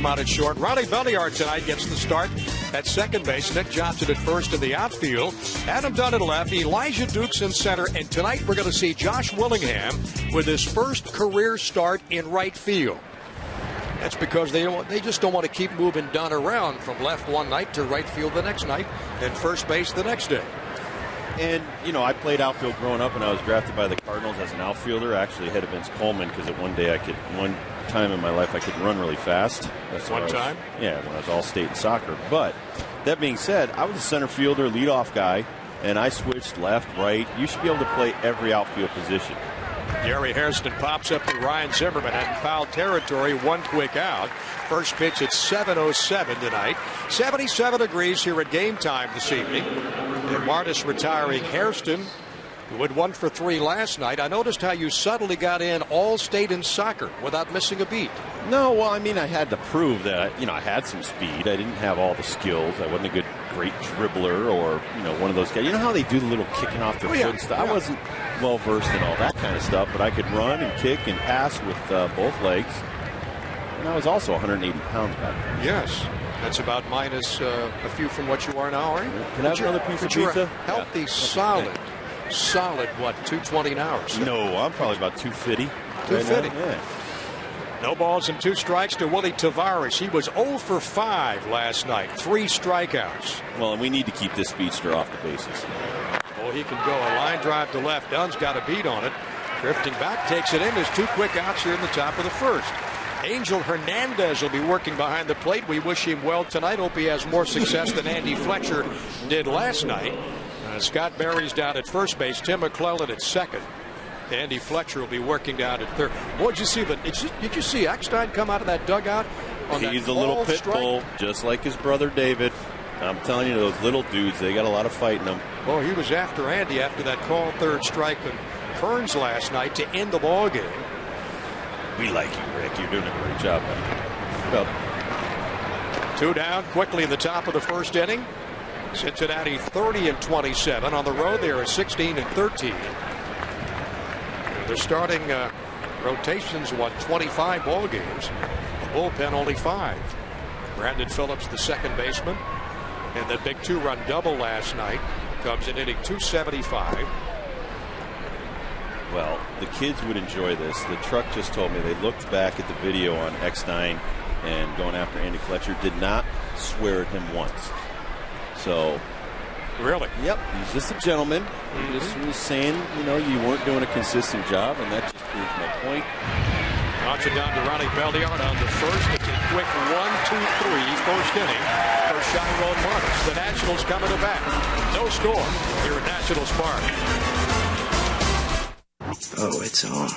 Mounted short. Ronnie Belliard tonight gets the start at second base. Nick Johnson at first in the outfield. Adam Dunn at left. Elijah Dukes in center. And tonight we're going to see Josh Willingham with his first career start in right field. That's because they just don't want to keep moving Dunn around from left one night to right field the next night and first base the next day. And, you know, I played outfield growing up, and I was drafted by the Cardinals as an outfielder, actually ahead of Vince Coleman, because at one time in my life I could run really fast. That's one time? Yeah, when I was all-state in soccer. But that being said, I was a center fielder, leadoff guy, and I switched left, right. You should be able to play every outfield position. Gary Hairston pops up to Ryan Zimmerman in foul territory. One quick out. First pitch at 7:07 tonight. 77 degrees here at Game Time this evening. And Martis retiring Hairston, who had 1 for 3 last night. I noticed how you subtly got in all-state in soccer without missing a beat. No, well, I mean, I had to prove that, I had some speed. I didn't have all the skills. I wasn't a great dribbler or, one of those guys. You know how they do the little kicking off their foot and stuff? I wasn't well-versed in all that kind of stuff, but I could run and kick and pass with both legs. And I was also 180 pounds back then. Yes. That's about minus a few from what you are now, are you? Can I have another piece of pizza? Healthy, solid, what, 220 an hour? So. No, I'm probably about 250. 250. Right now, yeah. No balls and 2 strikes to Willie Tavares. He was 0 for 5 last night. 3 strikeouts. Well, and we need to keep this speedster off the bases. Oh, he can go. A line drive to left. Dunn's got a beat on it. Drifting back, takes it in. There's 2 quick outs here in the top of the first. Angel Hernandez will be working behind the plate. We wish him well tonight. Hope he has more success than Andy Fletcher did last night. Scott Berry's down at first base. Tim McClellan at second. Andy Fletcher will be working down at third. What did you see? Did you see Eckstein come out of that dugout? He's a little pit bull, just like his brother David. I'm telling you, those little dudes, they got a lot of fight in them. Oh, he was after Andy after that call third strike with Kearns last night to end the ball game. We like you, Rick. You're doing a great job. Well, 2 down quickly in the top of the first inning. Cincinnati 30-27 on the road. They are 16-13. They're starting rotations, 25 ball games. The bullpen only 5. Brandon Phillips, the second baseman, and that big 2-run double last night comes in inning 275. Well, the kids would enjoy this. The truck just told me they looked back at the video on Eckstein and going after Andy Fletcher, did not swear at him once. So, really? Yep, he's just a gentleman. He just was saying, you weren't doing a consistent job, and that just proves my point. Launch it down to Ronnie Belliard on the first. It's a quick 1-2-3 first inning for Chiron Martis. The Nationals coming to bat. No score here at Nationals Park. Oh, it's on.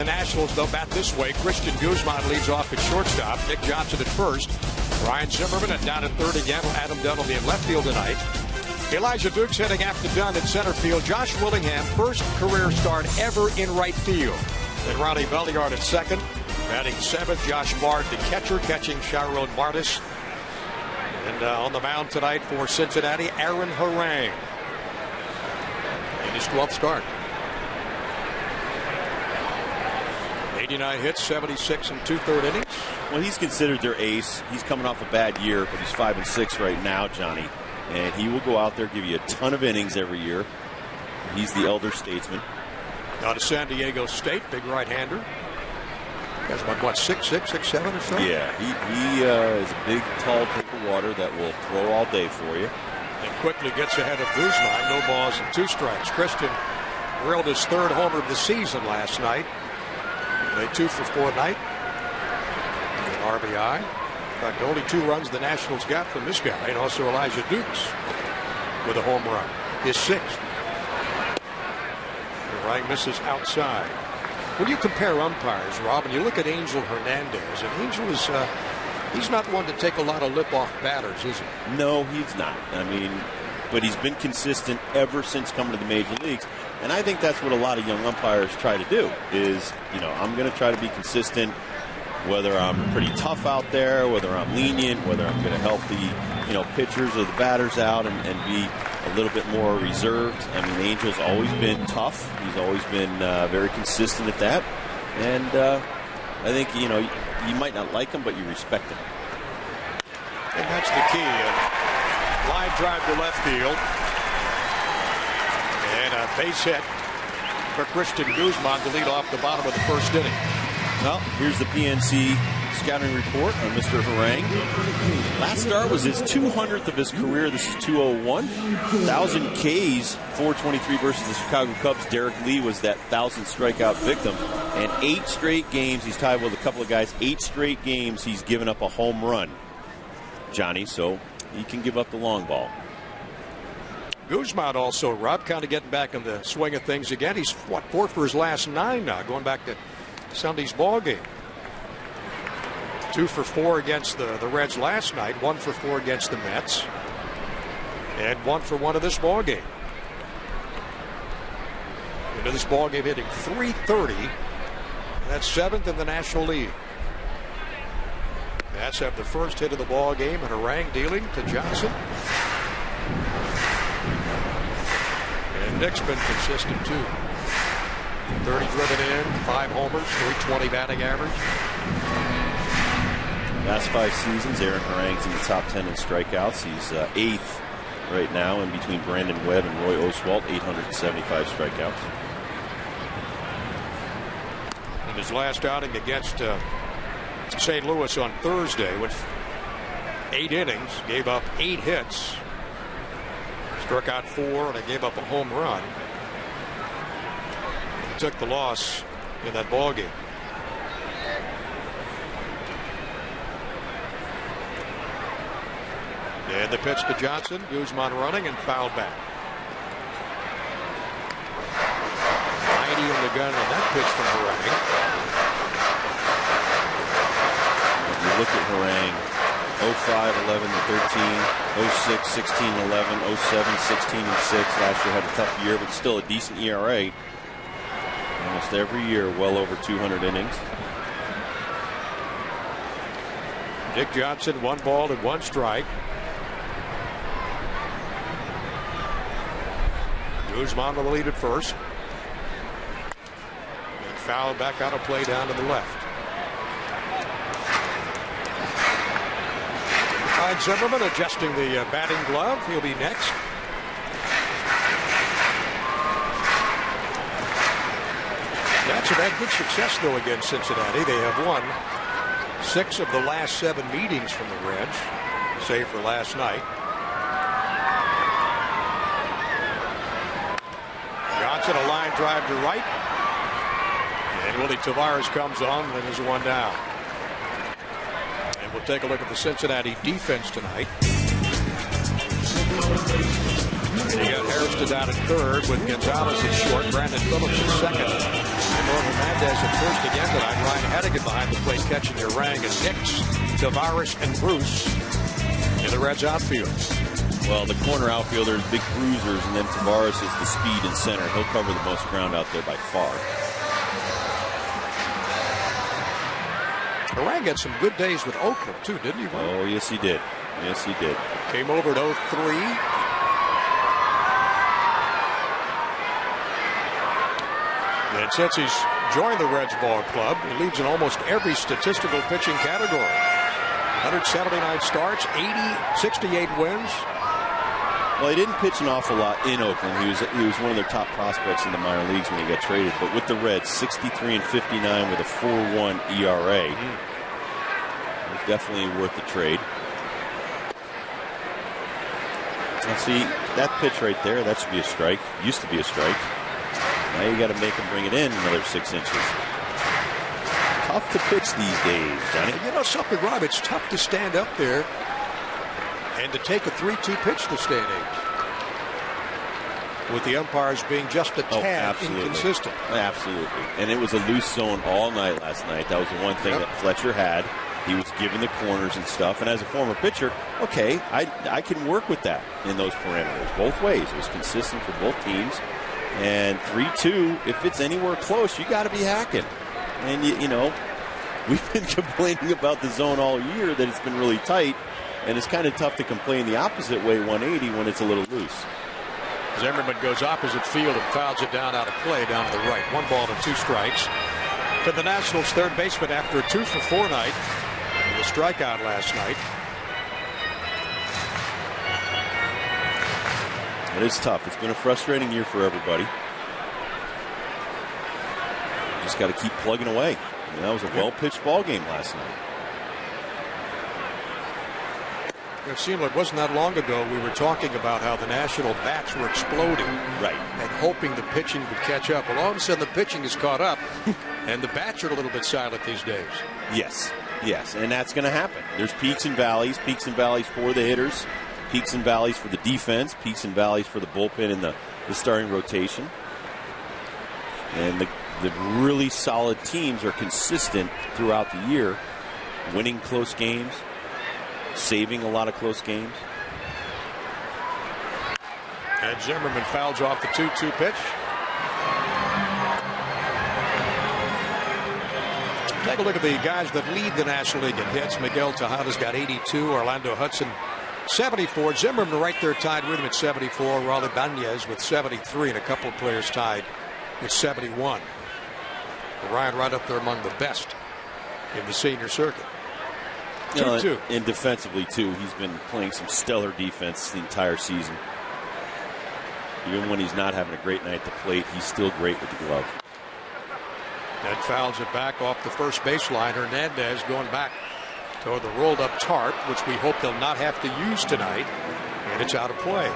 The Nationals, they'll bat this way. Christian Guzman leads off at shortstop. Nick Johnson at first. Ryan Zimmerman and down at third again. Adam Dunn will be in left field tonight. Elijah Dukes heading after Dunn in center field. Josh Willingham, first career start ever in right field. Then Ronnie Belliard at second. Batting seventh, Josh Bard, the catcher, catching Sharon Martis. And on the mound tonight for Cincinnati, Aaron Harang. In his 12th start. 89 hits, 76 and 2/3 innings. Well, he's considered their ace. He's coming off a bad year, but he's 5-6 right now, Johnny. And he will go out there, give you a ton of innings every year. He's the elder statesman. Out of San Diego State, big right-hander. That's about, what, 6'6", 6'7" or so? Yeah, he is a big, tall drink of water that will throw all day for you. And quickly gets ahead of Guzman. No balls and 2 strikes. Christian drilled his 3rd homer of the season last night. A 2-for-4 night. An RBI. In fact, only 2 runs the Nationals got from this guy, and also Elijah Dukes with a home run. His 6th. Ryan misses outside. When you compare umpires, Rob, and you look at Angel Hernandez, and Angel is he's not one to take a lot of lip off batters, is he? No, he's not. I mean, but he's been consistent ever since coming to the major leagues. And I think that's what a lot of young umpires try to do is, I'm going to try to be consistent, whether I'm pretty tough out there, whether I'm lenient, whether I'm going to help the, pitchers or the batters out and be a little bit more reserved. I mean, Angel's always been tough. He's always been very consistent at that. And I think, you might not like him, but you respect him. And that's the key. Line drive to left field. And a base hit for Christian Guzman to lead off the bottom of the 1st inning. Well, here's the PNC scouting report on Mr. Harang. Last start was his 200th of his career. This is 201. 1,000 Ks, 423 versus the Chicago Cubs. Derek Lee was that 1,000 strikeout victim. And 8 straight games, he's tied with a couple of guys, 8 straight games he's given up a home run, Johnny, so he can give up the long ball. Guzman also, Rob, kind of getting back in the swing of things again. He's, 4 for his last 9 now, going back to Sunday's ball game. 2 for 4 against the Reds last night, 1 for 4 against the Mets, and 1 for 1 of this ball game. Into this ball game hitting .330. That's 7th in the National League. That's have the first hit of the ball game, and Harang dealing to Johnson. And Nick's been consistent too. 30 driven in, 5 homers, .320 batting average. Last 5 seasons, Aaron Harang's in the top 10 in strikeouts. He's 8th right now in between Brandon Webb and Roy Oswalt, 875 strikeouts. In his last outing against St. Louis on Thursday, with 8 innings, gave up 8 hits, struck out 4, and he gave up a home run. He took the loss in that ball game. And the pitch to Johnson. Guzman running and fouled back. 90 in the gun on that pitch from Harang. You look at Harang, 05, 11, and 13, 06, 16, 11, 07, 16, and 6. Last year had a tough year, but still a decent ERA. Almost every year, well over 200 innings. Dick Johnson, 1 ball and 1 strike. Guzman will lead at first. And fouled back out of play down to the left. Ryan Zimmerman adjusting the batting glove. He'll be next. Nats have had good success though against Cincinnati. They have won 6 of the last 7 meetings from the Reds, save for last night. Johnson, a line drive to right. And Willie Tavares comes on and is 1 down. And we'll take a look at the Cincinnati defense tonight. You got Harrison down at third with Gonzalez at short, Brandon Phillips at second. And Ramon Hernandez at first again tonight. Ryan Hedigan behind the plate catching their rang, and Nix, Tavares, and Bruce in the Reds outfield. Well, the corner outfielders, big bruisers, and then Tavares is the speed in center. He'll cover the most ground out there by far. Rang had some good days with Oakland, too, didn't he? Oh, yes, he did. Yes, he did. Came over at 03. And since he's joined the Reds ball club, he leads in almost every statistical pitching category. 179 starts, 68 wins. Well, he didn't pitch an awful lot in Oakland. He was one of their top prospects in the minor leagues when he got traded. But with the Reds, 63 and 59 with a 4.1 ERA. It was definitely worth the trade. Now see, that pitch right there, that should be a strike. Used to be a strike. Now you got to make him bring it in another 6 inches. Tough to pitch these days, Johnny. You know something, Rob? It's tough to stand up there and to take a 3-2 pitch this day and age, with the umpires being just a tad inconsistent. Absolutely. And it was a loose zone all night last night. That was the one thing that Fletcher had. He was given the corners and stuff. And as a former pitcher, okay, I can work with that in those parameters both ways. It was consistent for both teams. And 3-2, if it's anywhere close, you got to be hacking. And, you know, we've been complaining about the zone all year that it's been really tight. And it's kind of tough to complain the opposite way, 180, when it's a little loose. Zimmerman goes opposite field and fouls it down out of play down to the right. 1 ball and 2 strikes. To the Nationals' third baseman after a 2-for-4 night. With a strikeout last night. It is tough. It's been a frustrating year for everybody. Just got to keep plugging away. I mean, that was a well-pitched ball game last night. It seemed like it wasn't that long ago we were talking about how the National bats were exploding. Right. And hoping the pitching would catch up. Well, all of a sudden the pitching is caught up and the bats are a little bit silent these days. Yes. Yes. And that's going to happen. There's peaks and valleys for the hitters, peaks and valleys for the defense, peaks and valleys for the bullpen and the starting rotation. And the really solid teams are consistent throughout the year, winning close games, saving a lot of close games. And Zimmerman fouls off the 2-2 pitch. Take a look at the guys that lead the National League in hits. Miguel Tejada's got 82. Orlando Hudson 74. Zimmerman right there tied with him at 74. Raul Ibanez with 73, and a couple of players tied at 71. Ryan right up there among the best in the senior circuit. 2-2. And defensively, too, he's been playing some stellar defense the entire season. Even when he's not having a great night at the plate, he's still great with the glove. That fouls it back off the first baseline. Hernandez going back toward the rolled up tarp, which we hope they'll not have to use tonight. And it's out of play.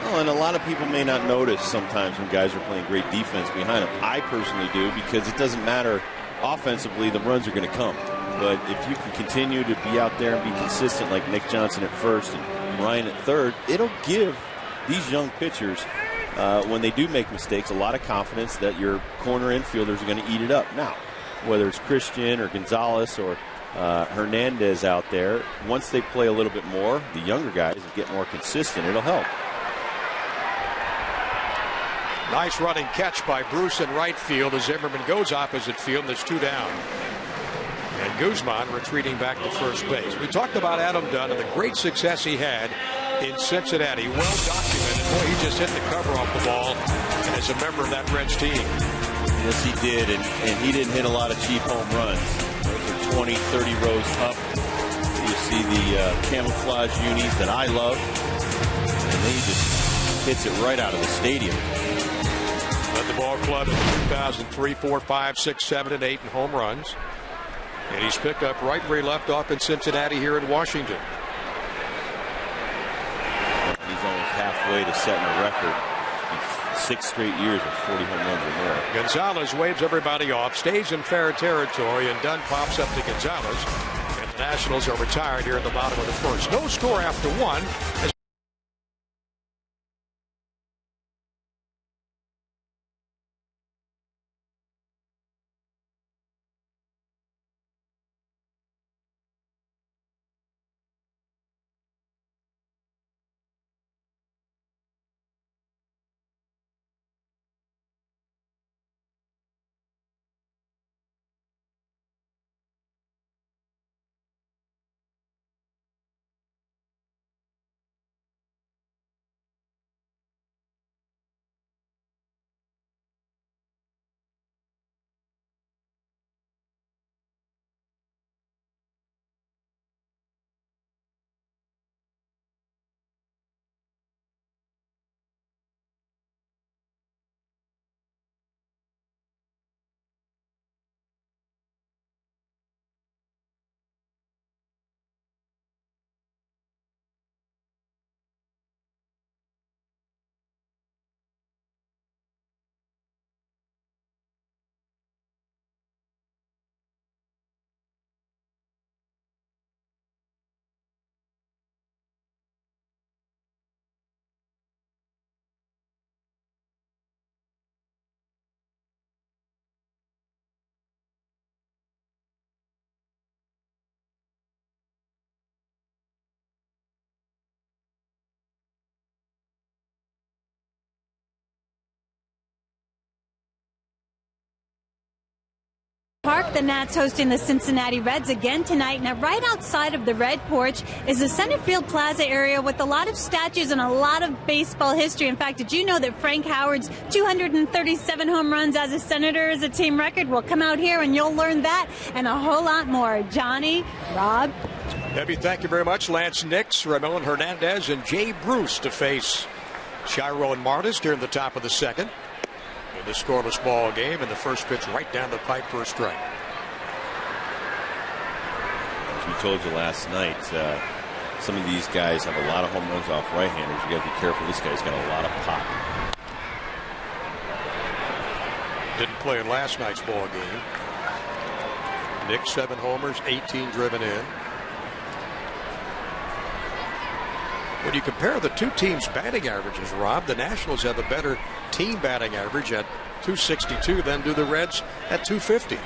Well, and a lot of people may not notice sometimes when guys are playing great defense behind them. I personally do, because it doesn't matter offensively, the runs are going to come. But if you can continue to be out there and be consistent like Nick Johnson at first and Ryan at third, it'll give these young pitchers, when they do make mistakes, a lot of confidence that your corner infielders are going to eat it up. Now, whether it's Christian or Gonzalez or Hernandez out there, once they play a little bit more, the younger guys get more consistent, it'll help. Nice running catch by Bruce in right field as Zimmerman goes opposite field, and there's 2 down. And Guzman retreating back to first base. We talked about Adam Dunn and the great success he had in Cincinnati. Well documented. Boy, he just hit the cover off the ball as a member of that Reds team. Yes, he did. And he didn't hit a lot of cheap home runs. Those are 20, 30 rows up. You see the camouflage unis that I love. And then he just hits it right out of the stadium. Led the ball club in 2003, 4, 5, 6, 7, and 8 in home runs. And he's picked up right where he left off in Cincinnati here in Washington. He's almost halfway to setting a record. 6 straight years of 40 home runs or more. Gonzalez waves everybody off, stays in fair territory, and Dunn pops up to Gonzalez. And the Nationals are retired here in the bottom of the first. No score after 1. Park, the Nats hosting the Cincinnati Reds again tonight. Now, right outside of the Red Porch is the Center Field Plaza area with a lot of statues and a lot of baseball history. In fact, did you know that Frank Howard's 237 home runs as a Senator is a team record? Well, come out here and you'll learn that and a whole lot more. Johnny, Rob. Debbie, thank you very much. Lance Nix, Ramon Hernandez, and Jay Bruce to face Shiro and Martis here in the top of the second. In the scoreless ball game, and the first pitch right down the pipe for a strike. As we told you last night, some of these guys have a lot of home runs off right-handers. You got to be careful. This guy's got a lot of pop. Didn't play in last night's ball game. Nick 7 homers, 18 driven in. When you compare the two teams' batting averages, Rob, the Nationals have a better team batting average at 262 than do the Reds at 250.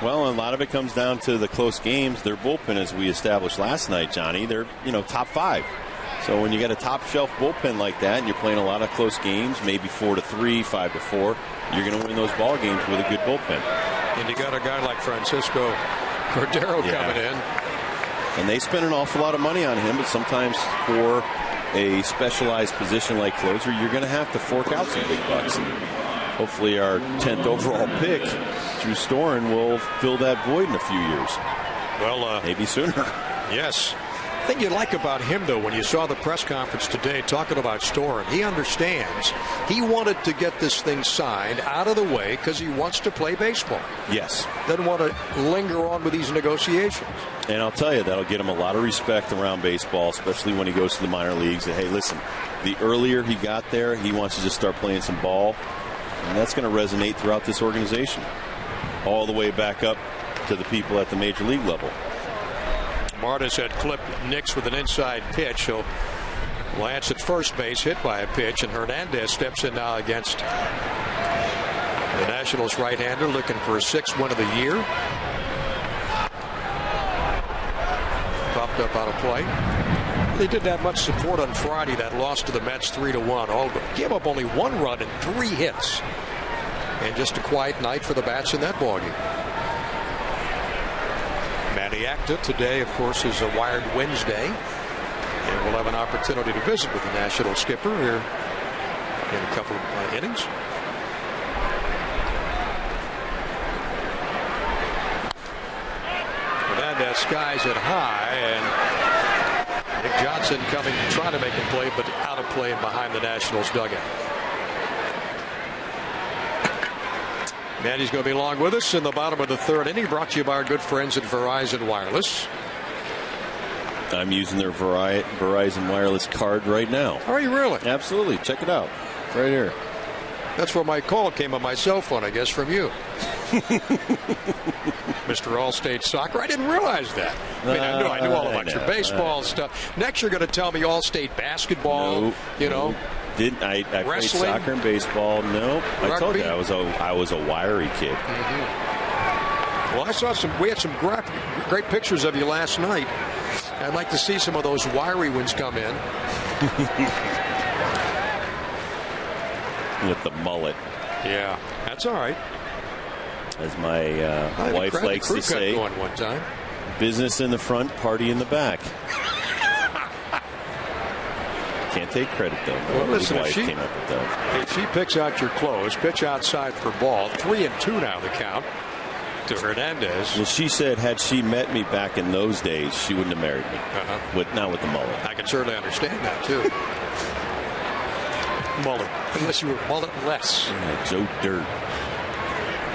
Well, a lot of it comes down to the close games. Their bullpen, as we established last night, Johnny, they're top 5. So when you got a top shelf bullpen like that and you're playing a lot of close games, maybe 4-3, 5-4, you're going to win those ball games with a good bullpen. And you got a guy like Francisco Cordero coming in. And they spend an awful lot of money on him, but sometimes for a specialized position like closer, you're going to have to fork out some big bucks. And hopefully our 10th overall pick, Drew Storen, will fill that void in a few years. Well, maybe sooner. Yes. The thing you like about him, though, when you saw the press conference today talking about Storen, he understands. He wanted to get this thing signed out of the way because he wants to play baseball. Yes. Doesn't want to linger on with these negotiations. And I'll tell you, that'll get him a lot of respect around baseball, especially when he goes to the minor leagues. And, hey, listen, the earlier he got there, he wants to just start playing some ball. And that's going to resonate throughout this organization, all the way back up to the people at the major league level. Martis had clipped Nix with an inside pitch. So Lance at first base, hit by a pitch, and Hernandez steps in now against the Nationals right-hander, looking for a 6th win of the year. Popped up out of play. They didn't have much support on Friday. That loss to the Mets 3-1. All gave up only 1 run and 3 hits. And just a quiet night for the bats in that ballgame. Matty Acta today, of course, is a Wired Wednesday. And we'll have an opportunity to visit with the National skipper here in a couple of innings. Hernandez skies it high, and Nick Johnson coming, trying to make a play, but out of play and behind the Nationals dugout. Matty's going to be along with us in the bottom of the 3rd inning, brought to you by our good friends at Verizon Wireless. I'm using their Verizon Wireless card right now. Are you really? Absolutely. Check it out. Right here. That's where my call came on my cell phone, I guess, from you. Mr. Allstate Soccer. I didn't realize that. I mean, I knew all about your baseball stuff. Next, you're going to tell me Allstate basketball, Nope. Didn't I played soccer and baseball? No, I told you I was a wiry kid. Mm-hmm. Well, I saw we had some great pictures of you last night. I'd like to see some of those wiry ones come in. With the mullet. Yeah, that's all right. As my wife likes to say, going one time. Business in the front, party in the back. Can't take credit, though. Well, listen, if she picks out your clothes, pitch outside for ball, 3-2 now the count to Hernandez. Well, she said had she met me back in those days, she wouldn't have married me. Not with the mullet. I can certainly understand that, too. Mullet. Unless you were mullet-less. Joe Dirt.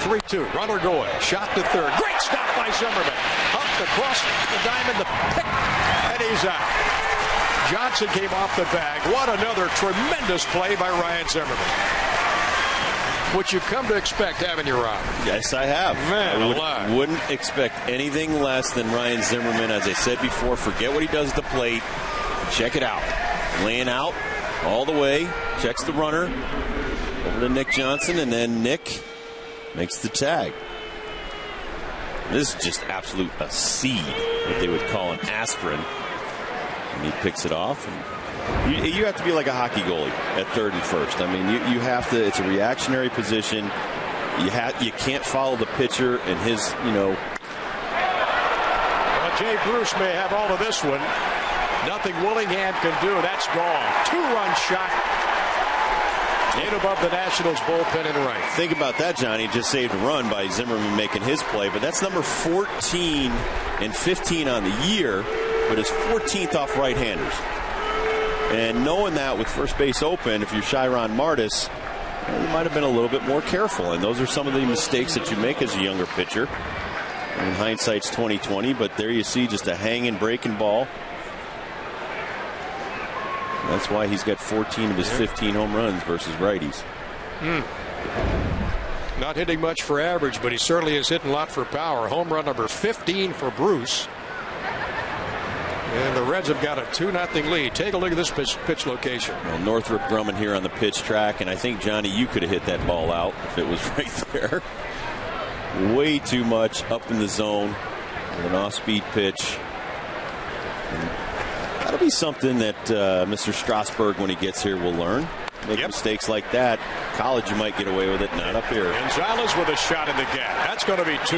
3-2. Runner going. Shot to 3rd. Great stop by Zimmerman. Up across the diamond. The pick. And he's out. Johnson came off the bag. What another tremendous play by Ryan Zimmerman. Which you've come to expect, haven't you, Rob? Yes, I have. Man, I wouldn't expect anything less than Ryan Zimmerman. As I said before, forget what he does at the plate. Check it out. Laying out all the way. Checks the runner. Over to Nick Johnson, and then Nick makes the tag. This is just absolute a seed, what they would call an aspirin. And he picks it off. And you have to be like a hockey goalie at 3rd and 1st. I mean, you have to. It's a reactionary position. You can't follow the pitcher and his, Well, Jay Bruce may have all of this one. Nothing Willingham can do. That's gone. 2-run shot in above the Nationals bullpen in right. Think about that, Johnny. Just saved a run by Zimmerman making his play, but that's number 14 and 15 on the year, but it's 14th off right-handers. And knowing that with first base open, if you're Chiron Martis, you might have been a little bit more careful. And those are some of the mistakes that you make as a younger pitcher. In hindsight's 20/20, but there you see just a hanging, breaking ball. That's why he's got 14 of his 15 home runs versus righties. Not hitting much for average, but he certainly is hitting a lot for power. Home run number 15 for Bruce. And the Reds have got a 2-0 lead. Take a look at this pitch location. Well, Northrop Grumman here on the pitch track, and I think, Johnny, you could have hit that ball out if it was right there. Way too much up in the zone with an off-speed pitch. That'll be something that Mr. Strasburg, when he gets here, will learn. Make mistakes like that. College, you might get away with it, not up here. Gonzalez with a shot in the gap. That's going to be 2.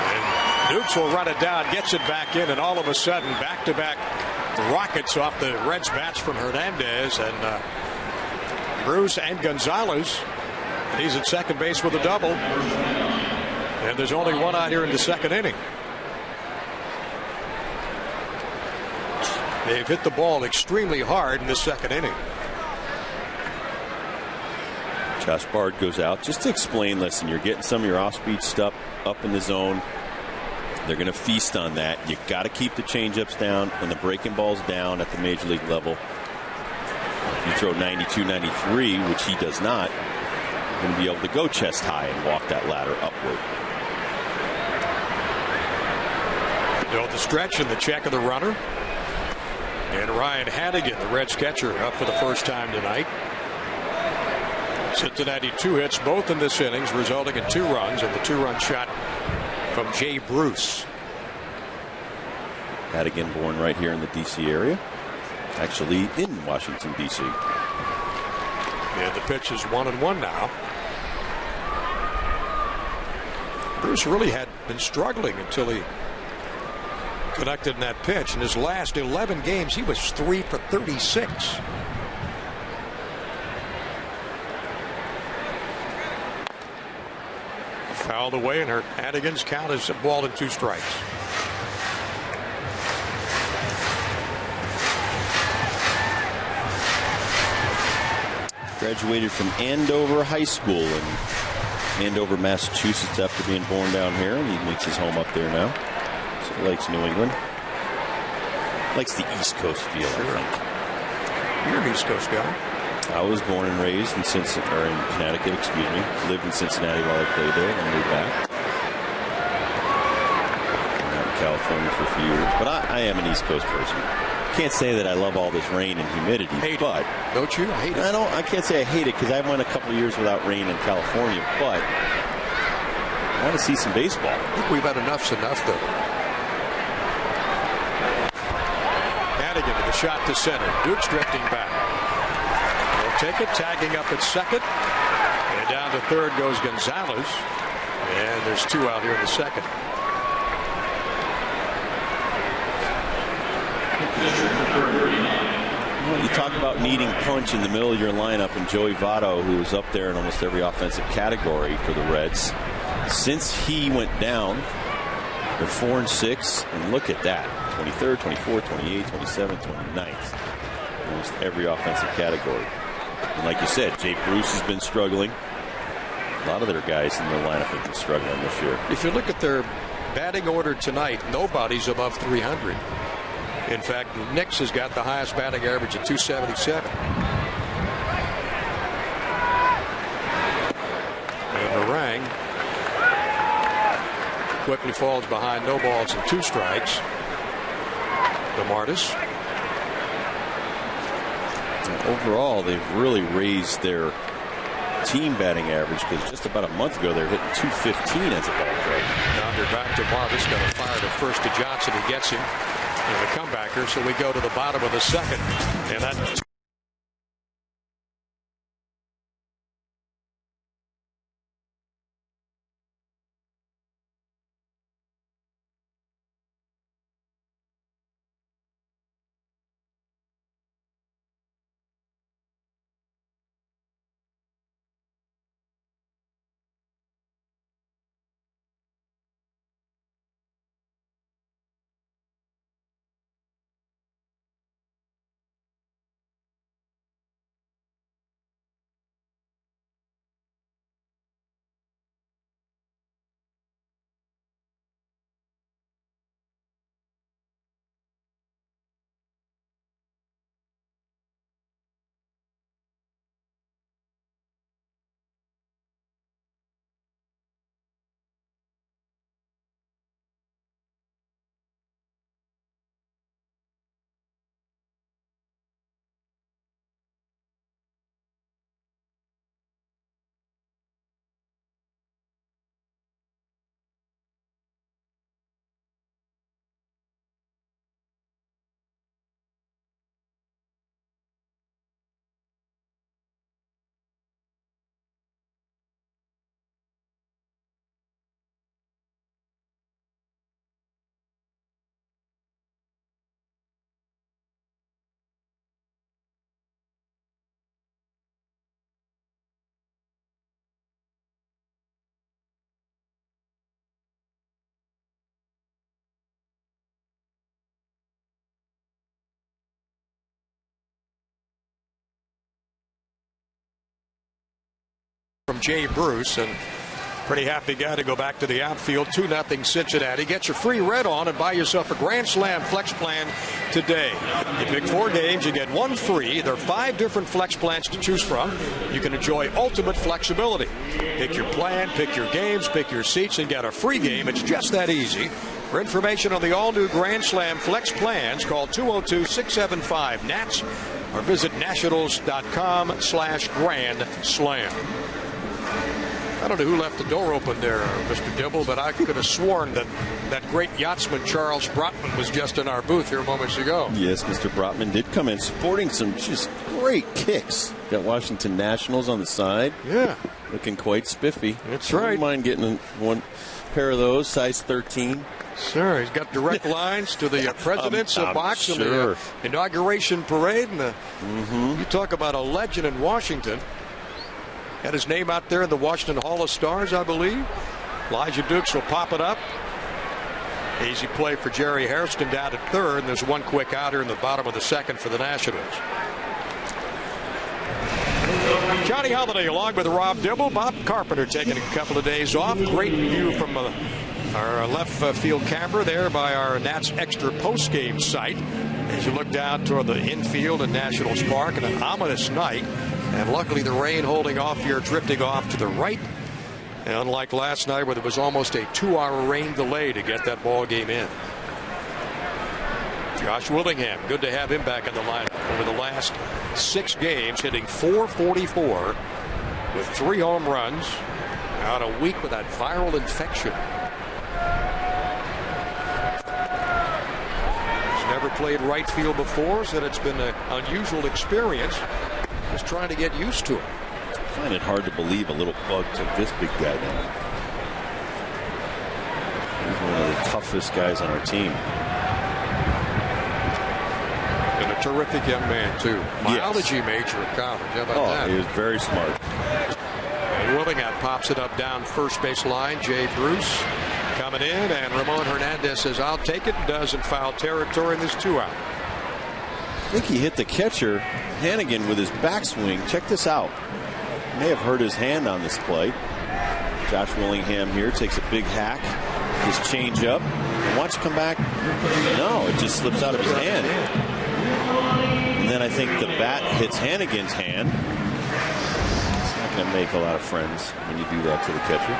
And Dukes will run it down, gets it back in, and all of a sudden, back-to-back rockets off the Reds' bats from Hernandez. And Bruce and Gonzalez. He's at second base with a double. And there's only one out here in the second inning. They've hit the ball extremely hard in the second inning. Josh Bard goes out just to explain, listen, you're getting some of your off-speed stuff up in the zone. They're going to feast on that. You got to keep the changeups down and the breaking balls down at the major league level. You throw 92, 93, which he does not, you're going to be able to go chest high and walk that ladder upward. The stretch and the check of the runner. And Ryan Hannigan, the Reds catcher, up for the first time tonight. Cincinnati 2 hits, both in this innings, resulting in 2 runs, and the 2-run shot from Jay Bruce. Hannigan born right here in the D.C. area. Actually in Washington, D.C. And the pitch is 1-1 now. Bruce really had been struggling until he connected in that pitch. In his last 11 games, he was 3 for 36. Fouled away, and Hannigan's count is a ball and 2 strikes. Graduated from Andover High School in Andover, Massachusetts, after being born down here. He makes his home up there now. So he likes New England. Likes the East Coast feel, I think. You're an East Coast guy. I was born and raised in Connecticut, excuse me. Lived in Cincinnati while I played there, and moved back. I'm out in California for a few years. But I am an East Coast person. Can't say that I love all this rain and humidity, but don't you? I hate it. I can't say I hate it because I went a couple of years without rain in California, but I want to see some baseball. I think we've had enough's enough, though. Hannigan with a shot to center. Dukes drifting back. He'll take it, tagging up at second, and down to third goes Gonzalez, and there's 2 out here in the second. Well, you talk about needing punch in the middle of your lineup, and Joey Votto, who was up there in almost every offensive category for the Reds. Since he went down, they're 4-6, and look at that. 23rd, 24th, 28th, 27th, 29th. Almost every offensive category. And like you said, Jay Bruce has been struggling. A lot of their guys in their lineup have been struggling this year. If you look at their batting order tonight, nobody's above 300. In fact, Nix has got the highest batting average at 277. And Orang quickly falls behind, no balls and 2 strikes. DeMartis. Overall, they've really raised their team batting average, because just about a month ago they were hitting 215 as a ball club. Now they're back to Marvis, going to fire to first to Johnson. He gets him in the comebacker. So we go to the bottom of the second, and that Jay Bruce, and pretty happy guy to go back to the outfield. 2-0 Cincinnati. Get your free red on and buy yourself a Grand Slam flex plan today. You pick 4 games, you get 1 free. There are 5 different flex plans to choose from. You can enjoy ultimate flexibility. Pick your plan, pick your games, pick your seats, and get a free game. It's just that easy. For information on the all-new Grand Slam flex plans, call 202-675-NATS or visit nationals.com/Grand Slam. I don't know who left the door open there, Mr. Dibble, but I could have sworn that that great yachtsman Charles Brotman was just in our booth here moments ago. Yes, Mr. Brotman did come in sporting some just great kicks. Got Washington Nationals on the side. Yeah. Looking quite spiffy. That's right. Wouldn't mind getting one pair of those, size 13. Sure, he's got direct lines to the president's box in the inauguration parade. And you talk about a legend in Washington. Had his name out there in the Washington Hall of Stars, I believe. Elijah Dukes will pop it up. Easy play for Jerry Hairston down at third. And there's 1 quick outer in the bottom of the second for the Nationals. Johnny Holiday along with Rob Dibble. Bob Carpenter taking a couple of days off. Great view from our left field camera there by our Nats Extra postgame site. As you look down toward the infield in Nationals Park, and an ominous night. And luckily the rain holding off here, drifting off to the right. And unlike last night where there was almost a 2-hour rain delay to get that ball game in. Josh Willingham, good to have him back in the lineup. Over the last 6 games, hitting .444 with 3 home runs. Out a week with that viral infection. He's never played right field before, said it's been an unusual experience. Just trying to get used to it. I find it hard to believe a little bug took this big guy down. He's one of the toughest guys on our team. And a terrific young man, too. Biology major at college. How about that? He was very smart. And Willingham pops it up down first base line. Jay Bruce coming in, and Ramon Hernandez says, I'll take it, and does in foul territory, and there's 2 out. I think he hit the catcher, Hannigan, with his backswing. Check this out. May have hurt his hand on this play. Josh Willingham here takes a big hack. His change up. And watch it come back. No, it just slips out of his hand. And then I think the bat hits Hannigan's hand. It's not going to make a lot of friends when you do that to the catcher.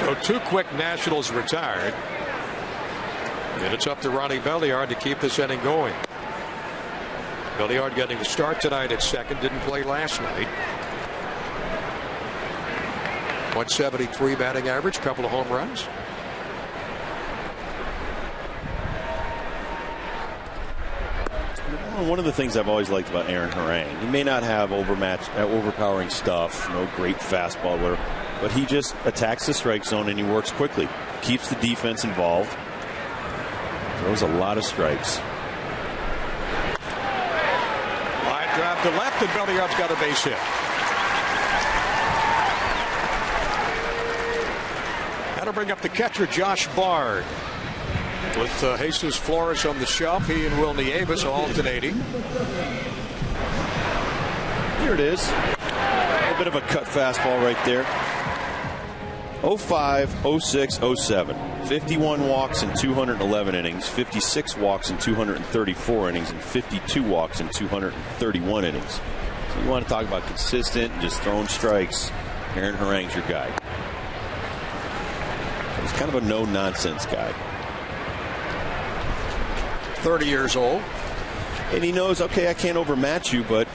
So 2 quick Nationals retired. And it's up to Ronnie Belliard to keep this inning going. Belliard getting the start tonight at second. Didn't play last night. .173 batting average. Couple of home runs. One of the things I've always liked about Aaron Harang, he may not have overpowering stuff, no great fastball, but he just attacks the strike zone and he works quickly. Keeps the defense involved. Throws a lot of strikes. Line drive to left, and Belliard's got a base hit. That'll bring up the catcher, Josh Bard. With Jesus Flores on the shelf, he and Will Nieves alternating. Here it is. A bit of a cut fastball right there. 05, 06, 07. 51 walks in 211 innings, 56 walks in 234 innings, and 52 walks in 231 innings. So you want to talk about consistent, just throwing strikes. Aaron Harang's your guy. So he's kind of a no-nonsense guy. 30 years old. And he knows, okay, I can't overmatch you, but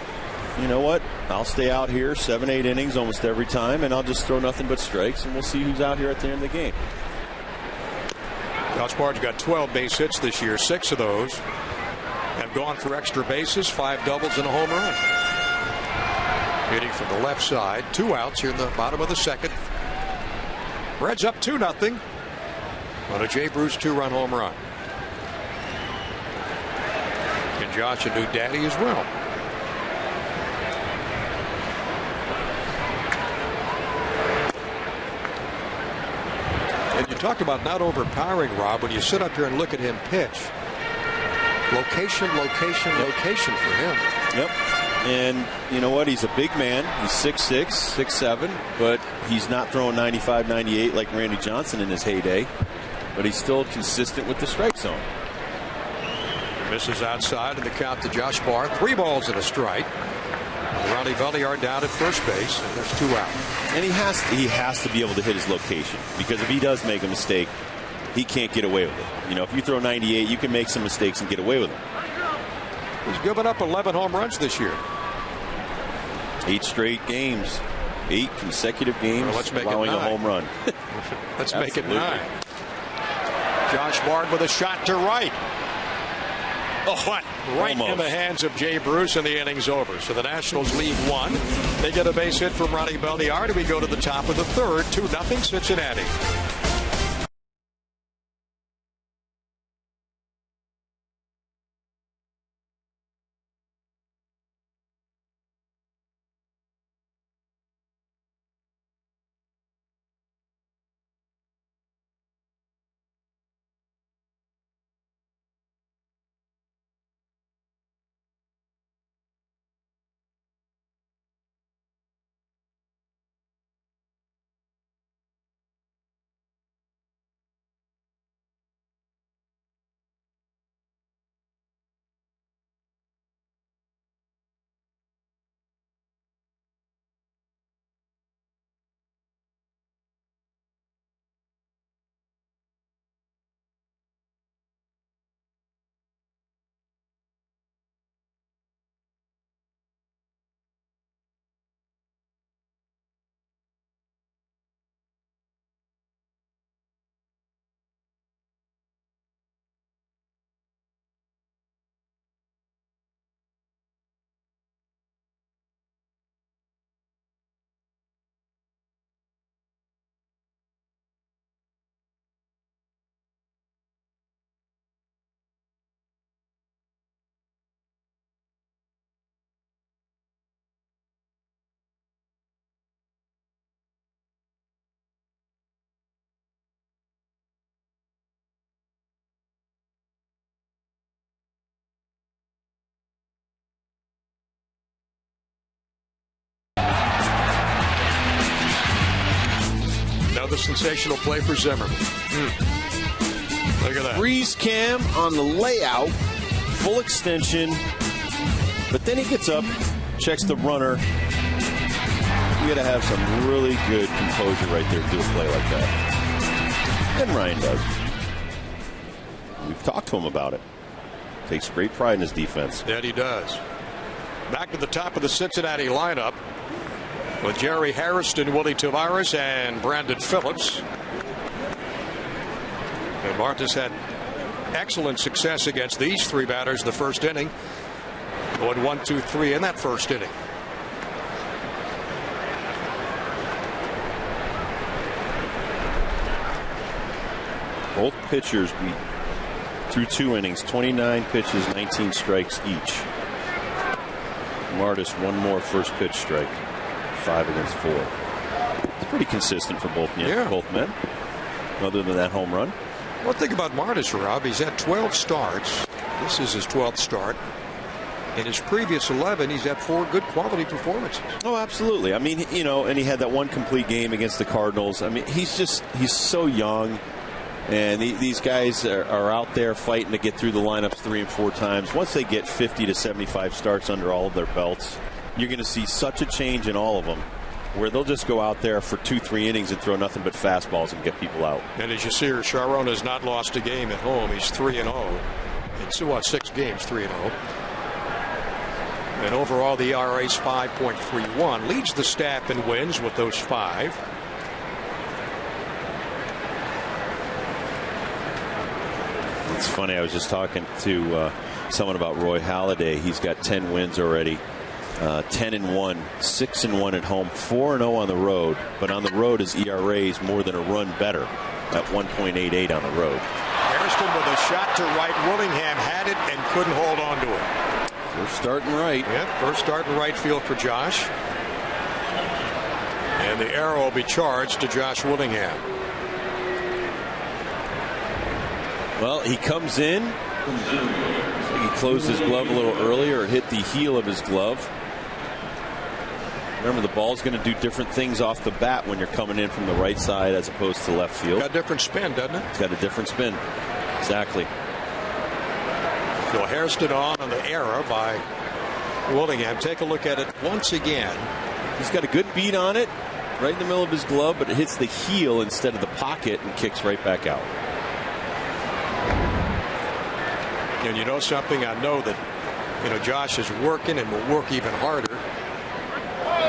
you know what? I'll stay out here 7-8 innings almost every time, and I'll just throw nothing but strikes, and we'll see who's out here at the end of the game. Josh Bard's got 12 base hits this year. 6 of those have gone for extra bases, 5 doubles and a home run. Hitting from the left side. 2 outs here in the bottom of the second. Reds up 2-0 on a Jay Bruce 2-run home run. And Josh a new daddy as well. And you talked about not overpowering, Rob. When you sit up here and look at him pitch, location, location, location for him. Yep. And you know what? He's a big man. He's 6'6", 6'7", but he's not throwing 95, 98 like Randy Johnson in his heyday. But he's still consistent with the strike zone. Misses outside, and the count to Josh Barr. 3 balls and a strike. Ronnie Belliard down at first base, and there's 2 out. And he has to be able to hit his location, because if he does make a mistake, he can't get away with it. You know, if you throw 98, you can make some mistakes and get away with them. He's given up 11 home runs this year. 8 straight games. 8 consecutive games, well, let's make allowing it 9. a home run. Let's make it 9. Josh Bard with a shot to right. Oh, what? Right almost in the hands of Jay Bruce, and the inning's over. So the Nationals lead 1. They get a base hit from Ronnie Belliard, and we go to the top of the 3rd. 2-0 Cincinnati. Another sensational play for Zimmerman. Look at that. Freeze cam on the layout, full extension, but then he gets up, checks the runner. You got to have some really good composure right there to do a play like that. And Ryan does. We've talked to him about it. Takes great pride in his defense. That he does. Back to the top of the Cincinnati lineup with Jerry Hairston, Willie Tavares, and Brandon Phillips. And Martis had excellent success against these 3 batters in the first inning. Going 1, 2, 3 in that first inning. Both pitchers beat through 2 innings, 29 pitches, 19 strikes each. Martis, 1 more first pitch strike, 5 against 4. It's pretty consistent for both men, other than that home run. One thing about Martis, Rob, he's had 12 starts. This is his 12th start. In his previous 11, he's had 4 good quality performances. Oh, absolutely. I mean, you know, and he had that 1 complete game against the Cardinals. I mean, he's so young. And these guys are out there fighting to get through the lineups 3 and 4 times. Once they get 50 to 75 starts under all of their belts, you're going to see such a change in all of them, where they'll just go out there for 2-3 innings and throw nothing but fastballs and get people out. And as you see here, Sharon has not lost a game at home. He's 3-0. It's 6 games, 3-0. And overall, the ERA is 5.31. Leads the staff in wins with those 5. It's funny. I was just talking to someone about Roy Halladay. He's got 10 wins already. 10-1, 6-1 at home, 4-0 on the road. But on the road, his ERA is more than a run better at 1.88 on the road. Hairston with a shot to right. Willingham had it and couldn't hold on to it. First starting right. Yeah, first start in right field for Josh. And the arrow will be charged to Josh Willingham. Well, he comes in. Looks like he closed his glove a little earlier or hit the heel of his glove. Remember, the ball's going to do different things off the bat when you're coming in from the right side as opposed to left field. Got a different spin, doesn't it? It's got a different spin. Exactly. So Hairston on the error by Willingham. Take a look at it once again. He's got a good beat on it, right in the middle of his glove, but it hits the heel instead of the pocket and kicks right back out. And you know something? I know that Josh is working and will work even harder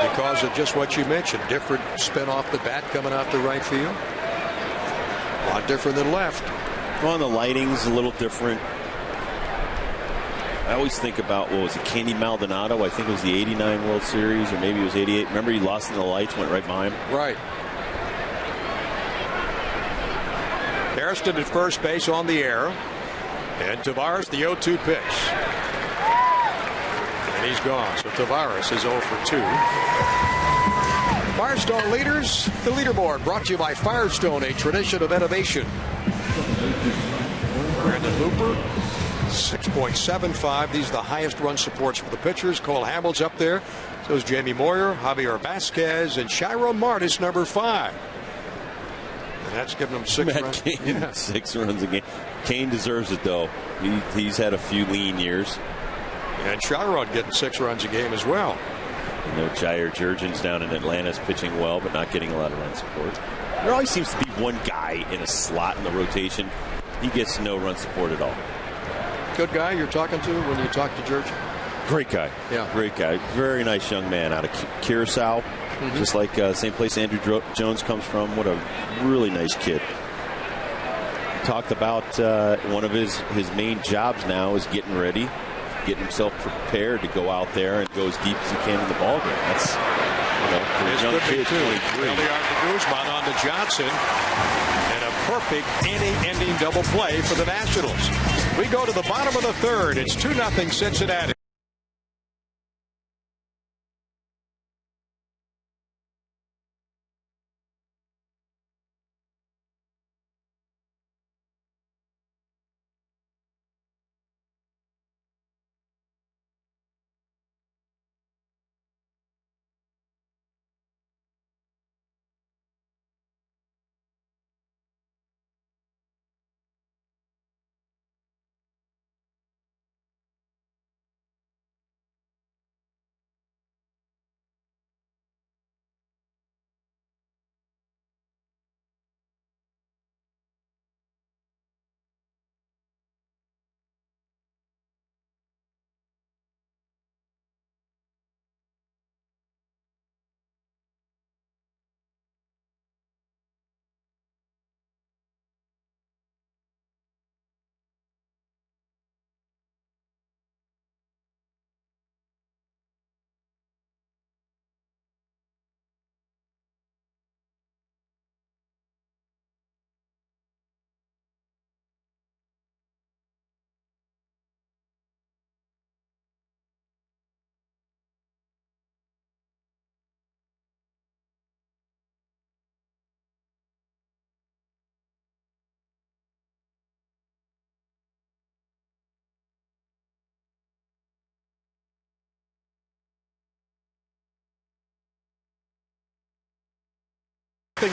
because of just what you mentioned. Different spin off the bat coming out the right field. A lot different than left. Well, the lighting's a little different. I always think about, what was it, Candy Maldonado? I think it was the 89 World Series, or maybe it was 88. Remember, he lost in the lights, went right by him? Right. Hairston at first base on the air. And Tavares, the 0-2 pitch. And he's gone. So Tavares is 0 for 2. Firestone leaders, the leaderboard brought to you by Firestone, a tradition of innovation. Brandon Hooper, 6.75. These are the highest run supports for the pitchers. Cole Hamels up there. So is Jamie Moyer, Javier Vasquez, and Chiron Martis, number 5. And that's giving them 6 runs. Yeah. 6 runs a game. Kane deserves it, though. He's had a few lean years. And Chiron getting 6 runs a game as well. Jair Jurgens down in Atlanta is pitching well, but not getting a lot of run support. There always seems to be one guy in a slot in the rotation. He gets no run support at all. Good guy you're talking to when you talk to Jurgens? Great guy. Yeah. Great guy. Very nice young man out of Curacao. Just like same place Andrew Jones comes from. What a really nice kid. Talked about one of his main jobs now is getting ready, getting himself prepared to go out there and go as deep as he can in the ball game. That's young kid, 23. Guzman on to Johnson, and a perfect inning-ending double play for the Nationals. We go to the bottom of the 3rd. It's 2-0 Cincinnati.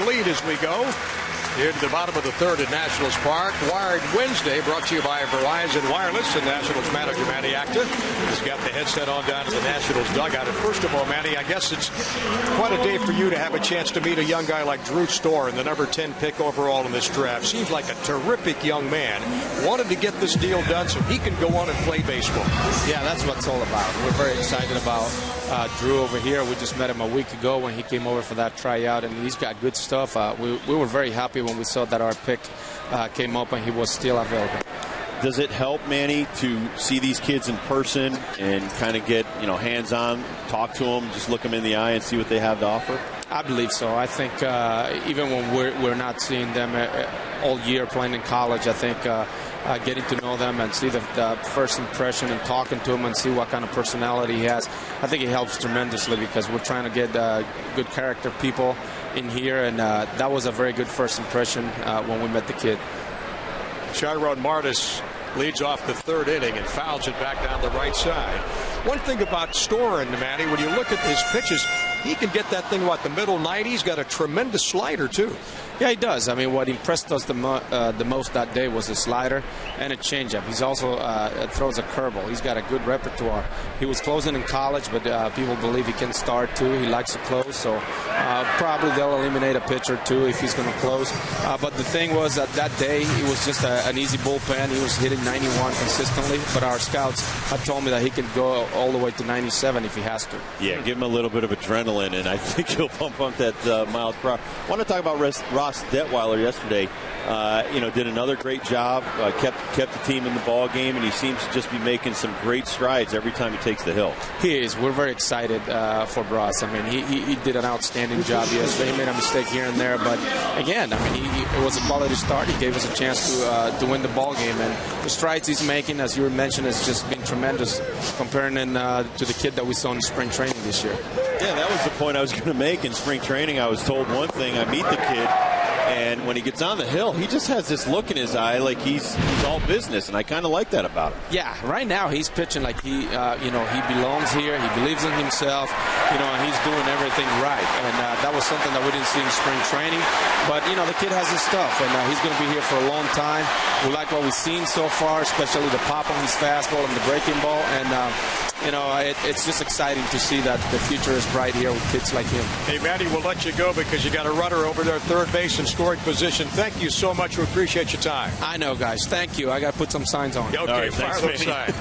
Lead as we go into the bottom of the 3rd at Nationals Park. Wired Wednesday brought to you by Verizon Wireless, and Nationals manager Manny Acta has got the headset on down to the Nationals dugout. And first of all, Manny, I guess it's quite a day for you to have a chance to meet a young guy like Drew Storen, the number 10 pick overall in this draft. Seems like a terrific young man. Wanted to get this deal done so he can go on and play baseball. Yeah, that's what it's all about. We're very excited about Drew over here. We just met him a week ago when he came over for that tryout, and he's got good stuff. We were very happy when we saw that our pick came up and he was still available. Does it help, Manny, to see these kids in person and kind of get hands-on, talk to them, just look them in the eye and see what they have to offer? I believe so. I think even when we're not seeing them all year playing in college, I think getting to know them and see the first impression and talking to him and see what kind of personality he has, I think it helps tremendously because we're trying to get good character people in here, and that was a very good first impression when we met the kid. Chiron Martis leads off the 3rd inning and fouls it back down the right side. One thing about Storen, Manny, when you look at his pitches, he can get that thing, the middle 90s. Got a tremendous slider, too. Yeah, he does. I mean, what impressed us the most that day was his slider and a changeup. He's also throws a curveball. He's got a good repertoire. He was closing in college, but people believe he can start, too. He likes to close, so probably they'll eliminate a pitch or two if he's going to close. But the thing was that day, it was just an easy bullpen. He was hitting 91 consistently, but our scouts had told me that he can go all the way to 97 if he has to. Yeah, give him a little bit of adrenaline, and I think he'll pump that miles per hour. I want to talk about Ross Detweiler yesterday. Did another great job, kept the team in the ball game, and he seems to just be making some great strides every time he takes the hill. He is. We're very excited for Ross. I mean, he did an outstanding job yesterday. He made a mistake here and there, but again, I mean, it was a quality start. He gave us a chance to win the ball game, and the strides he's making, as you mentioned, has just been tremendous comparing him to the kid that we saw in spring training this year. Yeah, that was the point I was going to make. In spring training, I was told one thing. I meet the kid, and when he gets on the hill, he just has this look in his eye like he's all business, and I kind of like that about him. Yeah, right now he's pitching like he belongs here. He believes in himself, and he's doing everything right. And that was something that we didn't see in spring training. But, the kid has his stuff, and he's going to be here for a long time. We like what we've seen so far, especially the pop on his fastball and the breaking ball. And, it's just exciting to see that the future is bright here with kids like him. Hey, Matty, we'll let you go because you got a runner over there, third base and scoring position. Thank you so much. We appreciate your time. I know, guys. Thank you. I got to put some signs on. Okay, right, fire those signs.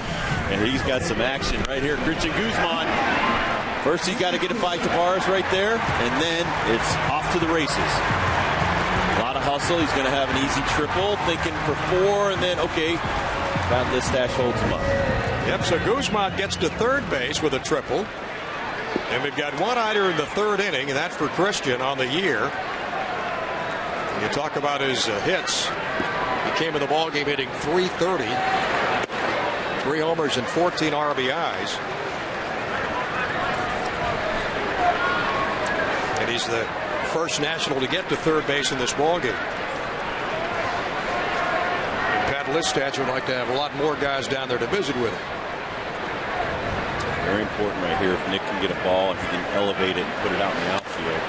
And he's got some action right here. Christian Guzman. First, you got to get it by Tavares right there, and then it's off to the races. A lot of hustle. He's going to have an easy triple, thinking for 4, and then, okay, Bob Listash holds him up. Yep, so Guzman gets to third base with a triple. And we've got one-hitter in the third inning, and that's for Christian on the year. You talk about his hits. He came in the ballgame hitting .330. 3 homers and 14 RBIs. And he's the first national to get to third base in this ballgame. Pat Listach would like to have a lot more guys down there to visit with him. Very important right here. If Nick can get a ball and he can elevate it and put it out in the outfield.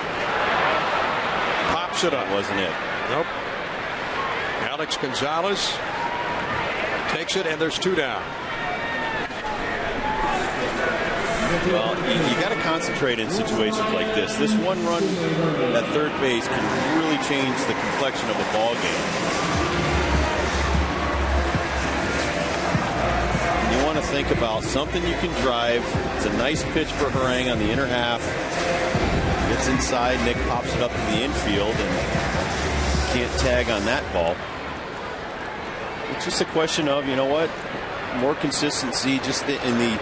Pops it up. That wasn't it. Nope. Alex Gonzalez takes it, and there's 2 down. Well, you got to concentrate in situations like this. This one run at third base can really change the complexion of a ball game. You want to think about something you can drive. It's a nice pitch for Harang on the inner half. Gets inside. Nick pops it up to the infield and can't tag on that ball. It's just a question of, more consistency just in the,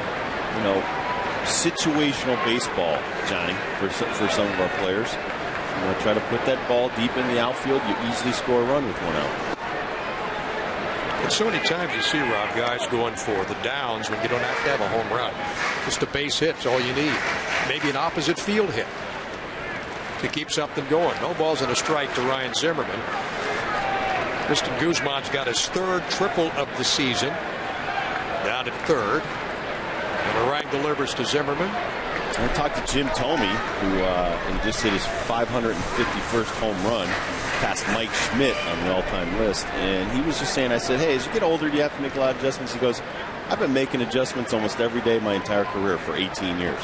situational baseball, Johnny, for some of our players. You want to try to put that ball deep in the outfield, you easily score a run with 1 out. And so many times you see, Rob, guys going for the downs when you don't have to have a home run. Just a base hit's all you need. Maybe an opposite field hit to keep something going. No balls and a strike to Ryan Zimmerman. Christian Guzman's got his 3rd triple of the season. Down at 3rd. And Harang delivers to Zimmerman. I talked to Jim Thome, who he just hit his 551st home run, past Mike Schmidt on the all-time list. And he was just saying, I said, hey, as you get older, do you have to make a lot of adjustments? He goes, I've been making adjustments almost every day my entire career for 18 years.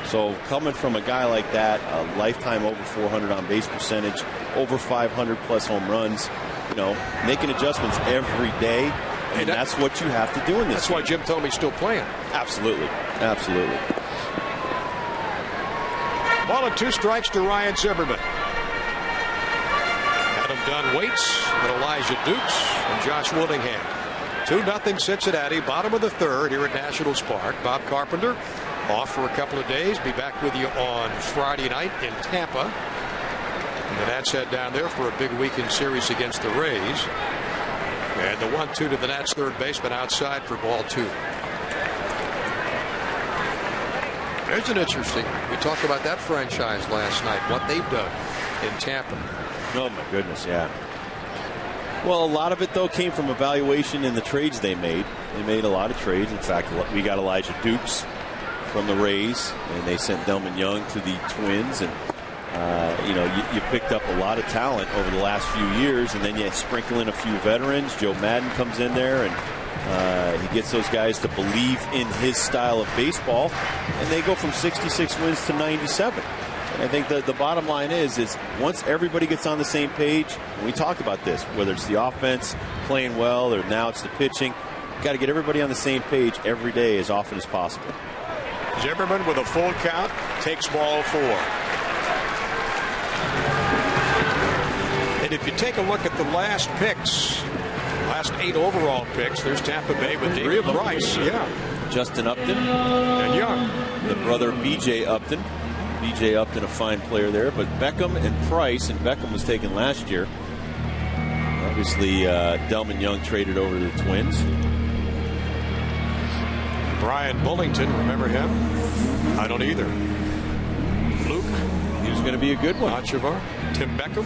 So coming from a guy like that, a lifetime over 400 on base percentage, over 500 plus home runs, making adjustments every day. And that's what you have to do in this. That's why Jim Thome's still playing. Absolutely. Absolutely. 1 and 2 strikes to Ryan Zimmerman. Adam Dunn waits, and Elijah Dukes and Josh Woodingham. 2-0 Cincinnati, bottom of the 3rd here at Nationals Park. Bob Carpenter off for a couple of days. Be back with you on Friday night in Tampa. And the Nats head down there for a big weekend series against the Rays. And the 1-2 to the Nats third baseman outside for ball 2. There's an interesting. We talked about that franchise last night, what they've done in Tampa. Oh, my goodness, yeah. Well, a lot of it, though, came from evaluation in the trades they made. They made a lot of trades. In fact, we got Elijah Dukes from the Rays, and they sent Delman Young to the Twins. And you picked up a lot of talent over the last few years, and then you sprinkle in a few veterans. Joe Madden comes in there, and he gets those guys to believe in his style of baseball, and they go from 66 wins to 97. And I think the bottom line is once everybody gets on the same page, and we talked about this, whether it's the offense playing well or now it's the pitching, got to get everybody on the same page every day as often as possible. Zimmerman with a full count takes ball 4. And if you take a look at the last picks, last 8 overall picks, there's Tampa Bay with David Price. Yeah. Justin Upton. And Young. The brother B.J. Upton. B.J. Upton, a fine player there. But Beckham and Price, and Beckham was taken last year. Obviously, Delman Young traded over to the Twins. Brian Bullington, remember him? I don't either. Luke. He was going to be a good one. Ochovar. Tim Beckham.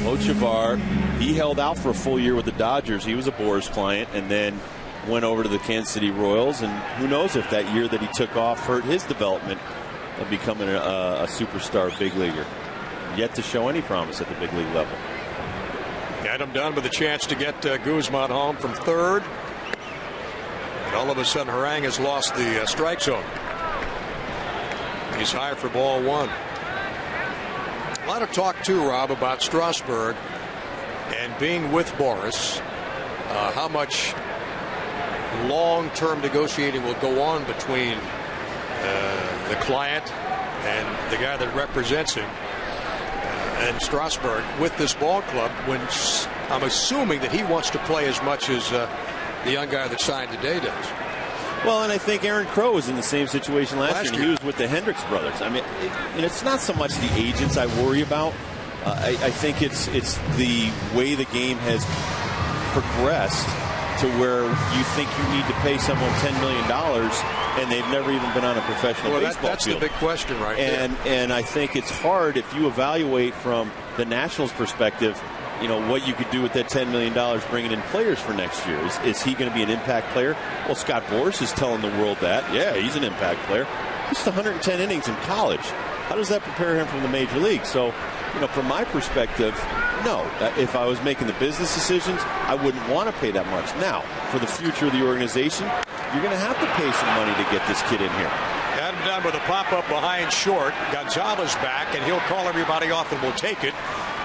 Ochovar, he held out for a full year with the Dodgers. He was a Boras client and then went over to the Kansas City Royals. And who knows if that year that he took off hurt his development of becoming a superstar big leaguer. Yet to show any promise at the big league level. Adam Dunn with a chance to get Guzman home from third. And all of a sudden, Harang has lost the strike zone. He's high for ball 1. A lot of talk, too, Rob, about Strasburg and being with Boras. How much long-term negotiating will go on between the client and the guy that represents him and Strasburg with this ball club, when I'm assuming that he wants to play as much as the young guy that signed today does. Well, and I think Aaron Crow was in the same situation last year. And he was with the Hendricks brothers. I mean, it's not so much the agents I worry about. I think it's the way the game has progressed to where you think you need to pay someone $10 million and they've never even been on a professional baseball that's field. The big question right there. And I think it's hard if you evaluate from the Nationals' perspective, what you could do with that $10 million bringing in players for next year. Is he going to be an impact player? Well, Scott Boras is telling the world that. Yeah, he's an impact player. He's 110 innings in college. How does that prepare him for the major league? So, from my perspective, no. If I was making the business decisions, I wouldn't want to pay that much. Now, for the future of the organization, you're going to have to pay some money to get this kid in here. Adam Dunn with a pop-up behind short. Gonzalez back, and he'll call everybody off and will take it.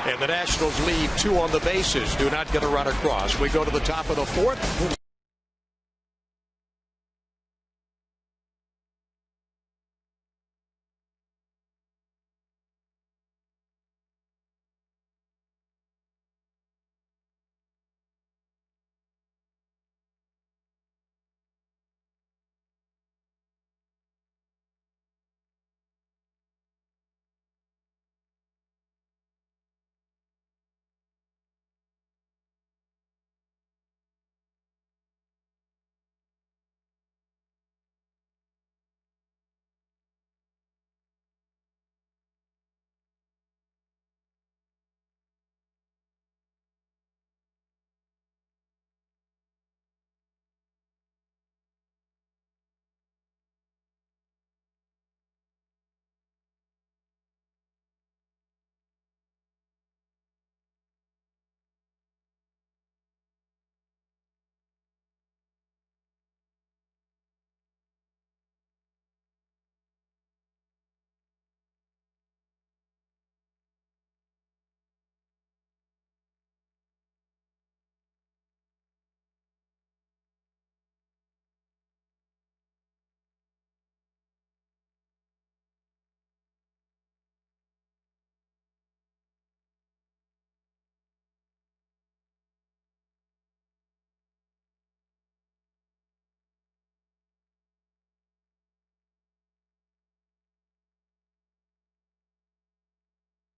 And the Nationals lead 2 on the bases. Do not get a run across. We go to the top of the 4th.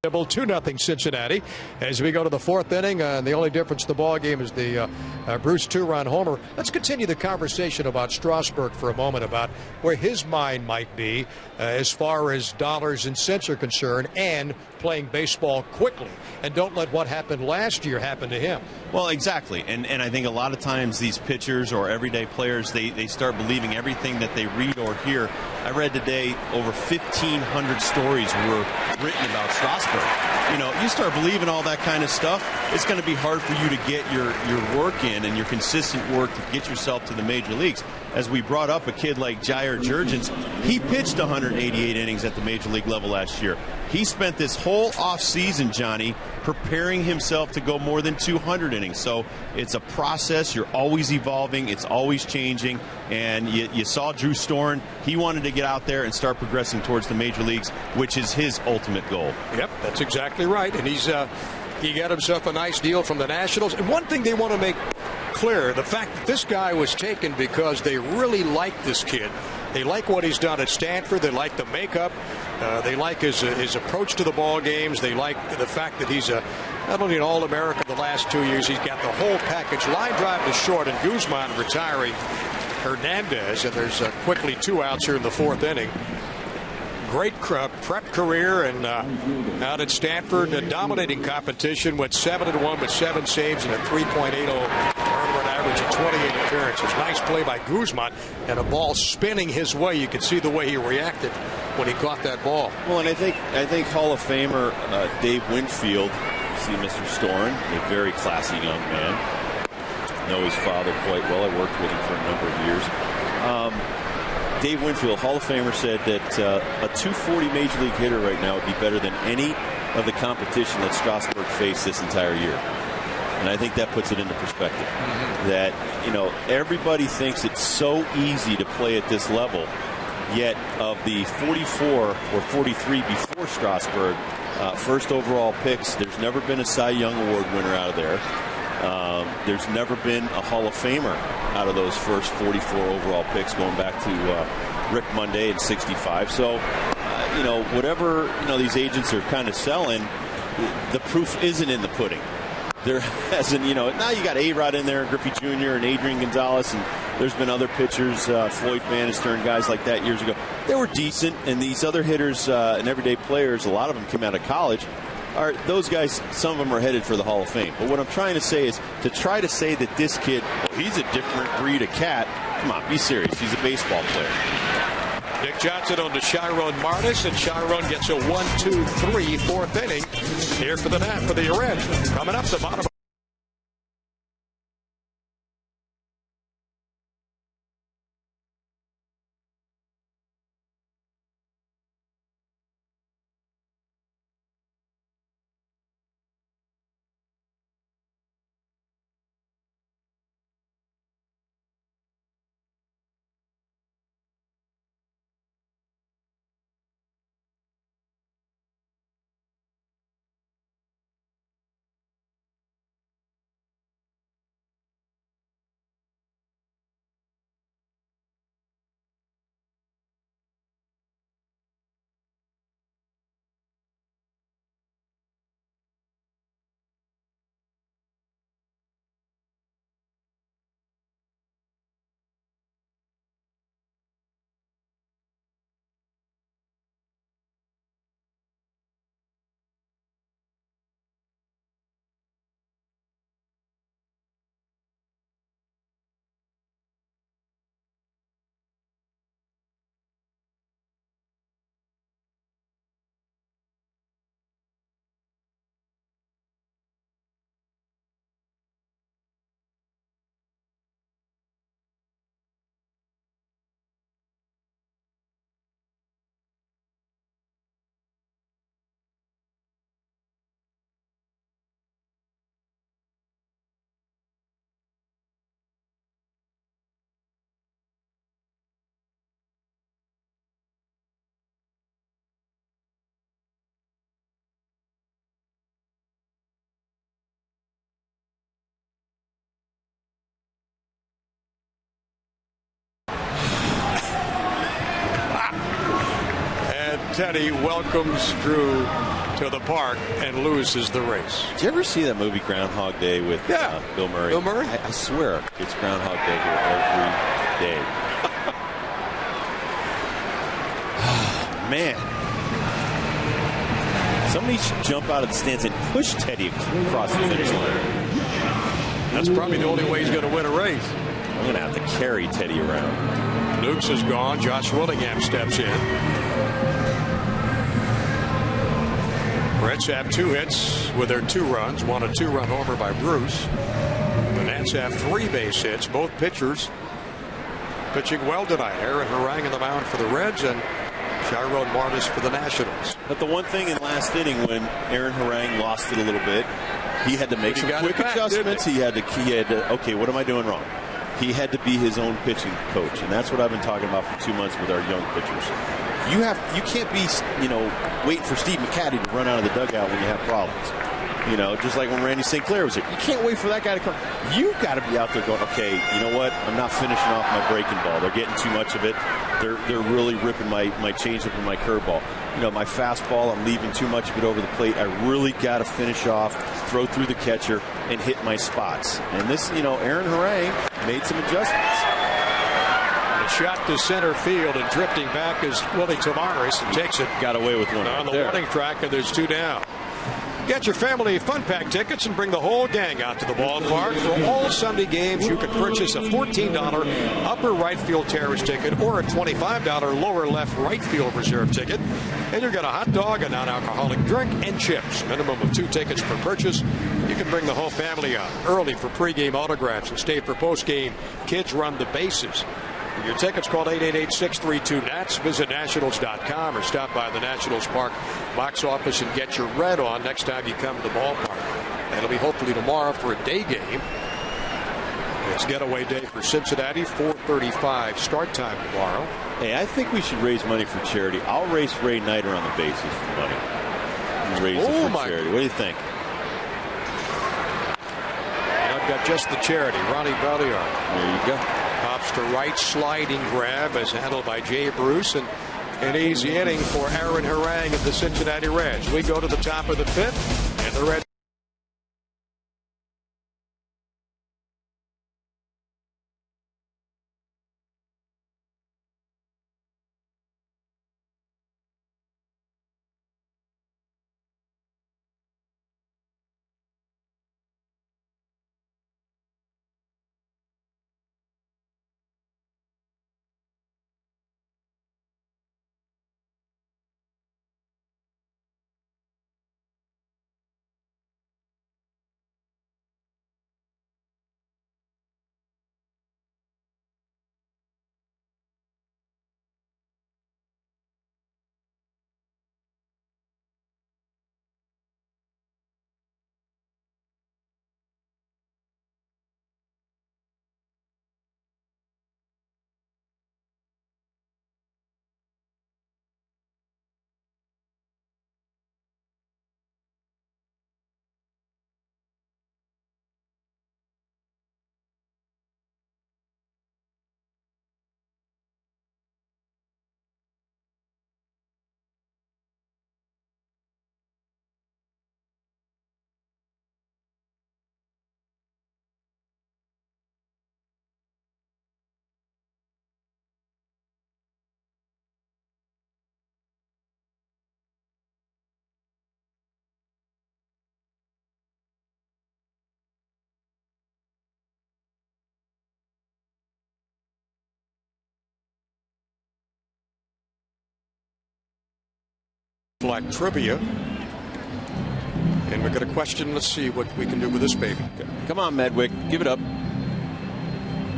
Double 2-0 Cincinnati as we go to the 4th inning. The only difference in the ball game is the Bruce 2-run homer. Let's continue the conversation about Strasburg for a moment, about where his mind might be as far as dollars and cents are concerned, and playing baseball quickly. And don't let what happened last year happen to him. Well, exactly. And I think a lot of times these pitchers or everyday players, they start believing everything that they read or hear I read today over 1,500 stories were written about Strasburg. You know, you start believing all that kind of stuff, it's going to be hard for you to get your work in and your consistent work to get yourself to the major leagues. As we brought up a kid like Jair Jurgens, he pitched 188 innings at the major league level last year. He spent this whole offseason, Johnny, preparing himself to go more than 200 innings. So it's a process. You're always evolving. It's always changing. And you saw Drew Storen. He wanted to get out there and start progressing towards the major leagues, which is his ultimate goal. Yep, that's exactly right. And he got himself a nice deal from the Nationals. And one thing they want to make clear, the fact that this guy was taken because they really like this kid. They like what he's done at Stanford. They like the makeup. They like his approach to the ball games. They like the fact that he's not only an All-American the last 2 years, he's got the whole package. Line drive to short, and Guzman retiring Hernandez, and there's quickly 2 outs here in the 4th inning. Great prep career, and out at Stanford, a dominating competition, went 7-1 with 7 saves and a 3.80 earned run average of 28 appearances. Nice play by Guzman, and a ball spinning his way. You could see the way he reacted when he caught that ball. Well, and I think Hall of Famer Dave Winfield, see Mr. Storen, a very classy young man. Know his father quite well. I worked with him for a number of years. Dave Winfield, Hall of Famer, said that a 240 major league hitter right now would be better than any of the competition that Strasburg faced this entire year. And I think that puts it into perspective. That, you know, everybody thinks it's so easy to play at this level, yet of the 44 or 43 before Strasburg, first overall picks, there's never been a Cy Young Award winner out of there. There's never been a Hall of Famer out of those first 44 overall picks, going back to Rick Monday in '65. So, you know, whatever, you know, these agents are kind of selling, the proof isn't in the pudding. There hasn't, you know, now you got A-Rod in there, Griffey Jr. and Adrian Gonzalez, and there's been other pitchers, Floyd Bannister and guys like that years ago. They were decent, and these other hitters and everyday players, a lot of them came out of college. Those guys, some of them are headed for the Hall of Fame. But what I'm trying to say is, to try to say that this kid, well, he's a different breed of cat, come on, be serious. He's a baseball player. Nick Johnson on to Chiron Martis, and Chiron gets a 1-2-3 4th inning here for the Reds. Coming up, the bottom. Teddy welcomes Drew to the park and loses the race. Did you ever see that movie Groundhog Day with Bill Murray? Bill Murray? I swear it's Groundhog Day here every day. Man. Somebody should jump out of the stands and push Teddy across the finish line. That's probably the only way he's going to win a race. I'm going to have to carry Teddy around. Nukes is gone. Josh Willingham steps in. Reds have 2 hits with their 2 runs. One a 2-run homer by Bruce. The Nats have 3 base hits. Both pitchers pitching well tonight. Aaron Harang on the mound for the Reds and Chiron Martis for the Nationals. But the one thing in last inning when Aaron Harang lost it a little bit, he had to make some quick adjustments. He had to, okay, what am I doing wrong? He had to be his own pitching coach, and that's what I've been talking about for 2 months with our young pitchers. You can't be, waiting for Steve McCaddy to run out of the dugout when you have problems. Just like when Randy St. Clair was here. You can't wait for that guy to come. You've got to be out there going, okay, you know what? I'm not finishing off my breaking ball. They're getting too much of it. They're really ripping my changeup and my curveball. My fastball, I'm leaving too much of it over the plate. I really got to finish off, throw through the catcher, and hit my spots. And this, Aaron Harang made some adjustments. A shot to center field, and drifting back is Willie Tavares and takes it. Got away with one on the there. warning track, and there's 2 down. Get your family fun pack tickets and bring the whole gang out to the ballpark. For all Sunday games, you can purchase a $14 upper right field terrace ticket or a $25 lower left right field reserve ticket. And you'll get a hot dog, a non-alcoholic drink, and chips. Minimum of 2 tickets per purchase. You can bring the whole family out early for pregame autographs and stay for postgame. Kids run the bases. For your tickets, call 888-632-NATS. Visit Nationals.com or stop by the Nationals Park box office and get your red on next time you come to the ballpark. That'll be hopefully tomorrow for a day game. It's getaway day for Cincinnati, 4:35 start time tomorrow. Hey, I think we should raise money for charity. I'll race Ray Knighter on the bases for money. Raise it for charity. What do you think? I've got just the charity. Ronnie Balliard. There you go. Pops to right, sliding grab as handled by Jay Bruce, and an easy inning for Aaron Harang of the Cincinnati Reds. We go to the top of the 5th, and the Reds. Black trivia, and we're going to question. Let's see what we can do with this baby. Come on, Medwick, give it up.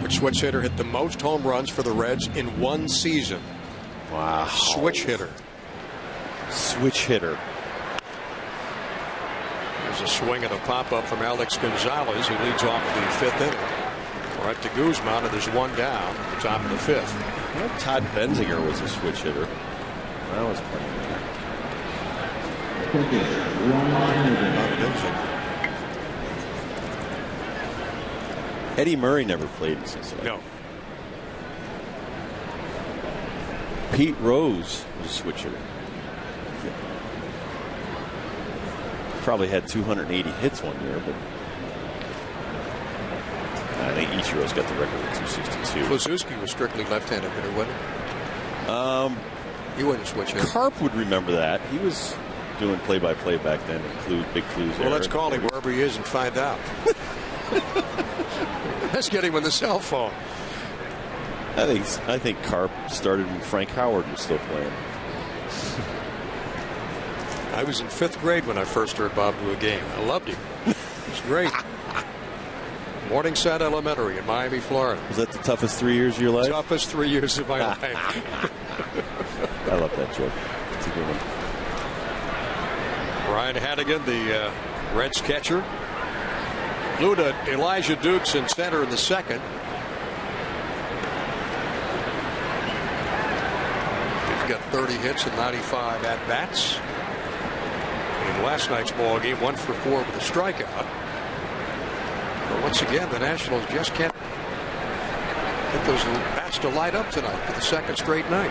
Which switch hitter hit the most home runs for the Reds in one season? Wow. Switch hitter. Switch hitter. There's a swing and a pop-up from Alex Gonzalez, who leads off the 5th inning. Right to Guzman, and there's 1 down at the top of the 5th. I know Todd Benzinger was a switch hitter. I was playing there. Eddie Murray never played in Cincinnati. No. Pete Rose was a switch hitter. Probably had 280 hits one year, but I think Ichiro's got the record with 262. Klazuski was strictly left-handed hitter, wasn't he? He wasn't a switch hitter. Karp would remember that. He was doing play-by-play back then, big clues. Well, let's call him wherever he is and find out. Let's get him on the cell phone. I think Carp started when Frank Howard was still playing. I was in 5th grade when I first heard Bob do a game. I loved him. It was great. Morningside Elementary in Miami, Florida. Was that the toughest 3 years of your life? Toughest 3 years of my life. I love that joke. It's a good one. Ryan Hannigan, the Reds catcher, flew to Elijah Dukes in center in the 2nd. He's got 30 hits and 95 at-bats. In last night's ball game, 1 for 4 with a strikeout. But once again, the Nationals just can't get those bats to light up tonight for the 2nd straight night.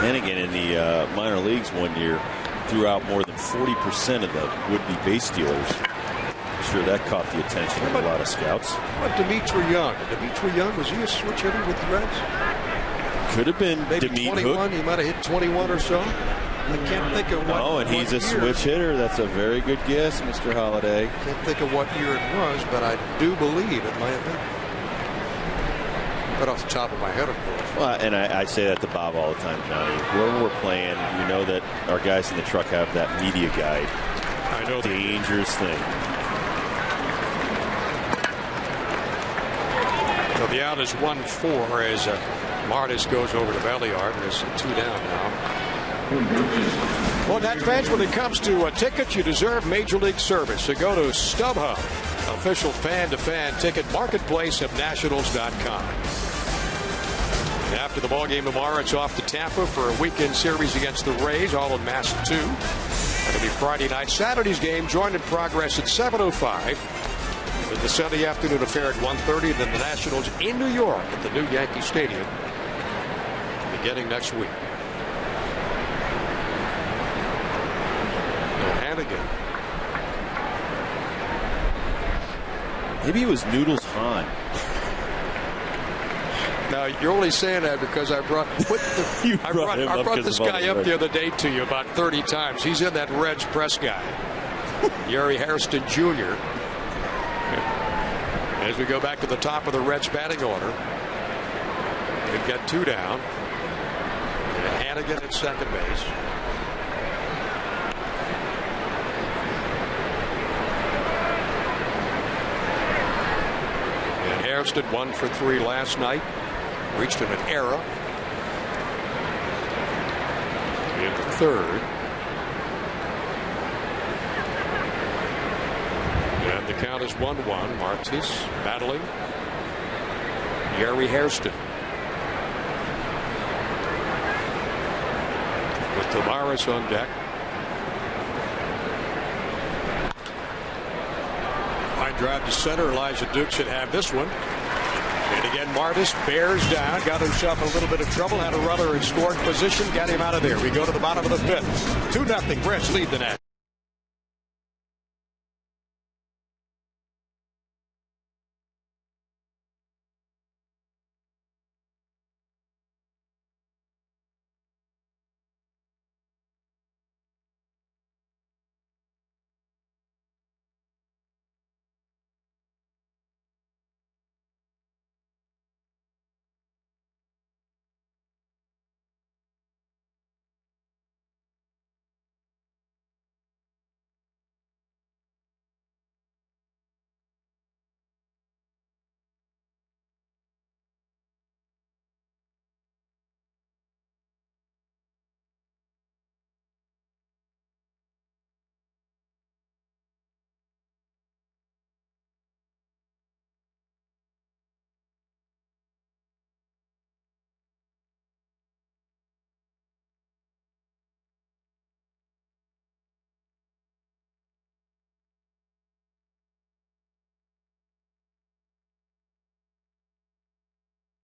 Hannigan in the minor leagues one year threw out more than 40% of the would-be base stealers. I'm sure that caught the attention of a lot of scouts. What about Dimitri Young? Dimitri Young, was he a switch hitter with the Reds? Could have been maybe Demete 21. Hook. He might have hit 21 or so. I can't think of what. Oh, and he's a switch hitter. That's a very good guess, Mr. Holliday. Can't think of what year it was, but I do believe it might have been. Right off the top of my head, of course. Well, and I say that to Bob all the time, Johnny. Wherever we're playing, you know that our guys in the truck have that media guide. I know. Dangerous thing. So the out is 1-4 as Martis goes over to Belliard. There's 2 down now. Well, Nats fans, when it comes to tickets, you deserve Major League service. So go to StubHub, official fan-to-fan ticket marketplace of Nationals.com. And after the ballgame tomorrow, it's off to Tampa for a weekend series against the Rays, all in Mass 2. It'll be Friday night. Saturday's game joined in progress at 7:05. With the Sunday afternoon affair at 1:30. Then the Nationals in New York at the new Yankee Stadium beginning next week. Hannigan. Maybe it was Noodles Hahn. Now you're only saying that because I brought this guy up the other day to you about 30 times. He's in that Reds press guy. Yuri Hairston Jr. As we go back to the top of the Reds batting order, we've got 2 down. And Hannigan at second base. Hairston 1 for 3 last night. Reached him an error in the 3rd. And the count is 1-1. Martis battling Yuri Hairston. With Tavares on deck. Line drive to center. Elijah Duke should have this one. And again, Martis bears down, got himself in a little bit of trouble, had a runner in scoring position, got him out of there. We go to the bottom of the 5th. 2-0. Reds lead the Nats.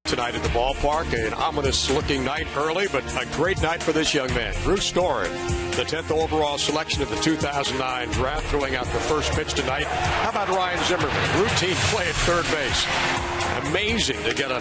Tonight at the ballpark, an ominous-looking night early, but a great night for this young man. Bruce Storen, the 10th overall selection of the 2009 draft, throwing out the first pitch tonight. How about Ryan Zimmerman? Routine play at third base. Amazing to get a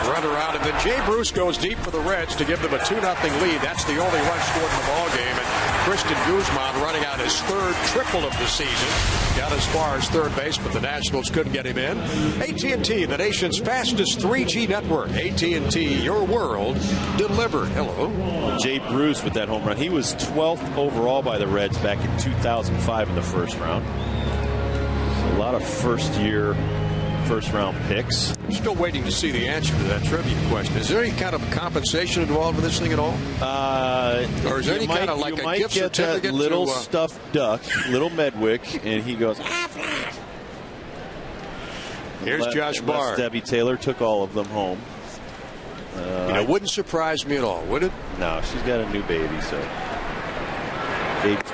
runner out. And then Jay Bruce goes deep for the Reds to give them a 2-0 lead. That's the only run scored in the ball game. And Christian Guzman running out his third triple of the season. Got as far as third base, but the Nationals couldn't get him in. AT&T, the nation's fastest 3G network. AT&T, your world delivered. Hello. Jay Bruce with that home run. He was 12th overall by the Reds back in 2005 in the first round. A lot of first-round picks. I'm still waiting to see the answer to that trivia question. Is there any kind of compensation involved with this thing at all? Or is there any kind of like a gift certificate? That little stuffed duck, little Medwick, and he goes. Here's Josh Bard. Debbie Taylor took all of them home. It wouldn't surprise me at all, would it? No, she's got a new baby, so. Baby's good.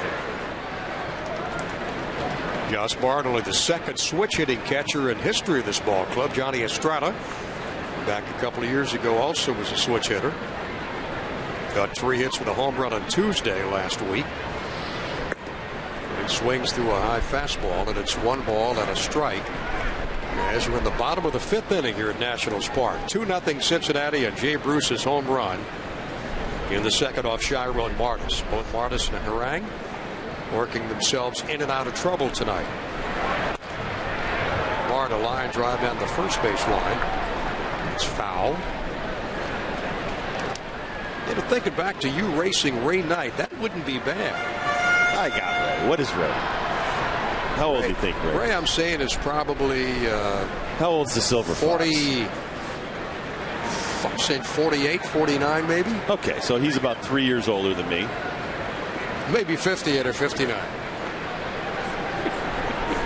Josh Bard, only the second switch-hitting catcher in history of this ball club. Johnny Estrada, back a couple of years ago, also was a switch hitter. Got 3 hits with a home run on Tuesday last week. And swings through a high fastball, and it's 1 ball and a strike. As we're in the bottom of the 5th inning here at Nationals Park. 2-0 Cincinnati on Jay Bruce's home run in the second off Shiro and Martis. Both Martis and Harang working themselves in and out of trouble tonight. Bard, a line drive down the first base line. It's foul. Thinking back to you racing Ray Knight, that wouldn't be bad. I got Ray. What is Ray? How old do you think Ray? Ray, I'm saying, is probably. How old's the Silver 40. I'm saying 48, 49, maybe. Okay, so he's about 3 years older than me. Maybe 58 or 59.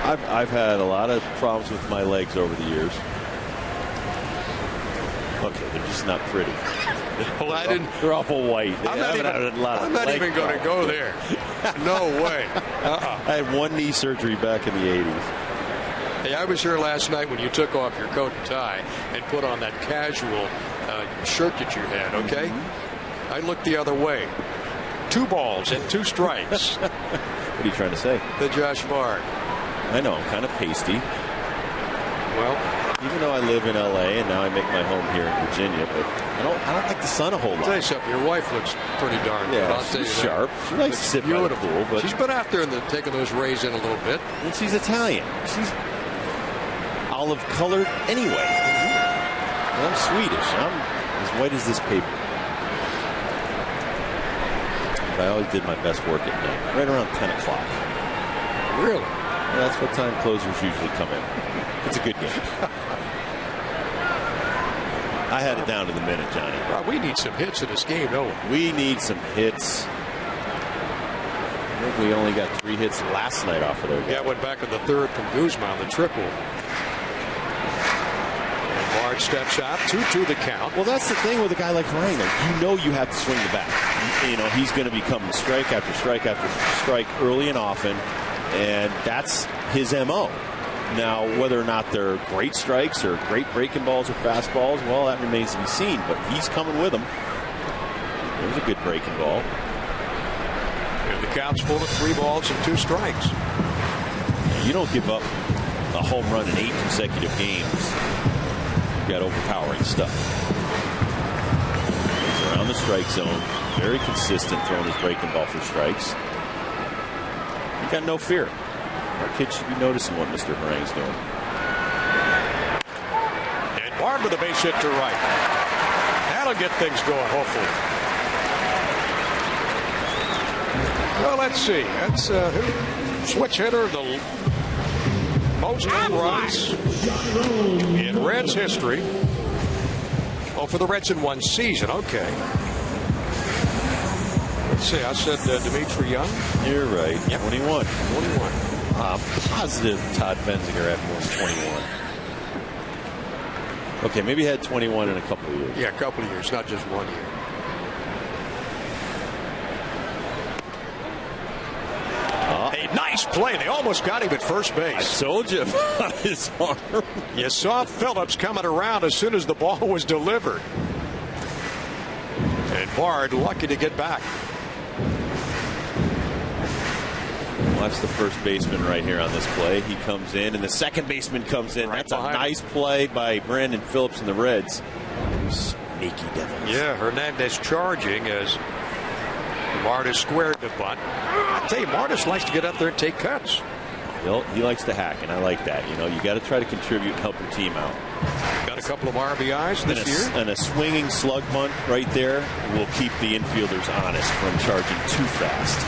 I've had a lot of problems with my legs over the years. Okay, they're just not pretty. Well, they're awful white. I'm not even going to go there. No way. I had 1 knee surgery back in the 80s. Hey, I was here last night when you took off your coat and tie and put on that casual shirt that you had, okay? I looked the other way. 2 balls and 2 strikes. What are you trying to say? The Josh Bard. I know, I'm kind of pasty. Well, even though I live in L.A. and now I make my home here in Virginia, but I don't like the sun a whole lot. I'll tell you something, your wife looks pretty darn good. I'll tell you she's sharp. She likes to sit by the pool, but she's been out there and taking those rays in a little bit. And she's Italian. She's olive colored anyway. And I'm Swedish. I'm as white as this paper. But I always did my best work at night, right around 10 o'clock. Really? Yeah, that's what time closers usually come in. It's a good game. I had it down to the minute, Johnny. Well, we need some hits in this game, don't we? We need some hits. I think we only got 3 hits last night off of their guy. Yeah, went back in the 3rd from Guzman, the triple. And Bard steps out, 2-2 the count. Well, that's the thing with a guy like Ryan. You know you have to swing the bat. You know, he's going to be coming strike after strike after strike early and often, and that's his M.O. Now, whether or not they're great strikes or great breaking balls or fastballs, well, that remains to be seen, but he's coming with them. There's a good breaking ball. And the count's full of 3 balls and 2 strikes. You don't give up a home run in 8 consecutive games. You've got overpowering stuff. He's around the strike zone, very consistent throwing his breaking ball for strikes. He's got no fear. Our kids should be noticing what Mr. Harang's doing. And Bard with a base hit to right. That'll get things going, hopefully. Well, let's see. That's switch hitter, the most home runs in Reds history. Oh, for the Reds in 1 season. Okay. Let's see. I said Dimitri Young. You're right. Yep. 21. 21. I'm positive Todd Benzinger had more than 21. Okay, maybe he had 21 in a couple of years. Yeah, a couple of years, not just 1 year. A nice play. They almost got him at first base. I told you about his arm. You saw Phillips coming around as soon as the ball was delivered. And Bard lucky to get back. Watch the first baseman right here on this play. He comes in, and the second baseman comes in. Right. That's a nice play by Brandon Phillips and the Reds. Sneaky devils. Yeah, Hernandez charging as Martis squared the bunt. I tell you, Martis likes to get up there and take cuts. He likes to hack, and I like that. You know, you got to try to contribute and help your team out. Got a couple of RBIs this year. And a swinging slug bunt right there will keep the infielders honest from charging too fast.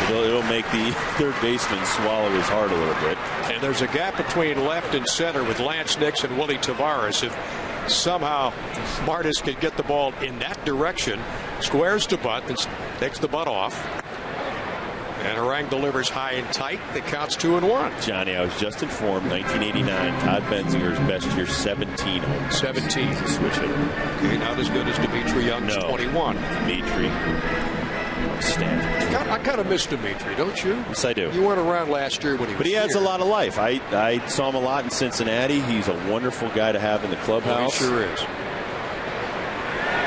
It'll make the third baseman swallow his heart a little bit. And there's a gap between left and center with Lance Nix and Willie Tavares. If somehow Martis could get the ball in that direction, squares to bunt, and takes the butt off. And Harang delivers high and tight. It counts 2-1. Johnny, I was just informed, 1989, Todd Benzinger's best year, 17 homes. 17. He's a switch hitter. Okay, not as good as Dimitri Young's 21. Dimitri. Stanton. I kind of miss Dimitri, don't you? Yes, I do. You weren't around last year when he was But he has a lot of life. I saw him a lot in Cincinnati. He's a wonderful guy to have in the clubhouse. Well, he sure is.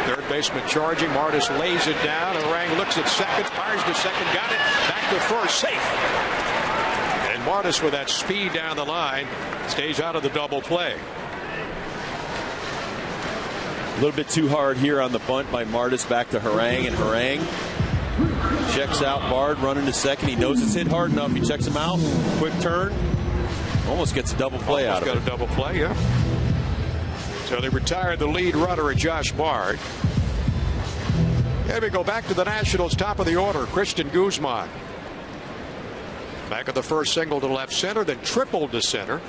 Third baseman charging. Martis lays it down. Harang looks at second. Fires to second. Got it. Back to first. Safe. And Martis with that speed down the line stays out of the double play. A little bit too hard here on the bunt by Martis back to Harang. And Harang checks out Bard running to second. He knows it's hit hard enough. He checks him out. Quick turn. Almost gets a double play out of it. Got a double play, yeah. So they retired the lead runner at Josh Bard. Here we go back to the Nationals, top of the order. Christian Guzman. Back at the first single to left center, then tripled to center.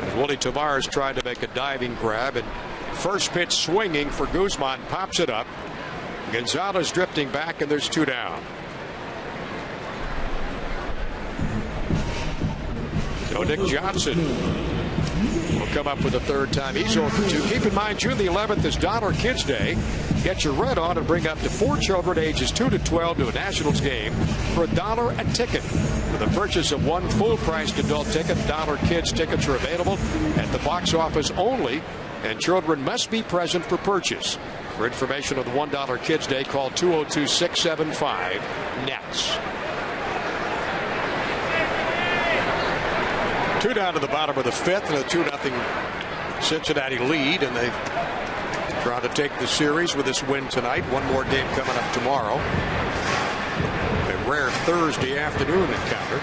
As Willie Tavares tried to make a diving grab, and first pitch swinging for Guzman, pops it up. Gonzalez drifting back, and there's 2 down. So Nick Johnson will come up for the third time. He's 0 for 2. Keep in mind, June the 11th is Dollar Kids Day. Get your red on and bring up to 4 children ages 2 to 12 to a Nationals game for $1 a ticket. For the purchase of 1 full-priced adult ticket, Dollar Kids tickets are available at the box office only, and children must be present for purchase. For information on the $1 Kids Day, call 202-675-NETS. 2 down to the bottom of the 5th, and a 2-0 Cincinnati lead, and they try to take the series with this win tonight. One more game coming up tomorrow. A rare Thursday afternoon encounter.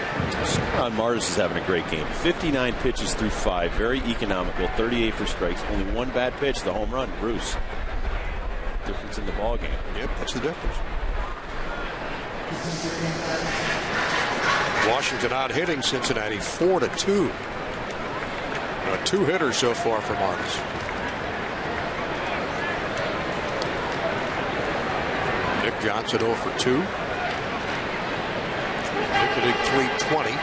Ron Martis is having a great game. 59 pitches through 5, very economical. 38 for strikes, only 1 bad pitch, the home run. Bruce. Difference in the ball game. Yep, that's the difference. Washington out hitting Cincinnati 4-2. A 2-hitter so far for Martis. Nick Johnson 0 for 2. Hitting 320.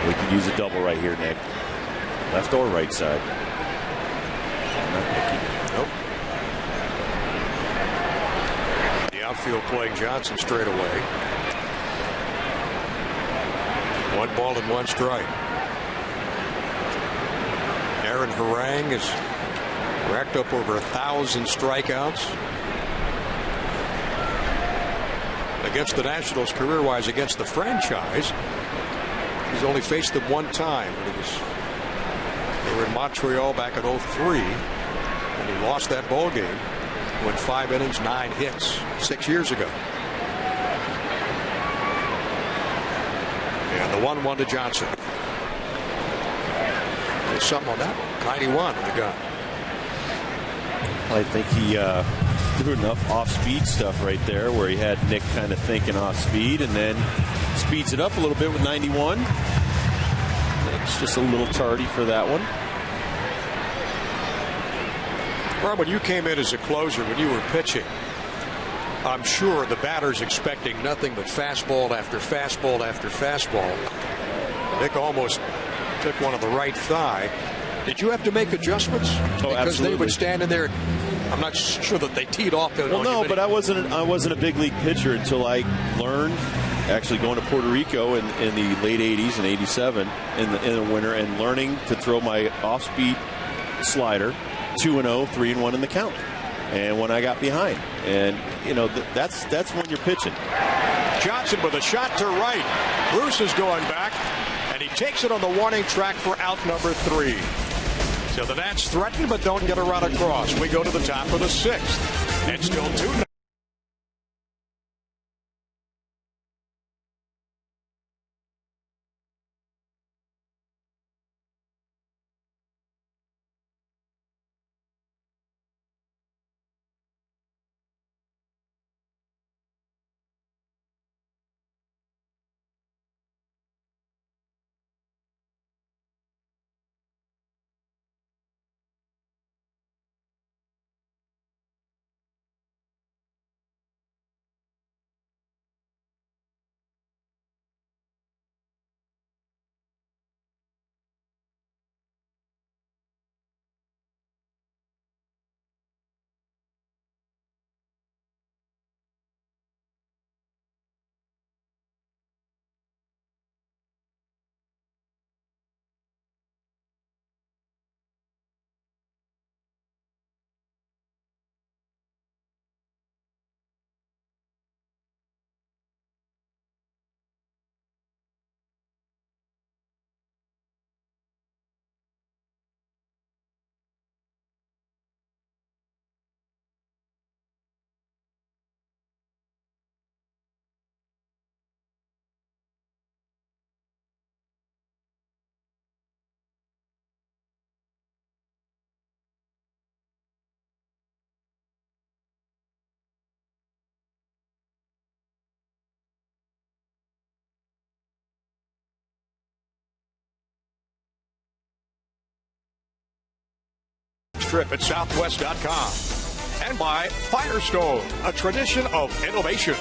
We could use a double right here, Nick. Left or right side. Nope. The outfield playing Johnson straight away. 1 ball and 1 strike. Aaron Harang has racked up over 1,000 strikeouts against the Nationals career-wise. Against the franchise, he's only faced them 1 time. They were in Montreal back in 03, and he lost that ball game. Went 5 innings, 9 hits 6 years ago. And the 1-1 to Johnson. There's something on that one. 91 on the gun. I think he threw enough off-speed stuff right there where he had Nick kind of thinking off-speed, and then speeds it up a little bit with 91. Nick's just a little tardy for that one. Rob, when you came in as a closer, when you were pitching, I'm sure the batter's expecting nothing but fastball after fastball after fastball. Nick almost took one on the right thigh. Did you have to make adjustments? Oh, because absolutely. They would stand in there. I'm not sure that they teed off. Well, no, but I wasn't a big league pitcher until I learned, actually going to Puerto Rico in the late 80s and 87 in the winter, and learning to throw my off-speed slider 2-0, 3-1 in the count. and when I got behind. And, you know, that's when you're pitching. Johnson with a shot to right. Bruce is going back, and he takes it on the warning track for out number 3. So the Nats threaten but don't get a run across. We go to the top of the 6th. And still 2. Trip at southwest.com. And by Firestone, a tradition of innovation.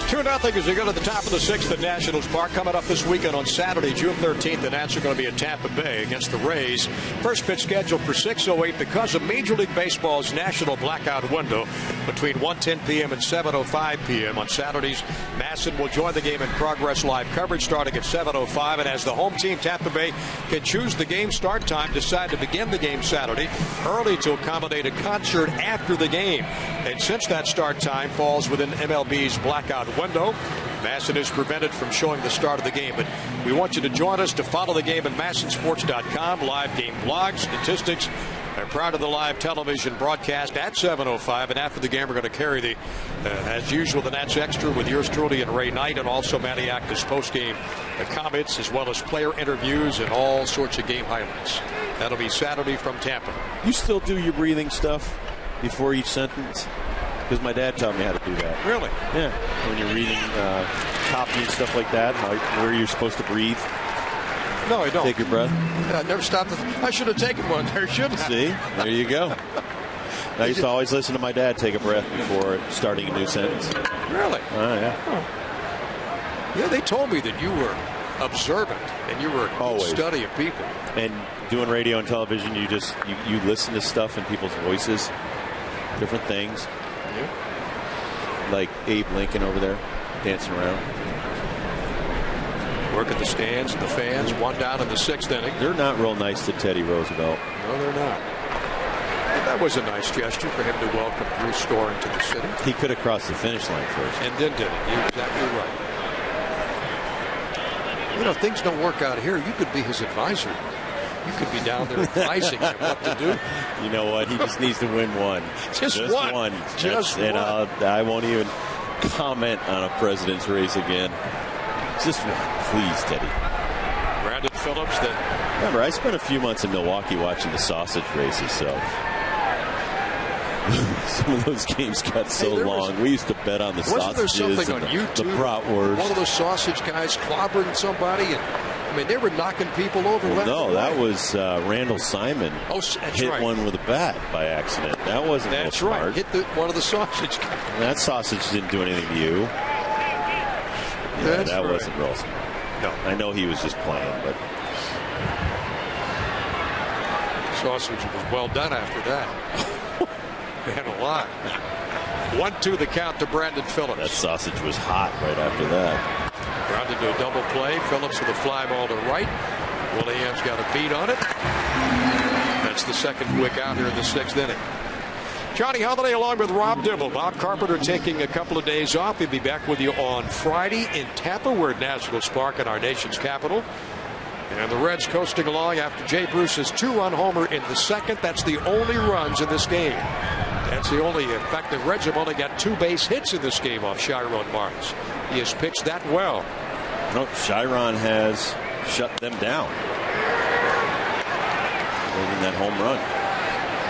2-0 as they go to the top of the 6th at Nationals Park. Coming up this weekend on Saturday, June 13th, the Nats are going to be in Tampa Bay against the Rays. First pitch scheduled for 6:08 because of Major League Baseball's national blackout window between 1:10 p.m. and 7:05 p.m. on Saturdays. Masson will join the game in progress live coverage starting at 7:05. And as the home team, Tampa Bay can choose the game start time, decide to begin the game Saturday early to accommodate a concert after the game. And since that start time falls within MLB's blackout window, Masson is prevented from showing the start of the game. But we want you to join us to follow the game at MassonSports.com. Live game blogs, statistics, prior to the live television broadcast at 7:05. And after the game, we're going to carry the, as usual, the Nats Extra with yours truly and Ray Knight, and also Matty Acta's post-game comments, as well as player interviews and all sorts of game highlights. That'll be Saturday from Tampa. You still do your breathing stuff before each sentence? Because my dad taught me how to do that. Really? Yeah. When you're reading copy and stuff like that, where you're supposed to breathe. No, I don't. Take your breath. I never stopped. I should have taken one there, shouldn't I? See? There you go. I used to always listen to my dad take a breath before starting a new sentence. Really? Oh, yeah. Oh. Yeah, they told me that you were observant and you were a good study of people. And doing radio and television, you listen to stuff in people's voices, different things. Yeah. Like Abe Lincoln over there dancing around. Work at the stands and the fans. One down in the 6th inning. They're not real nice to Teddy Roosevelt. No, they're not. And that was a nice gesture for him to welcome Bruce Storing to the city. He could have crossed the finish line first. And then did it. You're exactly right. You know, if things don't work out here, you could be his advisor. You could be down there advising him what to do. You know what? He just needs to win one. Just one. Just one. And I won't even comment on a president's race again. Just one. Please, Teddy. Brandon Phillips. Remember, I spent a few months in Milwaukee watching the sausage races, so some of those games got so long. We used to bet on the sausages. Wasn't there something on YouTube? The bratwurst. One of those sausage guys clobbering somebody, and I mean, they were knocking people over. Well, no, that was Randall Simon. Hit one with a bat by accident. That wasn't real smart. Hit one of the sausage guys. That sausage didn't do anything to you. That wasn't real smart. No, I know he was just playing, but sausage was well done after that. They had a lot. 1-2 the count to Brandon Phillips. That sausage was hot right after that. Grounded to a double play. Phillips with a fly ball to right. Williams got a beat on it. That's the second quick out here in the 6th inning. Johnny Holiday along with Rob Dibble. Bob Carpenter taking a couple of days off. He'll be back with you on Friday in Tampa, where Nationals spark in our nation's capital. And the Reds coasting along after Jay Bruce's 2-run homer in the second. That's the only runs in this game. That's the only, in fact, the Reds have only got 2 base hits in this game off Chiron Barnes. He has pitched that well. No, Chiron has shut them down. Holding that home run.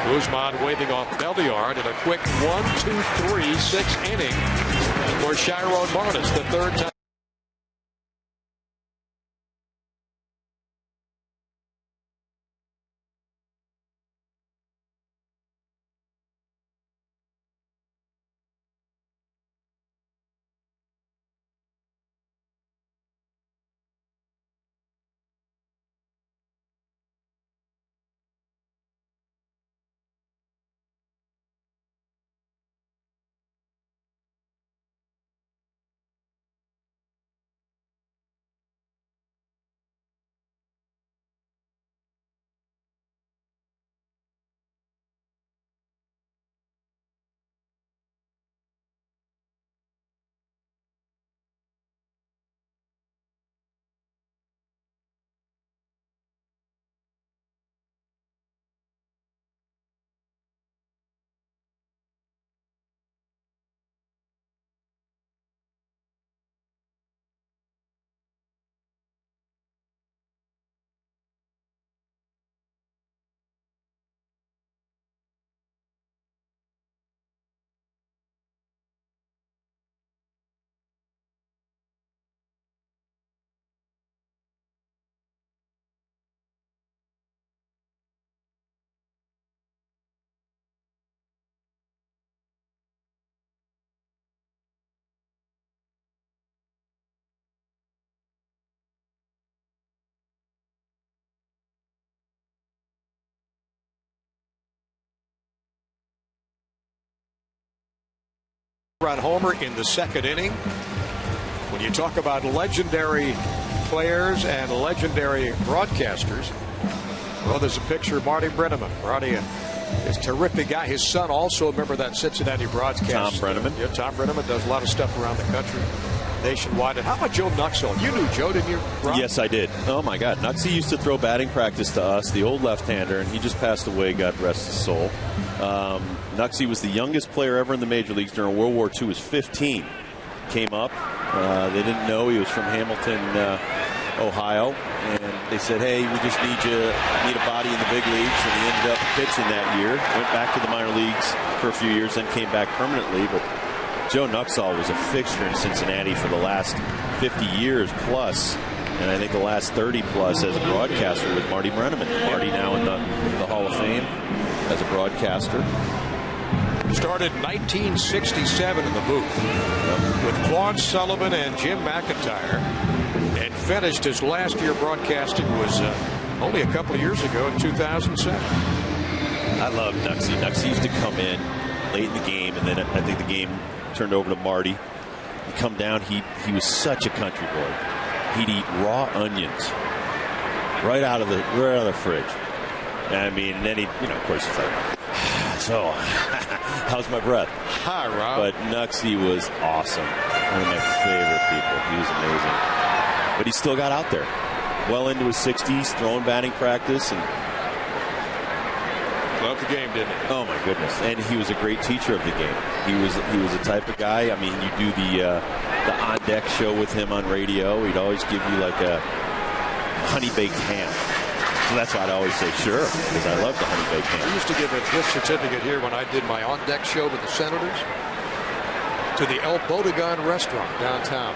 Guzman waving off Belliard in a quick 1-2-3-6 inning for Chiron Barnes, the third time. Run homer in the second inning. When you talk about legendary players and legendary broadcasters, well, there's a picture of Marty Brenneman. Marty is a terrific guy. His son also a member of that Cincinnati broadcast. Tom Brenneman. Yeah, Tom Brenneman does a lot of stuff around the country, nationwide. And how about Joe Nuxall? You knew Joe, didn't you, Rob? Yes, I did. Oh, my God. Nuxie used to throw batting practice to us, the old left-hander, and he just passed away, God rest his soul. Nuxie was the youngest player ever in the major leagues during World War II. He was 15. Came up. They didn't know he was from Hamilton, Ohio. And they said, hey, we just need a body in the big leagues. And he ended up pitching that year. Went back to the minor leagues for a few years, then came back permanently. But Joe Nuxall was a fixture in Cincinnati for the last 50 years plus. And I think the last 30 plus as a broadcaster with Marty Brenneman. Marty now in the Hall of Fame as a broadcaster. Started in 1967 in the booth with Claude Sullivan and Jim McIntyre, and finished his last year broadcasting was only a couple of years ago in 2007. I love Nuxie. Nuxie used to come in late in the game, and then I think the game turned over to Marty. He'd come down. He was such a country boy. He'd eat raw onions right out of the fridge. I mean, and then he, of course, he's like, so, how's my breath? Hi, Rob. But Nuxie was awesome. One of my favorite people. He was amazing. But he still got out there. Well into his 60s, throwing batting practice. And loved the game, didn't he? Oh, my goodness. And he was a great teacher of the game. He was the type of guy. I mean, you do the on-deck show with him on radio. He'd always give you like a honey-baked ham. So that's why I'd always say sure, because I love the honey-baked ham. I used to give a gift certificate here when I did my on-deck show with the Senators to the El Bodegon restaurant downtown.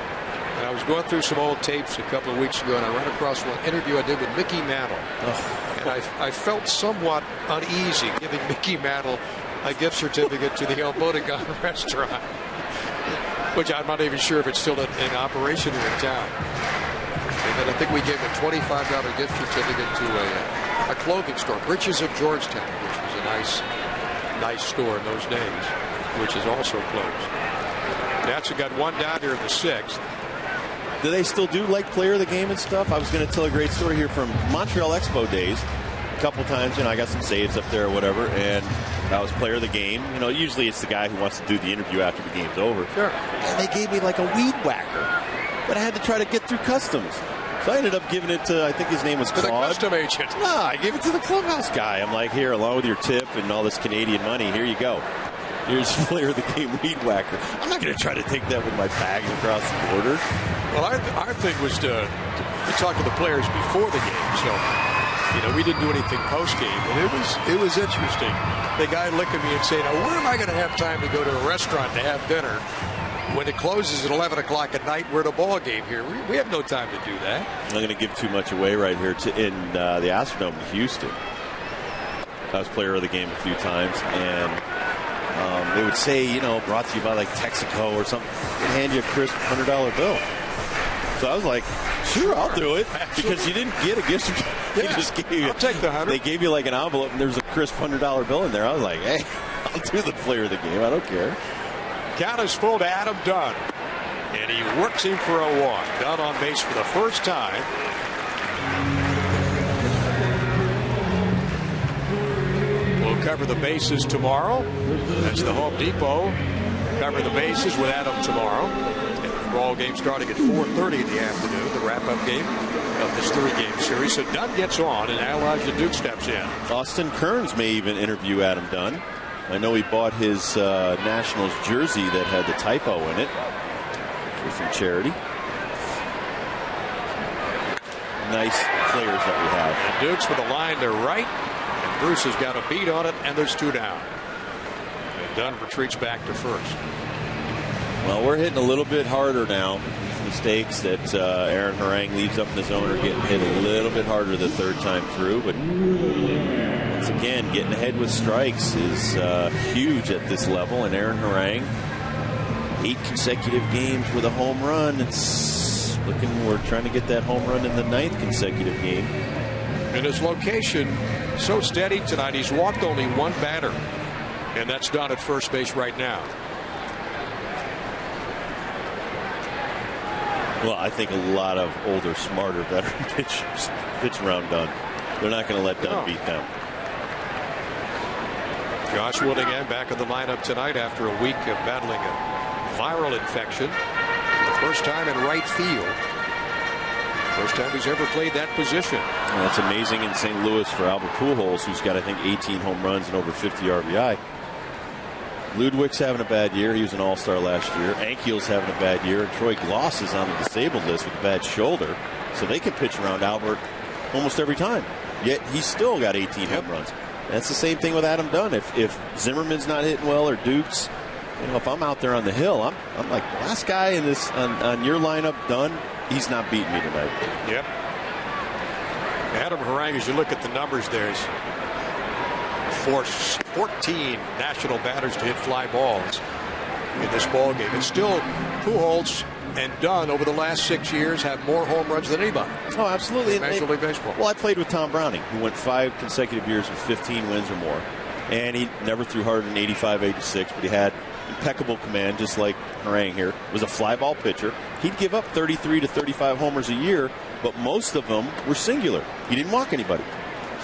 And I was going through some old tapes a couple of weeks ago, and I ran across one interview I did with Mickey Mantle. Oh. And I felt somewhat uneasy giving Mickey Mantle a gift certificate to the El Bodegon restaurant, which I'm not even sure if it's still in operation here in town. And I think we gave a $25 gift certificate to a clothing store, Britches of Georgetown, which was a nice store in those days, which is also closed. Nats have got one down here in the sixth. Do they still do like player of the game and stuff? I was going to tell a great story here from Montreal Expo days. couple times, I got some saves up there or whatever, and I was player of the game. Usually it's the guy who wants to do the interview after the game's over. Sure. And they gave me like a weed whacker, but I had to try to get through customs. So I ended up giving it to, I think his name was Claude. To the custom agent. No, I gave it to the clubhouse guy. I'm like, here, along with your tip and all this Canadian money, here you go. Here's player of the game weed whacker. I'm not going to try to take that with my bag across the border. Well, our thing was to talk to the players before the game. So, we didn't do anything post-game. And it was interesting. The guy looked at me and said, now, where am I going to have time to go to a restaurant to have dinner when it closes at 11 o'clock at night? We're at a ball game here. We have no time to do that. I'm not going to give too much away right here in the Astrodome in Houston. I was player of the game a few times, and they would say, brought to you by like Texaco or something. They'd hand you a crisp $100 bill. So I was like, sure, I'll do it. Because you didn't get a gift certificate. They just gave you, I'll take the 100. They gave you like an envelope, and there's a crisp $100 bill in there. I was like, hey, I'll do the player of the game. I don't care. Count is full to Adam Dunn. And he works him for a walk. Dunn on base for the first time. We'll cover the bases tomorrow. That's the Home Depot. Cover the bases with Adam tomorrow. And the ball game starting at 4:30 in the afternoon, the wrap-up game of this 3-game series. So Dunn gets on, and Elijah Duke steps in. Austin Kearns may even interview Adam Dunn. I know he bought his Nationals jersey that had the typo in it for some charity. Nice players that we have. And Dukes with a line to right. And Bruce has got a beat on it, and there's 2 down. And Dunn retreats back to first. Well, we're hitting a little bit harder now. These mistakes that Aaron Harang leaves up in the zone are getting hit a little bit harder the third time through. But once again, getting ahead with strikes is huge at this level. And Aaron Harang, 8 consecutive games with a home run. It's looking, we're trying to get that home run in the 9th consecutive game. And his location so steady tonight, he's walked only 1 batter. And that's Dunn at first base right now. Well, I think a lot of older, smarter, veteran pitchers pitch around Dunn. They're not going to let Dunn beat them. Josh Willingham back in the lineup tonight after a week of battling a viral infection. The first time in right field. First time he's ever played that position. Well, that's amazing in St. Louis for Albert Pujols, who's got, I think, 18 home runs and over 50 RBI. Ludwig's having a bad year. He was an all-star last year. Ankiel's having a bad year. And Troy Gloss is on the disabled list with a bad shoulder. So they can pitch around Albert almost every time. Yet he's still got 18 home runs. That's the same thing with Adam Dunn. If Zimmerman's not hitting well or Dukes, if I'm out there on the hill, I'm like, last guy in this on your lineup, Dunn, he's not beating me tonight. Yep. Adam Harang, as you look at the numbers, there's 14 national batters to hit fly balls in this ball game. It's still Pujols and Dunn over the last 6 years have more home runs than anybody. Oh, absolutely. In Major League Baseball. Well, I played with Tom Browning, who went 5 consecutive years with 15 wins or more. And he never threw harder than 85, 86, but he had impeccable command, just like Harang here. Was a fly ball pitcher. He'd give up 33 to 35 homers a year, but most of them were singular. He didn't walk anybody.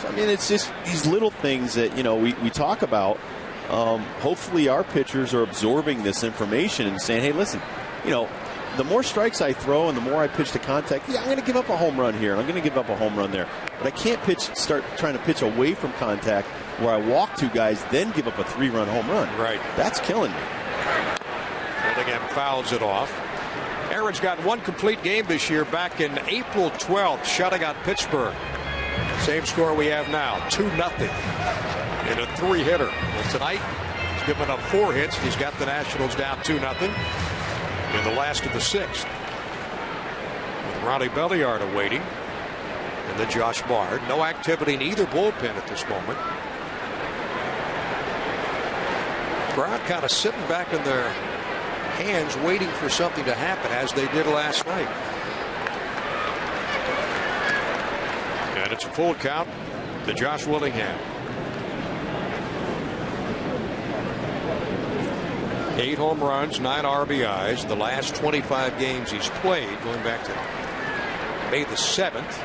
So, I mean, it's just these little things that, we talk about. Hopefully our pitchers are absorbing this information and saying, hey, listen, the more strikes I throw and the more I pitch to contact, I'm going to give up a home run here. I'm going to give up a home run there. But I can't start trying to pitch away from contact where I walk 2 guys, then give up a 3-run home run. Right. That's killing me. Willingham fouls it off. Aaron's got 1 complete game this year back in April 12th, shutting out Pittsburgh. Same score we have now, 2-0 in a 3-hitter. Well, tonight, he's given up 4 hits. He's got the Nationals down 2-0 in the last of the 6th. With Ronnie Belliard awaiting. And then Josh Bard. No activity in either bullpen at this moment. Crowd kind of sitting back in their hands waiting for something to happen, as they did last night. And it's a full count to Josh Willingham. 8 home runs, 9 RBIs. The last 25 games he's played, going back to May the 7th.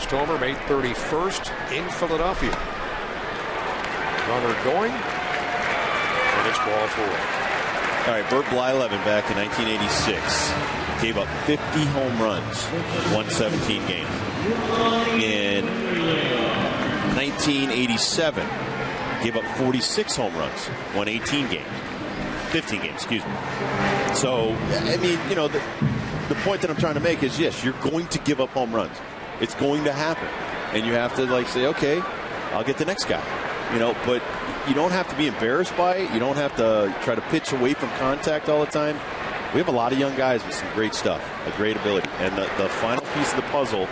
last homer, made 31st in Philadelphia. Runner going, and it's ball 4. All right, Bert Blyleven back in 1986 gave up 50 home runs, won 17 games. In 1987, gave up 46 home runs, won 15 games, excuse me. So, I mean, you know, the point that I'm trying to make is, yes, you're going to give up home runs. It's going to happen. And you have to, like, say, okay, I'll get the next guy. You know, but you don't have to be embarrassed by it. You don't have to try to pitch away from contact all the time. We have a lot of young guys with some great stuff, a great ability. And the final piece of the puzzle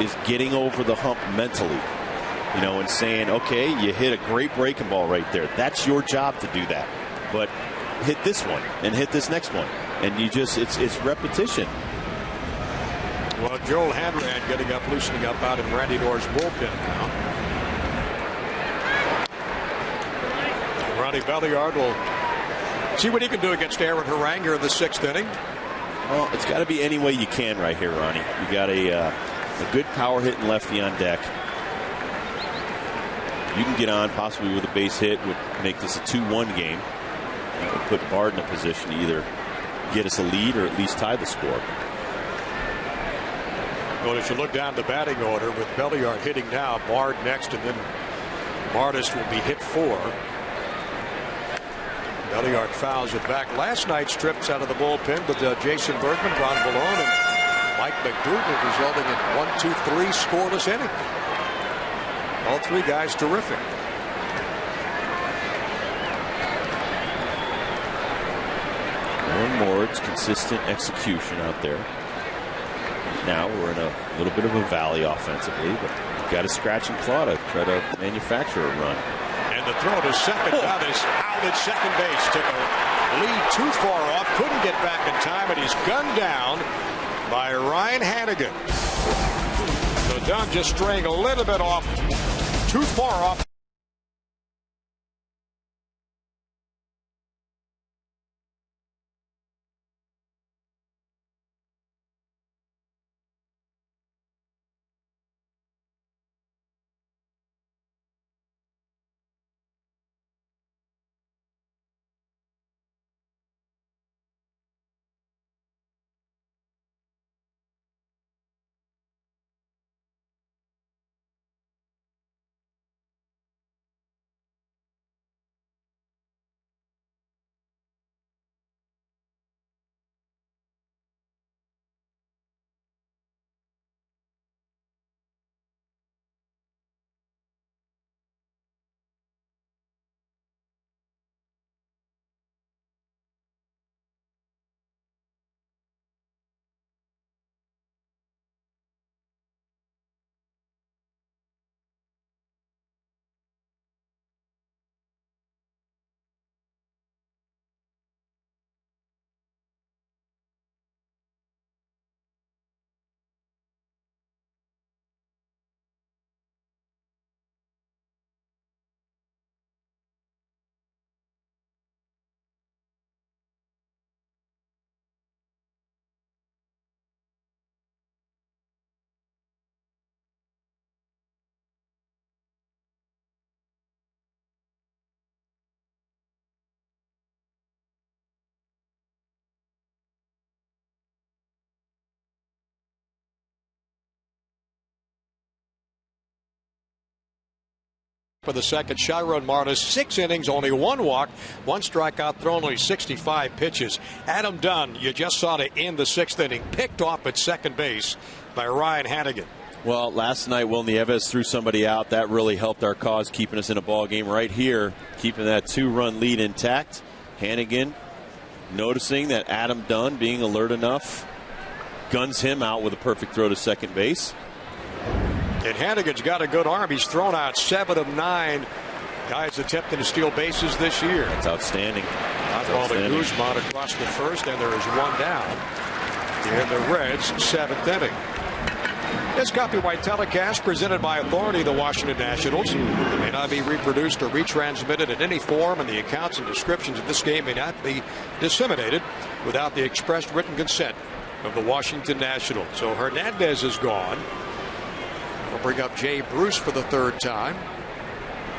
is getting over the hump mentally. You know, and saying, okay, you hit a great breaking ball right there. That's your job to do that. But hit this one and hit this next one. And you just, it's repetition. Well, Joel Hanran getting up, loosening up out in Randy Orr's bullpen now. Ronnie Belliard will see what he can do against Aaron Haranger in the 6th inning. Well, it's got to be any way you can right here, Ronnie. You got a good power hitting lefty on deck. You can get on possibly with a base hit, would make this a 2-1 game. That would put Bard in a position to either get us a lead or at least tie the score. Well, as you look down the batting order with Belliard hitting now, Bard next, and then Martis will be hit 4. Belliard fouls it back. Last night's trips out of the bullpen with Jason Bergman, Ron Ballone, and Mike McDougall, resulting in 1-2-3 scoreless inning. All 3 guys terrific. Warren Moore's consistent execution out there. Now we're in a little bit of a valley offensively, but we've got to scratch and claw to try to manufacture a run. And the throw to second. Now this out at second base. Took a lead too far off. Couldn't get back in time, and he's gunned down by Ryan Hannigan. So Dunn just straying a little bit off. Too far off. For the second, Chiron Martis, 6 innings, only 1 walk, 1 strikeout, thrown only 65 pitches. Adam Dunn, you just saw to end the 6th inning, picked off at second base by Ryan Hannigan. Well, last night, Will Nieves threw somebody out. That really helped our cause, keeping us in a ball game right here, keeping that 2-run lead intact. Hannigan noticing that Adam Dunn, being alert enough, guns him out with a perfect throw to second base. And Hannigan's got a good arm. He's thrown out 7 of 9 guys attempting to steal bases this year. That's outstanding. Ball to Guzman across the first, and there is 1 down in the Reds' 7th inning. This copyright telecast presented by authority of the Washington Nationals. It may not be reproduced or retransmitted in any form, and the accounts and descriptions of this game may not be disseminated without the expressed written consent of the Washington Nationals. So Hernandez is gone. We'll bring up Jay Bruce for the third time.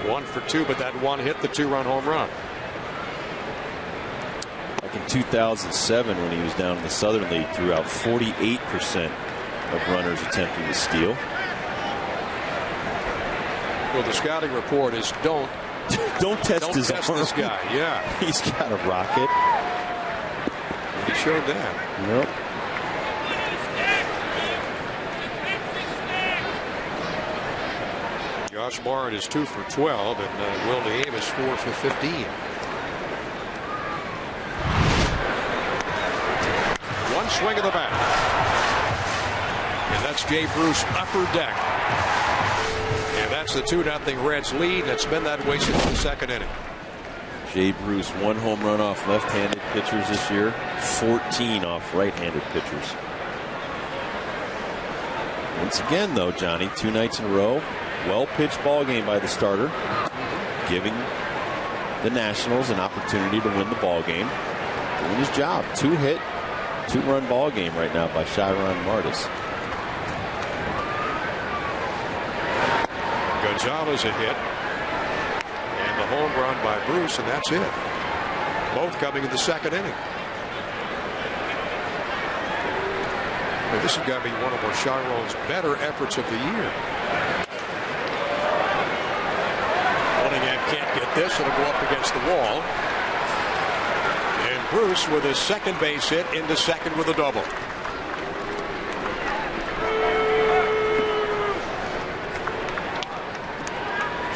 1 for 2, but that one hit the 2-run home run. Like in 2007, when he was down in the Southern League, threw out 48% of runners attempting to steal. Well, the scouting report is don't test this guy. Yeah, he's got a rocket. He showed that. Yep. Josh Barrett is 2 for 12, and Will Neame is 4 for 15. One swing of the bat, and that's Jay Bruce upper deck. And that's the 2-0 Reds lead. It's been that way since the second inning. Jay Bruce, 1 home run off left-handed pitchers this year, 14 off right-handed pitchers. Once again, though, Johnny, 2 nights in a row, well-pitched ball game by the starter, giving the Nationals an opportunity to win the ball game. Doing his job. 2-hit, 2-run ball game right now by Chiron Martis. Gonzalez a hit, and the home run by Bruce, and that's it. Both coming in the second inning. Well, this has got to be one of Chiron's better efforts of the year. Cunningham can't get this. It'll go up against the wall. And Bruce with his second base hit into second with a double.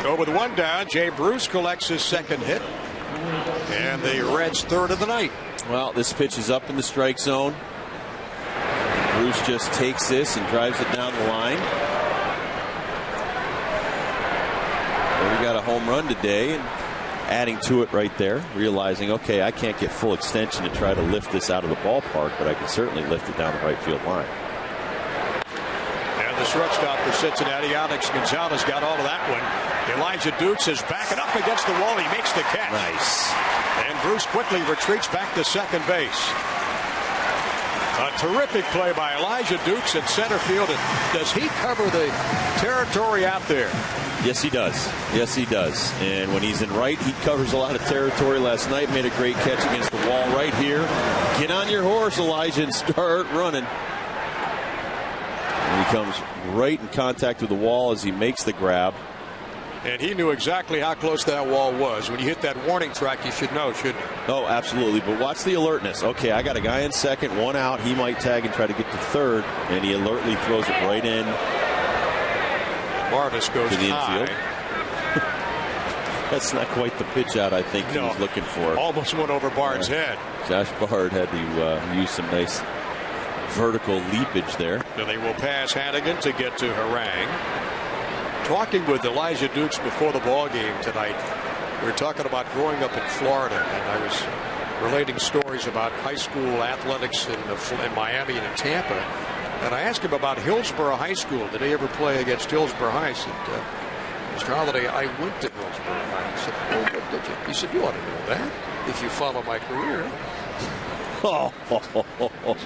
So with 1 down, Jay Bruce collects his second hit. And the Reds' third of the night. Well, this pitch is up in the strike zone. Bruce just takes this and drives it down the line. Well, we got a home run today, and adding to it right there, realizing, okay, I can't get full extension to try to lift this out of the ballpark, but I can certainly lift it down the right field line. And the shortstop for Cincinnati, Alex Gonzalez, got all of that one. Elijah Dukes is backing up against the wall. He makes the catch. Nice. And Bruce quickly retreats back to second base. A terrific play by Elijah Dukes in center field. And does he cover the territory out there? Yes, he does. Yes, he does. And when he's in right, he covers a lot of territory. Last night made a great catch against the wall right here. Get on your horse, Elijah, and start running. And he comes right in contact with the wall as he makes the grab. And he knew exactly how close that wall was. When you hit that warning track, you should know, shouldn't you? Oh, absolutely. But watch the alertness. Okay, I got a guy in second, 1 out. He might tag and try to get to third, and he alertly throws it right in. Martis goes to the high. infield. That's not quite the pitch out I think he was looking for. Almost went over Bard's head. Josh Bard had to use some nice vertical leapage there. And they will pass Hannigan to get to Harang. Talking with Elijah Dukes before the ball game tonight, we were talking about growing up in Florida, and I was relating stories about high school athletics in Miami and in Tampa. And I asked him about Hillsborough High School. Did he ever play against Hillsborough High? I said, Mr. Holiday, I went to Hillsborough High. He said, oh, what did you? He said, you ought to know that if you follow my career. So,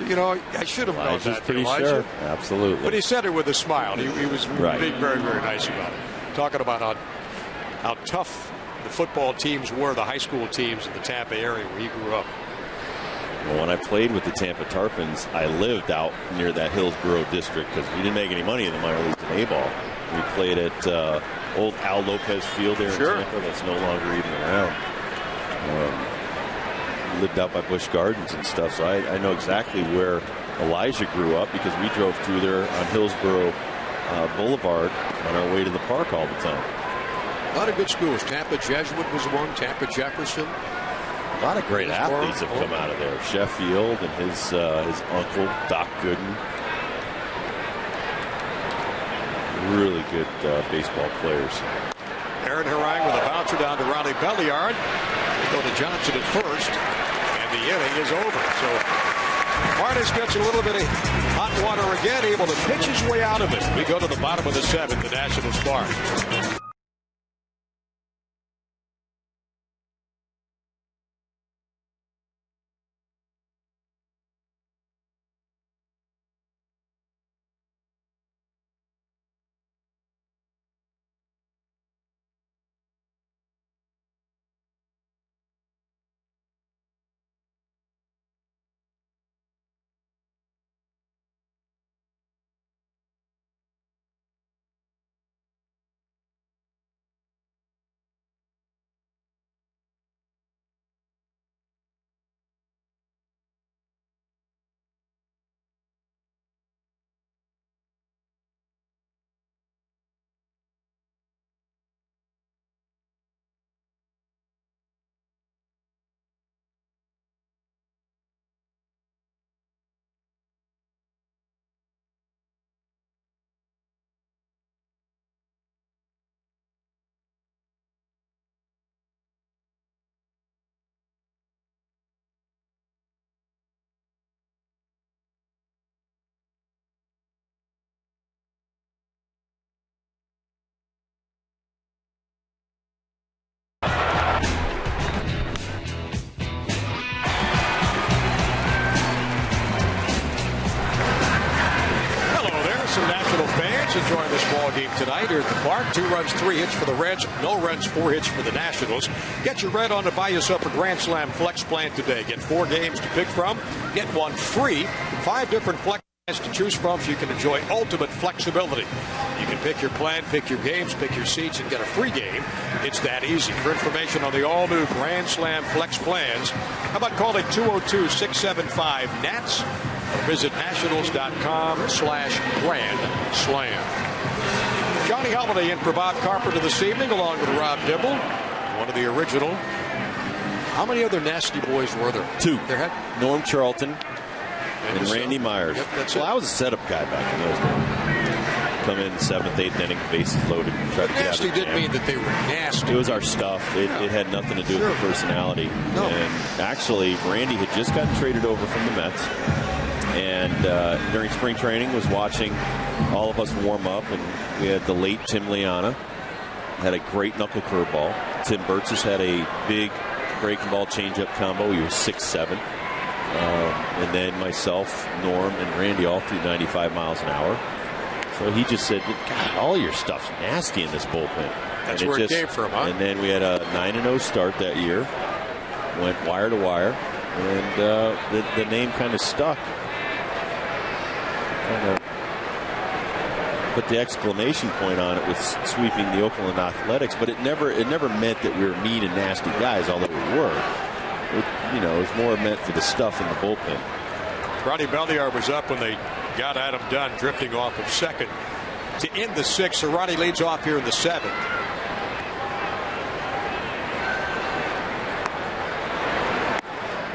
you know, I should have known that, pretty Elijah. sure. Absolutely. But he said it with a smile. He was being very, very nice about it. Talking about how tough the football teams were, the high school teams in the Tampa area where he grew up. Well, when I played with the Tampa Tarpons, I lived out near that Hillsborough district because we didn't make any money in the minor leagues in A-ball. We played at old Al Lopez Field there in Tampa. That's no longer even around. Lived out by Busch Gardens and stuff, so I know exactly where Elijah grew up because we drove through there on Hillsborough Boulevard on our way to the park all the time. A lot of good schools. Tampa Jesuit was one. Tampa Jefferson. A lot of great athletes have come out of there. Sheffield and his uncle Doc Gooden. Really good baseball players. Aaron Harang with a bouncer down to Ronnie Belliard. They go to Johnson at first, and the inning is over. So Martis gets a little bit of hot water again, able to pitch his way out of it. We go to the bottom of the 7th, the Nationals bar. some National fans enjoying this ball game tonight here at the park. 2 runs, 3 hits for the Reds. No runs, 4 hits for the Nationals. Get your red on to buy yourself a Grand Slam flex plan today. Get 4 games to pick from. Get 1 free. 5 different flex plans to choose from so you can enjoy ultimate flexibility. You can pick your plan, pick your games, pick your seats, and get a free game. It's that easy. For information on the all-new Grand Slam flex plans, how about calling 202-675-NATS or visit nationals.com/Grand Slam. Johnny Holiday in for Bob Carpenter this evening, along with Rob Dibble, one of the original. How many other nasty boys were there? 2. There had Norm Charlton and Randy Myers. Yep, that's well, it. I was a setup guy back in those days. Come in 7th, 8th inning, bases loaded, and try to get out of Nasty the didn't jam. mean that they were nasty. It was our stuff. It had nothing to do with the personality. No. And actually, Randy had just gotten traded over from the Mets. And during spring training, was watching all of us warm up. And we had the late Tim Liana. Had a great knuckle curveball. Tim Burgess had a big breaking ball changeup combo. He was 6'7". And then myself, Norm, and Randy all threw 95 miles an hour. So he just said, God, all your stuff's nasty in this bullpen. That's and where it came from, huh? And then we had a 9-0 start that year. Went wire to wire. And the name kind of stuck. Kind of put the exclamation point on it with sweeping the Oakland Athletics. But it never meant that we were mean and nasty guys, although we were. It was more meant for the stuff in the bullpen. Ronnie Belliard was up when they got Adam Dunn drifting off of second to end the 6th. So Ronnie leads off here in the 7th.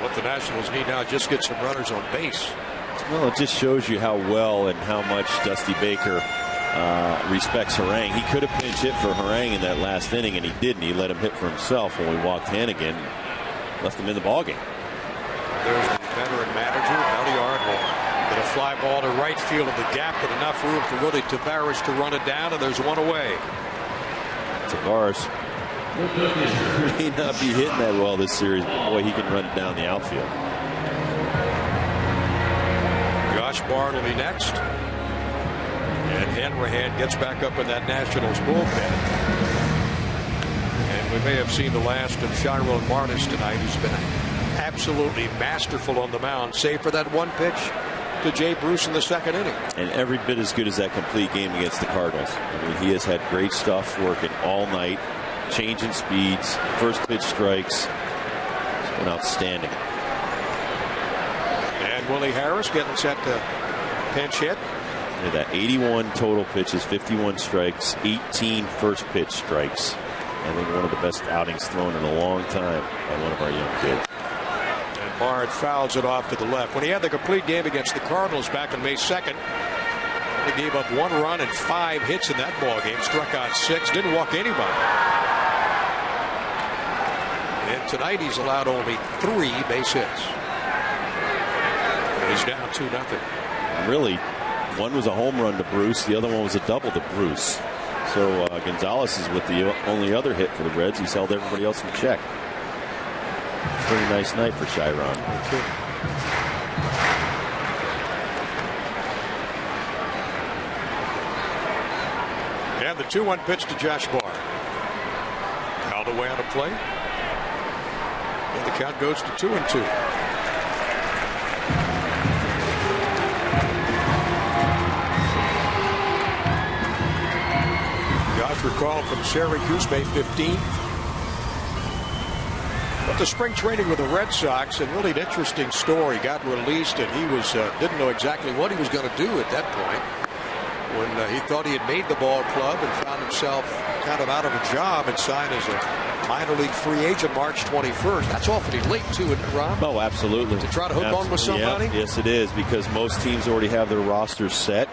What the Nationals need now, just get some runners on base. Well, it just shows you how well and how much Dusty Baker respects Harang. He could have pinch hit for Harang in that last inning, and he didn't. He let him hit for himself when we walked Hannigan. Left him in the ballgame. There's the veteran manager. Belliard will get a fly ball to right field in the gap with enough room for Willie Tavares to run it down, and there's 1 away. Tavares may not be hitting that well this series, but boy, he can run it down the outfield. Josh Bard will be next. And Hanrahan gets back up in that Nationals bullpen. And we may have seen the last of Chiron Martis tonight, who's been absolutely masterful on the mound, save for that 1 pitch to Jay Bruce in the 2nd inning. And every bit as good as that complete game against the Cardinals. I mean, he has had great stuff working all night, changing speeds, first pitch strikes. It's been outstanding. And Willie Harris getting set to pinch hit. Look at that, 81 total pitches, 51 strikes, 18 first pitch strikes. I think one of the best outings thrown in a long time by one of our young kids. And Bard fouls it off to the left. When he had the complete game against the Cardinals back on May 2nd, he gave up 1 run and 5 hits in that ball game. Struck out 6, didn't walk anybody. And tonight he's allowed only 3 base hits. And he's down 2-0. Really, one was a home run to Bruce, the other one was a double to Bruce. So Gonzalez is with the only other hit for the Reds. He's held everybody else in check. Pretty nice night for Chiron. And the 2-1 pitch to Josh Bard. Held away on a play. And the count goes to 2-2. Josh recalled from Syracuse, May 15th. Went to spring training with the Red Sox, and really an interesting story. Got released, and he was didn't know exactly what he was going to do at that point. When he thought he had made the ball club and found himself kind of out of a job and signed as a minor league free agent March 21st. That's awfully late, too, isn't it, Rob? Oh, absolutely. To try to hook on with somebody? Yeah, yes, it is, because most teams already have their rosters set.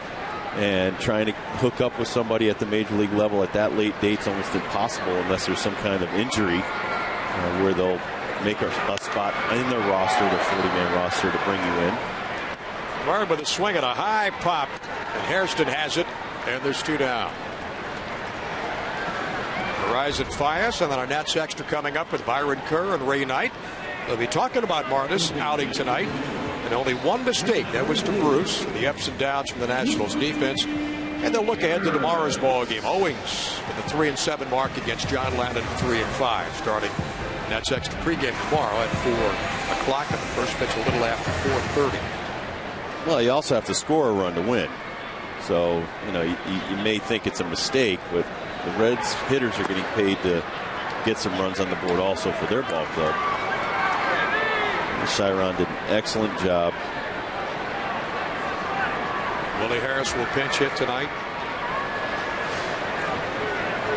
And trying to hook up with somebody at the major league level at that late date is almost impossible unless there's some kind of injury where they'll make a spot in their roster, their 40-man roster, to bring you in. Bard with a swing and a high pop, and Hairston has it, and there's 2 down. Horizon Fias, and then our Nats Extra coming up with Byron Kerr and Ray Knight. They'll be talking about Martis outing tonight And only one mistake. That was to Bruce. The ups and downs from the Nationals defense. And they'll look ahead to tomorrow's ball game. Owings with the 3-7 mark against John Landon at 3-5, starting Nats Extra pregame tomorrow at 4 o'clock. And the first pitch a little after 4:30. Well, you also have to score a run to win. So, you know, you may think it's a mistake, but the Reds hitters are getting paid to get some runs on the board also for their ball club. Chiron did an excellent job. Willie Harris will pinch hit tonight.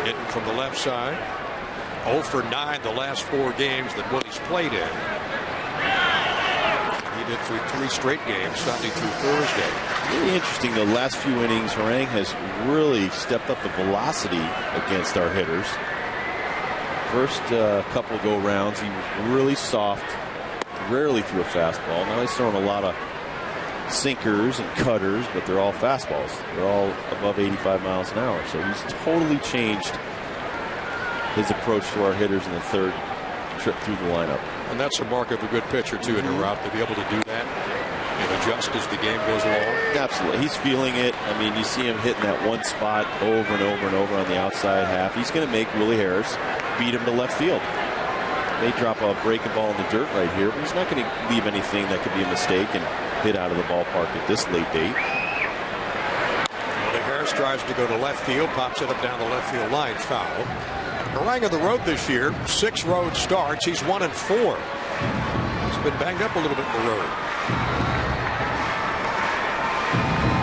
Hitting from the left side. 0 for 9 the last 4 games that Willie's played in. He did through 3 straight games, Sunday through Thursday. Really interesting, the last few innings, Harang has really stepped up the velocity against our hitters. First couple go rounds, he was really soft, rarely threw a fastball. Now he's throwing a lot of sinkers and cutters, but they're all fastballs. They're all above 85 miles an hour. So he's totally changed his approach to our hitters in the third trip through the lineup. And that's a mark of a good pitcher, too, in a route, to be able to do that and adjust as the game goes along. Absolutely. He's feeling it. I mean, you see him hitting that one spot over and over and over on the outside half. He's going to make Willie Harris beat him to left field. May drop a breaking ball in the dirt right here, but he's not going to leave anything that could be a mistake and hit out of the ballpark at this late date. Willie Harris tries to go to left field, pops it up down the left field line, foul. Harang on the road this year, 6 road starts. He's 1 and 4. He's been banged up a little bit in the road.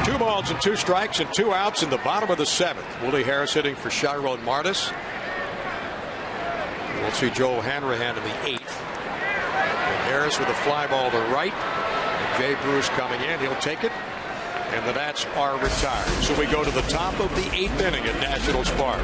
2 balls and 2 strikes and 2 outs in the bottom of the 7th. Willie Harris hitting for Chiron Martis. We'll see Joel Hanrahan in the 8th. And Harris with a fly ball to right. And Jay Bruce coming in. He'll take it. And the Nats are retired. So we go to the top of the 8th inning at Nationals Park.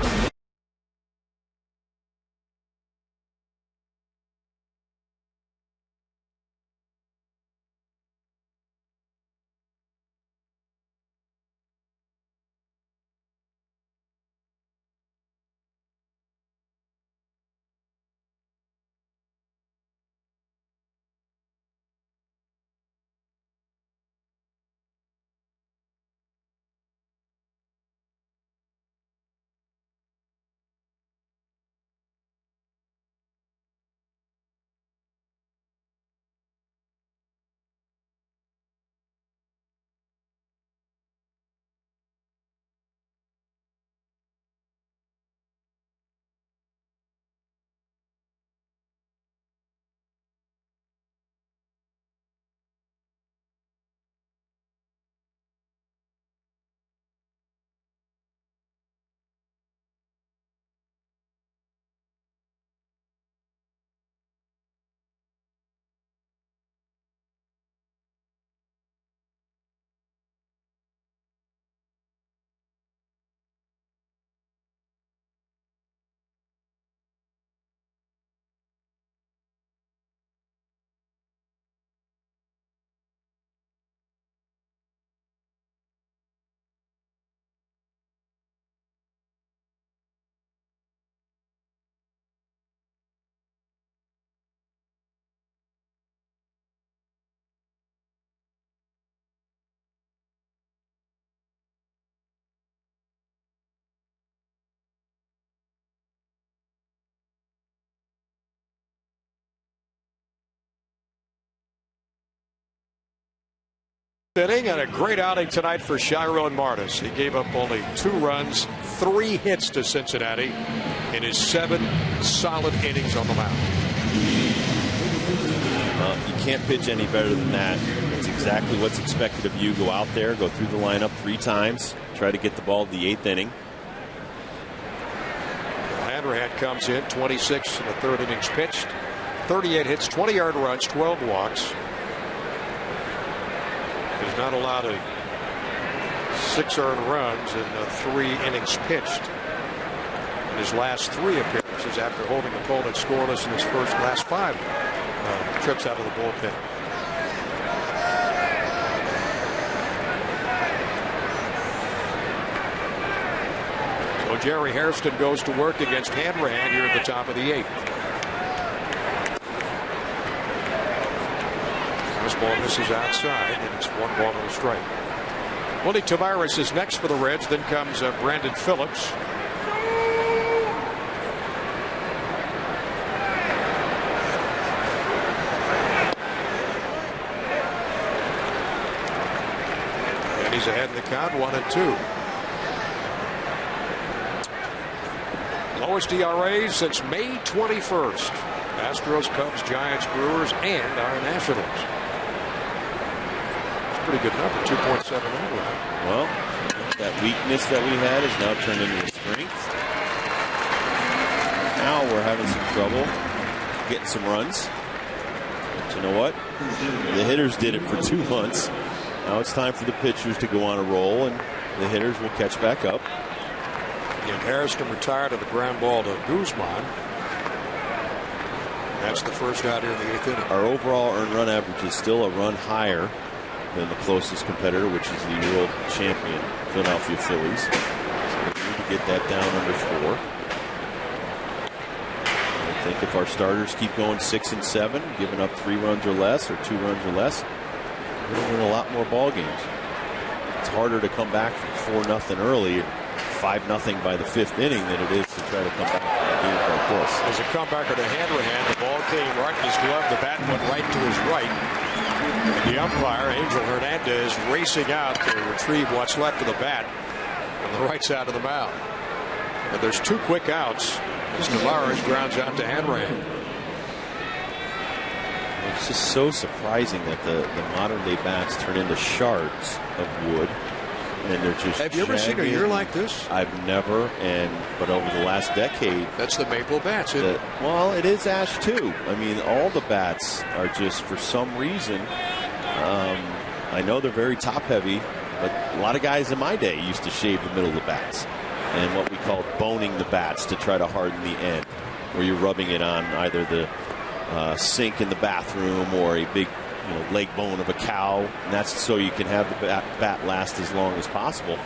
Inning and a great outing tonight for Chiron Martis. He gave up only 2 runs, 3 hits to Cincinnati in his 7 solid innings on the mound. You can't pitch any better than that. That's exactly what's expected of you. Go out there, go through the lineup 3 times, try to get the ball to the 8th inning. Hanrahan comes in, 26 in the 3rd innings pitched, 38 hits, 20 earned runs, 12 walks. He's not allowed 6 earned runs in the 3 innings pitched in his last 3 appearances after holding opponents scoreless in his last 5 trips out of the bullpen. So Jerry Hairston goes to work against Hanrahan here at the top of the 8th. Fastball misses outside, and it's 1-strike. Willie Tavares is next for the Reds. Then comes Brandon Phillips. And he's ahead in the count, 1-2. Lowest ERAs since May 21st. Astros, Cubs, Giants, Brewers, and our Nationals. It's a pretty good number, 2.79. Well, that weakness that we had is now turned into a strength. Now we're having some trouble getting some runs. But you know what? The hitters did it for 2 months. Now it's time for the pitchers to go on a roll, and the hitters will catch back up. And Harrison retired of the ground ball to Guzman. That's the first out here in the 8th inning. Our overall earned run average is still a run higher than the closest competitor, which is the world champion Philadelphia Phillies. So we need to get that down under 4. I think if our starters keep going 6 and 7, giving up 3 runs or less or 2 runs or less, we're going to win a lot more ball games. It's harder to come back from 4-0 early, 5-0 by the 5th inning than it is to try to come back from a game like this. As a comebacker to Hanrahan, the ball came right in his glove. The bat went right to his right. And the umpire, Angel Hernandez, racing out to retrieve what's left of the bat on the right side of the mound. And there's 2 quick outs as Tavares grounds out to Hanrahan. It's just so surprising that the modern day bats turn into shards of wood. And they're just Have you ever seen a year like this? I've never, but over the last decade. That's the maple bats, isn't it? Well, it is ash too. I mean, all the bats are just, for some reason, I know they're very top heavy, but a lot of guys in my day used to shave the middle of the bats and what we call boning the bats to try to harden the end, where you're rubbing it on either the sink in the bathroom or a big leg bone of a cow, and that's so you can have the bat last as long as possible.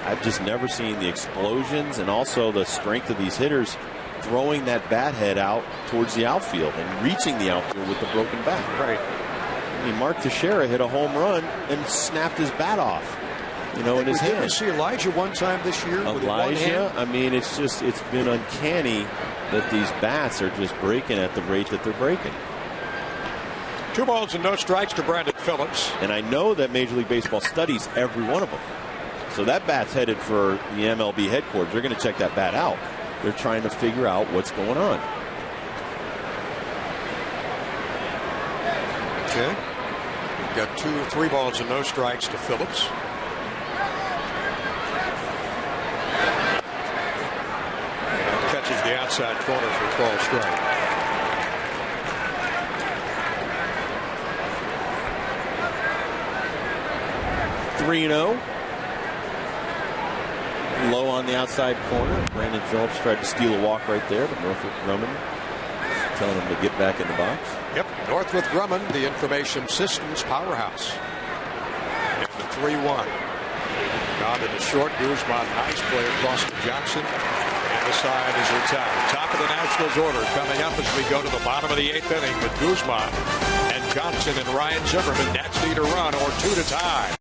I've just never seen the explosions and also the strength of these hitters throwing that bat head out towards the outfield and reaching the outfield with the broken bat. Right. I mean, Mark Teixeira hit a home run and snapped his bat off, in his hand. Did you see Elijah one time this year? Elijah, I mean, it's been uncanny that these bats are just breaking at the rate that they're breaking. 2 balls and no strikes to Brandon Phillips. And I know that Major League Baseball studies every one of them. So that bat's headed for the MLB headquarters. They're going to check that bat out. They're trying to figure out what's going on. Okay. We've got 3 balls and no strikes to Phillips. And catches the outside corner for a called strike. (3-0). Low on the outside corner. Brandon Phillips tried to steal a walk right there, but Northrup Grumman telling him to get back in the box. Yep, Northrup Grumman, the information systems powerhouse. And the 3-1. Down to the short. Guzman, nice play across to Johnson. And the side is retired. Top of the Nationals order coming up as we go to the bottom of the 8th inning with Guzman and Johnson and Ryan Zimmerman. Nats need a run or 2 to tie.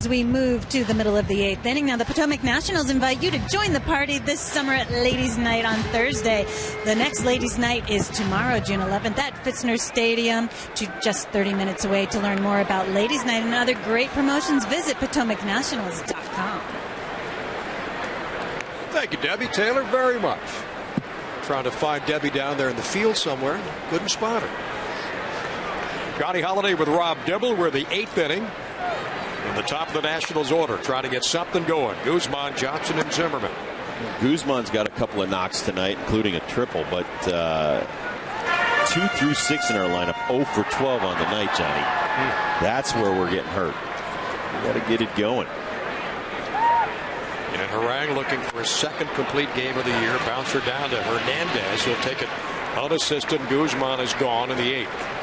As we move to the middle of the 8th inning, now the Potomac Nationals invite you to join the party this summer at Ladies Night on Thursday. The next Ladies Night is tomorrow, June 11th at Fitzner Stadium, just 30 minutes away. To learn more about Ladies Night and other great promotions, visit PotomacNationals.com. Thank you, Debbie Taylor, very much. Trying to find Debbie down there in the field somewhere. Couldn't spot her. Johnny Holiday with Rob Dibble. We're the 8th inning. In the top of the Nationals order, trying to get something going. Guzman, Johnson, and Zimmerman. Guzman's got a couple of knocks tonight, including a triple, but 2 through 6 in our lineup, 0 for 12 on the night, Johnny. That's where we're getting hurt. We got to get it going. And Harang looking for his second complete game of the year. Bouncer down to Hernandez. He'll take it unassisted. Guzman is gone in the 8th.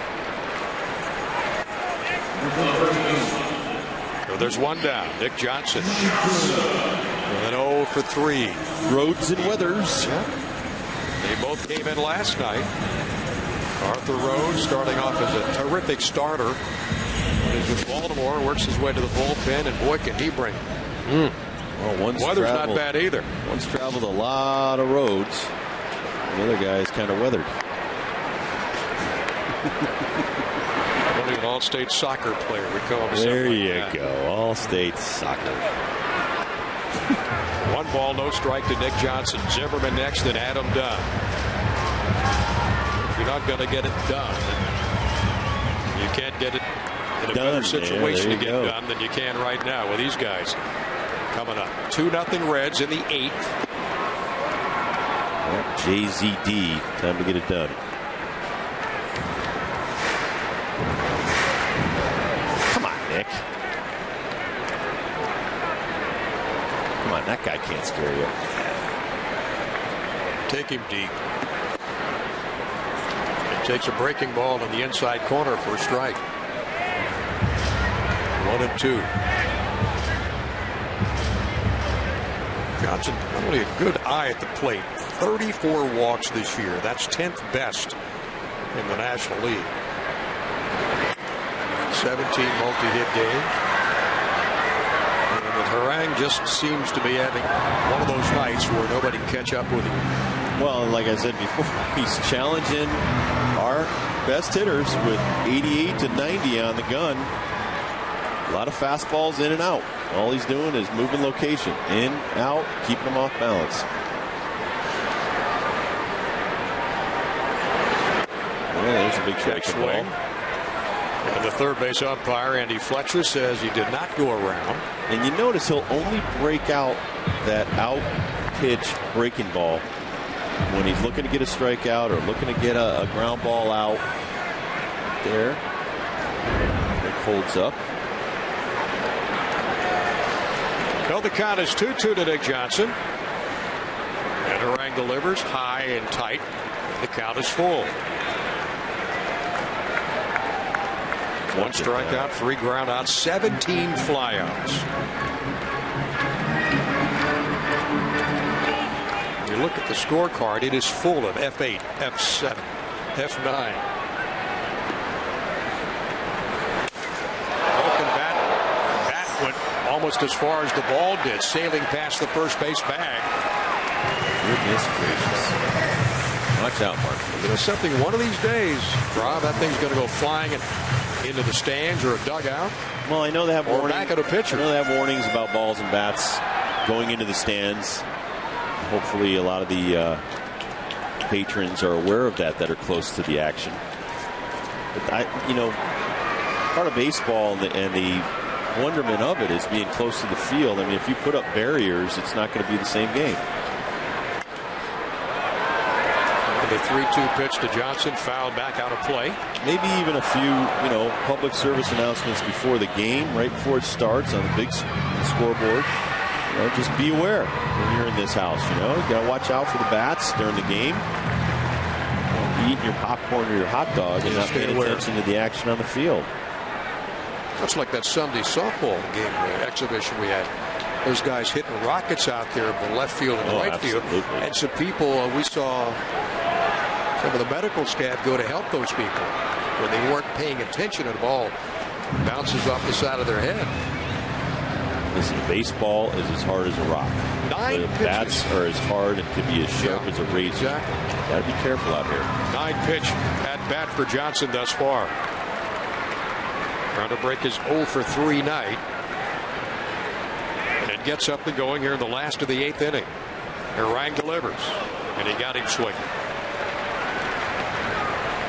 So there's one down. Nick Johnson. And 0 for 3. Rhodes and Weathers. They both came in last night. Arthur Rhodes starting off as a terrific starter. He's with Baltimore, works his way to the bullpen, and boy, can he bring it. Well, Weather's not bad either. One's traveled a lot of roads. The other guy is kind of weathered. Only an all-state soccer player. We call him. There you go. All-state soccer. 1 ball, no strike to Nick Johnson. Zimmerman next, and Adam Dunn. If you're not going to get it done, you can't get it in a better situation to get done than you can right now with these guys. Coming up, 2-0 Reds in the 8th. JZD, time to get it done. Come on, Nick. Come on, that guy can't scare you. Take him deep. He takes a breaking ball in the inside corner for a strike. 1-2. Johnson, not only a good eye at the plate, 34 walks this year. That's 10th best in the National League. 17 multi-hit games. And Harang just seems to be having one of those nights where nobody can catch up with him. Well, like I said before, he's challenging our best hitters with 88 to 90 on the gun. A lot of fastballs in and out. All he's doing is moving location. In, out, keeping them off balance. Yeah, there's a big strike swing. And the third base umpire, Andy Fletcher, says he did not go around. And you notice he'll only break out that out pitch breaking ball when he's looking to get a strikeout or looking to get a ground ball out. There. It holds up. Well, the count is 2-2 to Nick Johnson. And Harang delivers high and tight. The count is full. 1 strikeout, 3 groundouts, 17 flyouts. You look at the scorecard, it is full of F8, F7, F9. Broken bat. Bat went almost as far as the ball did, sailing past the first base bag. Goodness gracious. Watch out, Mark. There's something one of these days, Rob, that thing's going to go flying into the stands or a dugout. Well, I know they have warnings. Back at a pitcher. I know they have warnings about balls and bats going into the stands. Hopefully, a lot of the patrons are aware of that are close to the action. But part of baseball and the wonderment of it is being close to the field. I mean, if you put up barriers, it's not going to be the same game. The 3-2 pitch to Johnson, fouled back out of play. Maybe even a few, public service announcements before the game, right before it starts on the big scoreboard. Just be aware when you're in this house. You got to watch out for the bats during the game. Eating your popcorn or your hot dog and not paying attention to the action on the field. Much like that Sunday softball game exhibition we had. Those guys hitting rockets out there in the left field and right field. And some people, we saw some of the medical staff go to help those people when they weren't paying attention and the ball bounces off the side of their head. Listen, baseball is as hard as a rock. 9 the pitches. bats are as hard and can be as sharp as a razor. Exactly. Got to be careful out here. 9-pitch at bat for Johnson thus far. Trying to break his 0-for-3 night. And get something going here in the last of the 8th inning. Harang delivers. And he got him swinging.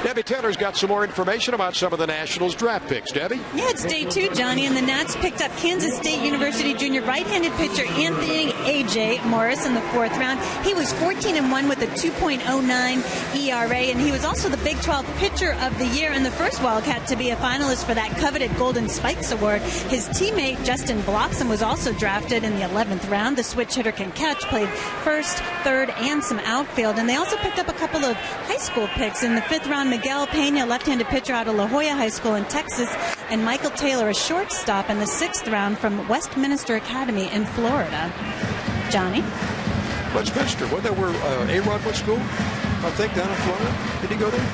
Debbie Taylor's got some more information about some of the Nationals draft picks. Debbie? Yeah, it's day 2, Johnny, and the Nats picked up Kansas State University junior right-handed pitcher Anthony A.J. Morris in the 4th round. He was 14-1 with a 2.09 ERA, and he was also the Big 12 Pitcher of the Year and the first Wildcat to be a finalist for that coveted Golden Spikes Award. His teammate Justin Bloxam was also drafted in the 11th round. The switch hitter can catch, played first, third, and some outfield. And they also picked up a couple of high school picks in the 5th round. Miguel Pena, left-handed pitcher out of La Jolla High School in Texas, and Michael Taylor, a shortstop in the 6th round from Westminster Academy in Florida. Johnny? Westminster. Wasn't that where A-Rod went to school? I think down in Florida. Did he go there?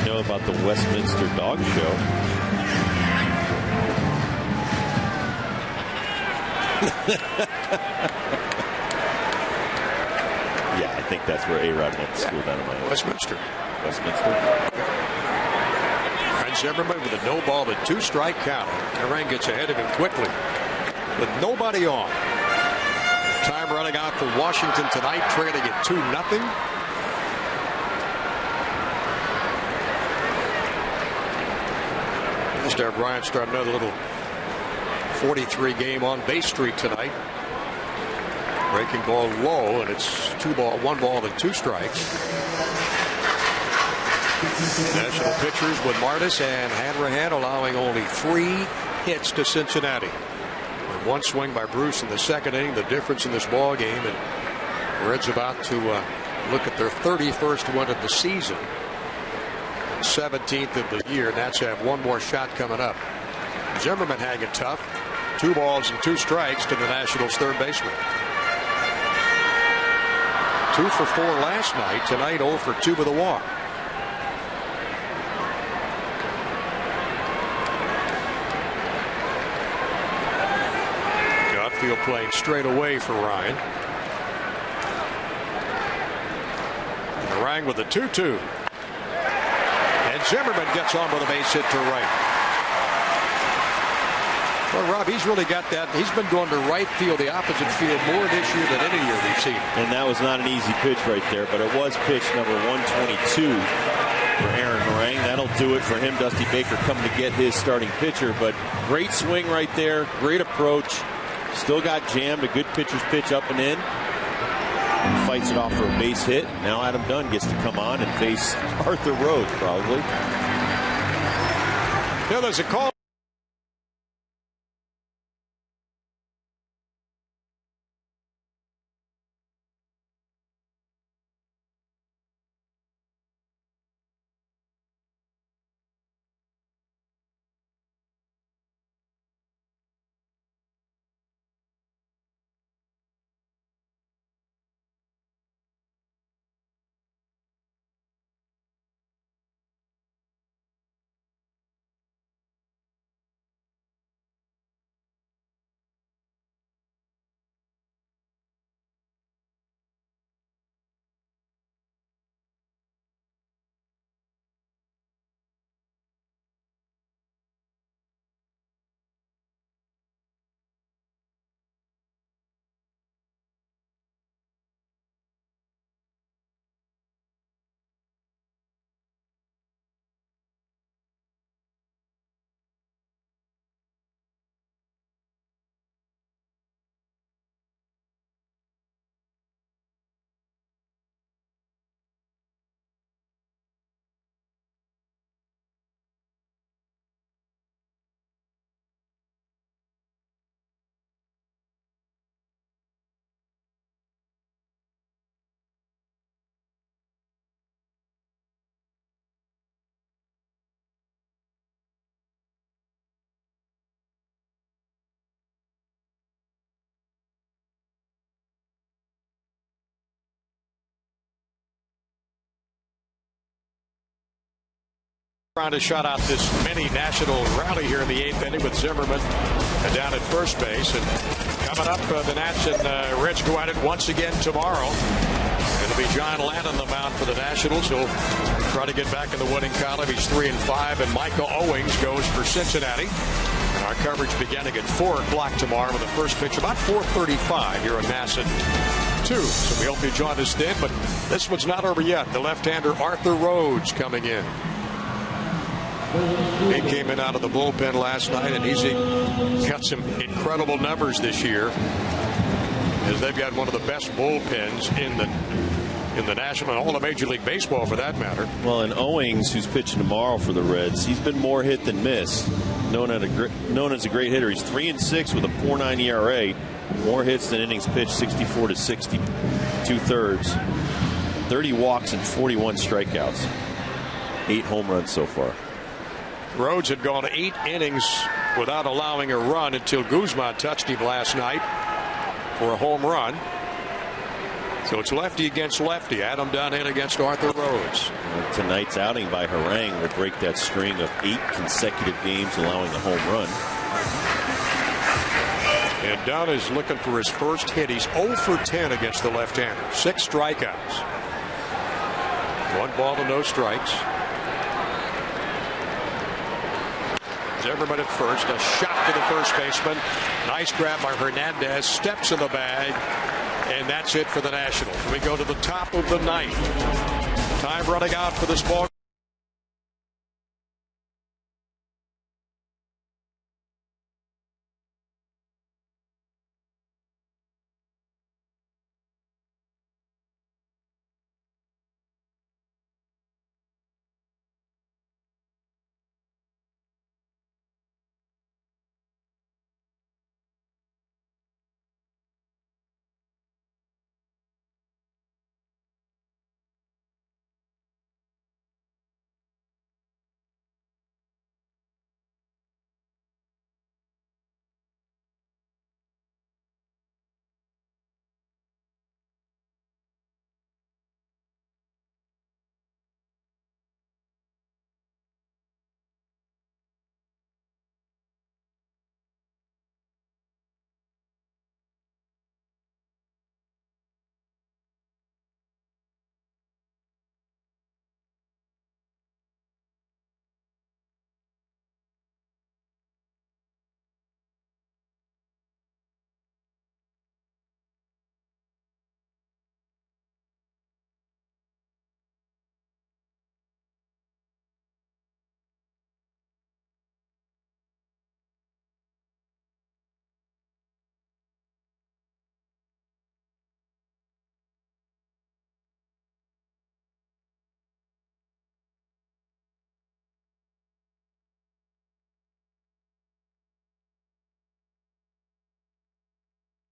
I know about the Westminster Dog Show. Yeah, I think that's where A-Rod went to school down in Miami. Westminster. Westminster. Zimmerman with a no ball and 2-strike count. Harang gets ahead of him quickly with nobody on. Time running out for Washington tonight, trailing at 2-0. Mr. Bryant start another little 43 game on base streak tonight. Breaking ball low, and it's 1 ball and 2 strikes. National pitchers with Martis and Hanrahan allowing only 3 hits to Cincinnati. With 1 swing by Bruce in the 2nd inning, the difference in this ball game. And Reds about to look at their 31st win of the season, 17th of the year. Nats have 1 more shot coming up. Zimmerman hanging tough. 2 balls and 2 strikes to the Nationals' third baseman. 2 for 4 last night. Tonight 0 for 2 with a walk. Gutfield playing straight away for Ryan. Harang with the 2-2. And Zimmerman gets on with a base hit to right. Well, Rob, he's really got that. He's been going to right field, the opposite field, more this year than any year we've seen. And that was not an easy pitch right there, but it was pitch number 122 for Aaron Harang. That'll do it for him. Dusty Baker coming to get his starting pitcher, but great swing right there, great approach. Still got jammed, a good pitcher's pitch up and in. Fights it off for a base hit. Now Adam Dunn gets to come on and face Arthur Rhodes, probably. Yeah, there's a call. Trying to shut out this mini national rally here in the 8th inning with Zimmerman down at first base. And coming up, the Nats and Reds go at it once again tomorrow. It'll be John Lann on the mound for the Nationals. He'll try to get back in the winning column. He's 3-5, and Michael Owings goes for Cincinnati. And our coverage beginning at 4 o'clock tomorrow with the first pitch about 4:35 here on Masson 2. So we hope you join us then. But this one's not over yet. The left-hander Arthur Rhodes coming in. He came in out of the bullpen last night, and he's got some incredible numbers this year, as they've got one of the best bullpens in the National and all of Major League Baseball, for that matter. Well, and Owings, who's pitching tomorrow for the Reds, he's been more hit than miss. Known as a great hitter. He's 3-6 with a 4.9 ERA. More hits than innings pitched, 64 to 60, 2/3. 30 walks and 41 strikeouts. 8 home runs so far. Rhodes had gone 8 innings without allowing a run until Guzman touched him last night for a home run. So it's lefty against lefty. Adam Dunn in against Arthur Rhodes. Well, tonight's outing by Harang will break that string of 8 consecutive games allowing a home run. And Dunn is looking for his first hit. He's 0 for 10 against the left-hander. 6 strikeouts. 1 ball to no strikes. Zimmerman at first. A shot to the first baseman. Nice grab by Hernandez. Steps in the bag. And that's it for the Nationals. We go to the top of the 9th. Time running out for this ball.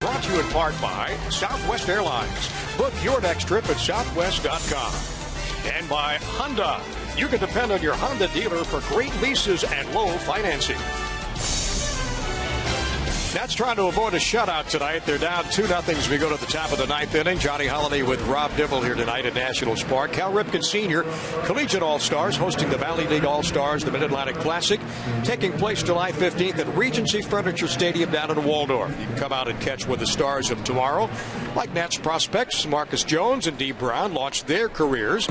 Brought to you in part by Southwest Airlines. Book your next trip at southwest.com. And by Honda. You can depend on your Honda dealer for great leases and low financing. Nats trying to avoid a shutout tonight. They're down 2-0 as we go to the top of the 9th inning. Johnny Holiday with Rob Dibble here tonight at Nationals Park. Cal Ripken Sr., Collegiate All-Stars, hosting the Valley League All-Stars, the Mid-Atlantic Classic, taking place July 15th at Regency Furniture Stadium down in Waldorf. You can come out and catch with the stars of tomorrow. Like Nats prospects, Marcus Jones and Dee Brown launch their careers.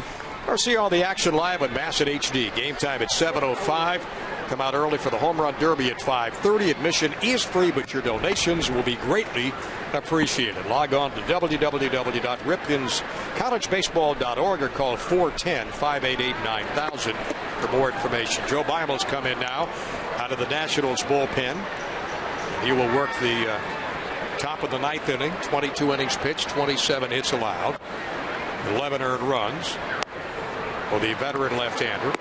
Or see all the action live on Masson HD. Game time at 7:05. Come out early for the Home Run Derby at 5:30. Admission is free, but your donations will be greatly appreciated. Log on to www.ripkenscollegebaseball.org or call 410-588-9000 for more information. Joe Beimel's come in now out of the Nationals bullpen. He will work the top of the 9th inning. 22 innings pitched, 27 hits allowed, 11 earned runs for the veteran left-hander.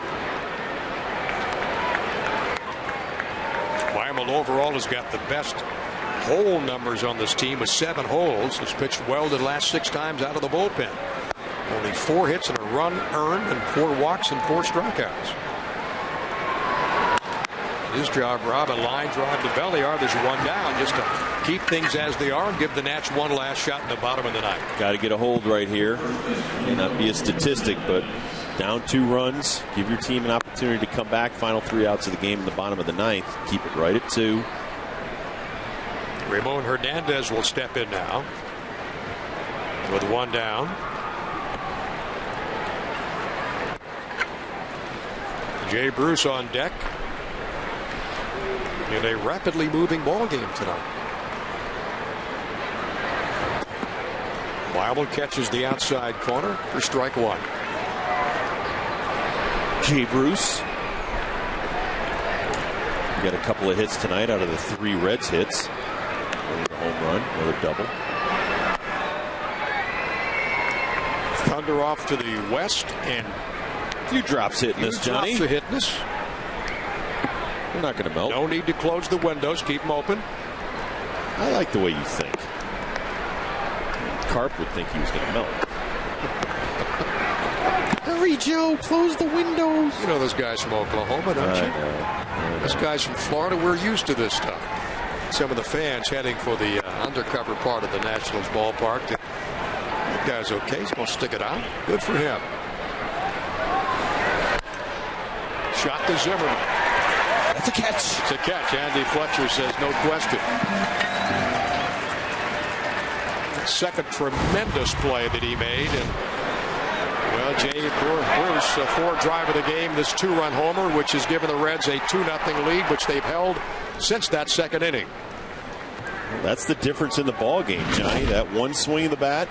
Weimel overall has got the best hole numbers on this team with 7 holes. Has pitched well the last 6 times out of the bullpen. Only 4 hits and a run earned and 4 walks and 4 strikeouts. His job, Rob, a line drive to Belliard. There's 1 down just to keep things as they are and give the Nats one last shot in the bottom of the 9th. Got to get a hold right here. May not be a statistic, but down 2 runs. Give your team an opportunity to come back. Final 3 outs of the game in the bottom of the 9th. Keep it right at 2. Ramon Hernandez will step in now with one down. Jay Bruce on deck in a rapidly moving ball game tonight. Bible catches the outside corner for strike one. Jay Bruce got a couple of hits tonight out of the 3 Reds hits. Another home run, another double. Thunder off to the west, and a few drops hitting us, Johnny. Drops are hitting us. They're not going to melt. No need to close the windows. Keep them open. I like the way you think. Carp would think he was going to melt. Hurry, Joe. Close the windows. You know those guys from Oklahoma, don't you? I know. Those guys from Florida, we're used to this stuff. Some of the fans heading for the undercover part of the Nationals ballpark. That guy's okay. He's going to stick it out. Good for him. Shot to Zimmerman. That's a catch. It's a catch. Andy Fletcher says no question. Second tremendous play that he made. And, well, Jay Bruce, 4 drive of the game, this 2-run homer, which has given the Reds a 2-0 lead, which they've held since that second inning. Well, that's the difference in the ball game, Johnny. That one swing of the bat.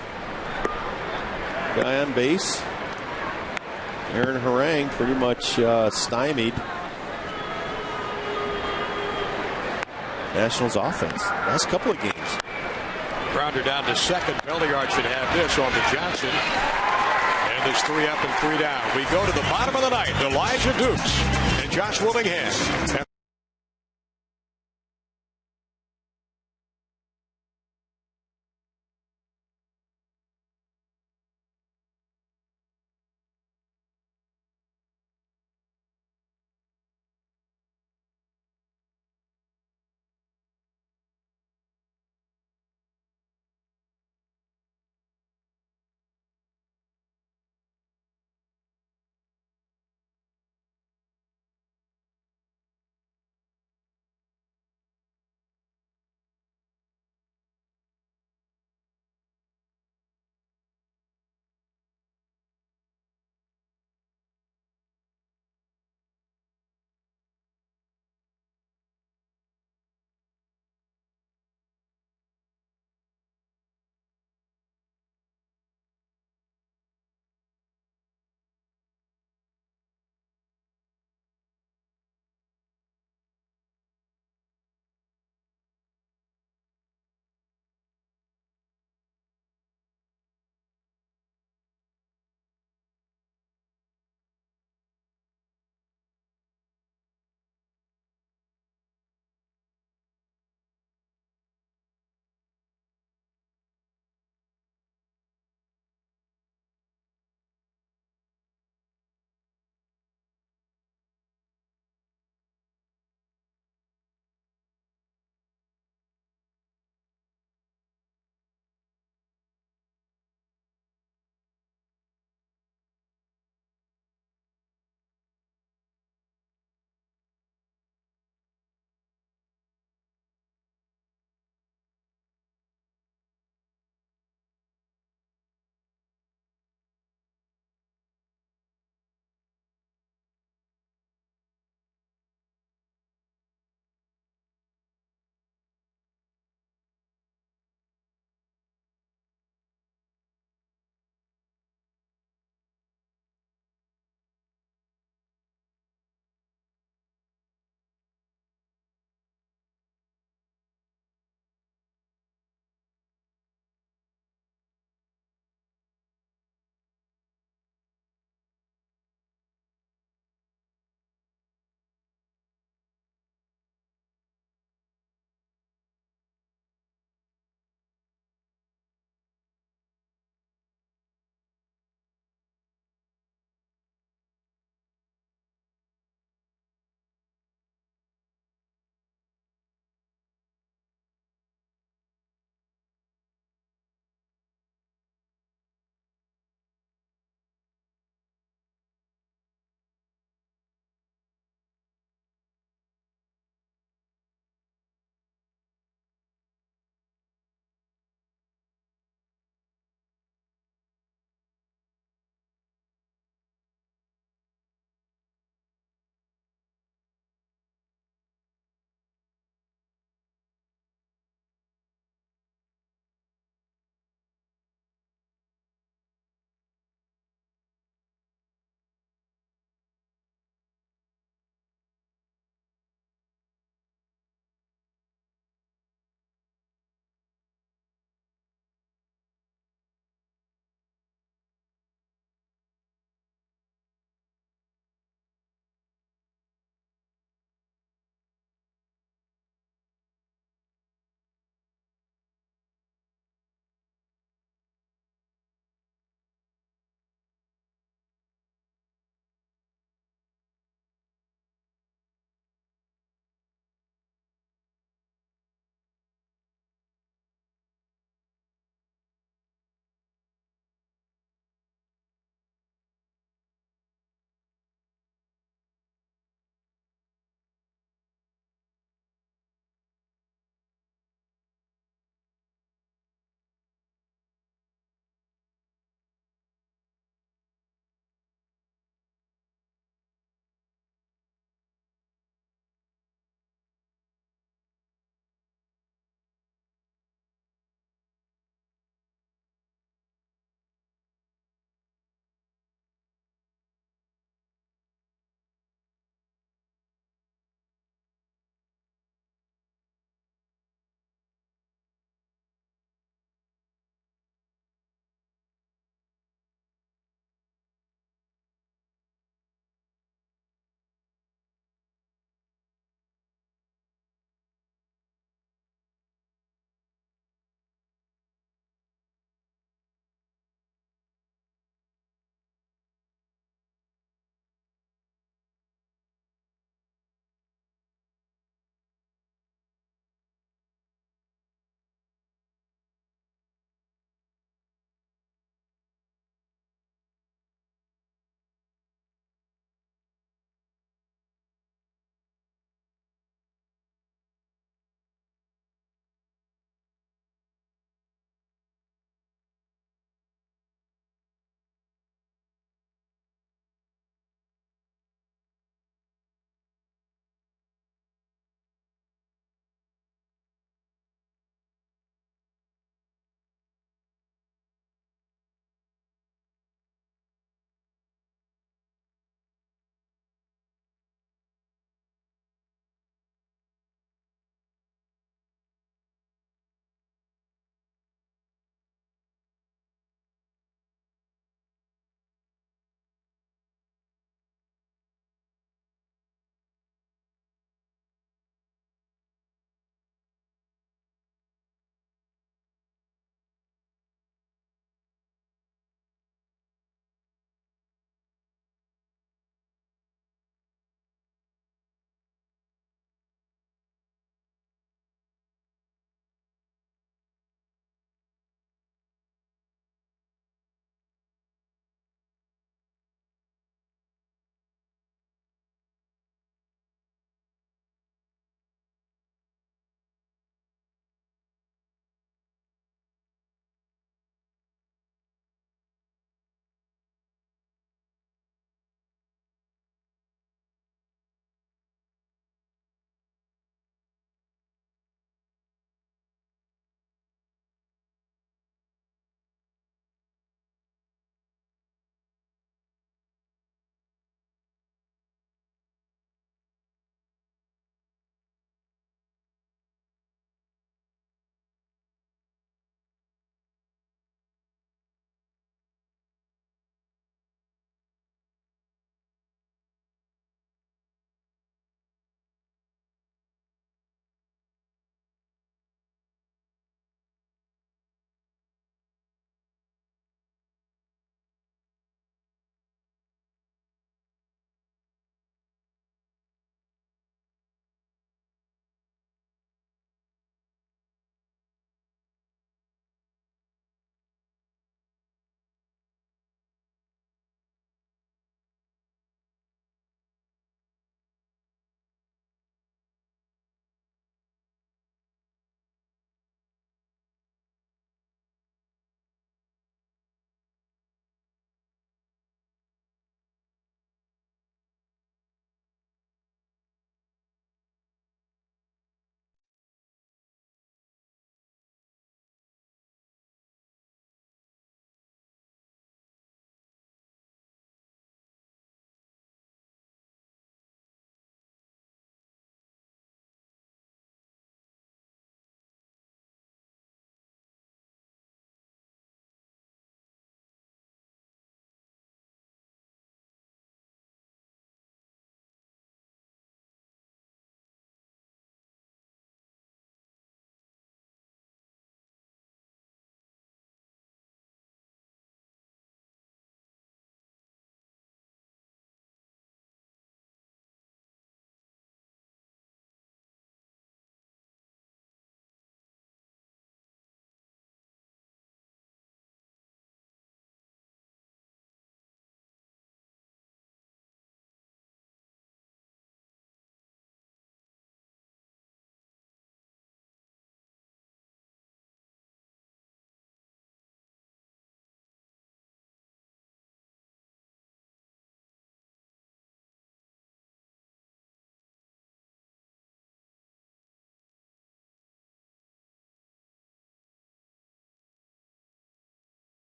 Guy on base. Aaron Harang pretty much stymied Nationals offense. Last couple of games. Grounder down to second. Belliard should have this on to Johnson. And there's 3 up and 3 down. We go to the bottom of the ninth. Elijah Dukes and Josh Willingham.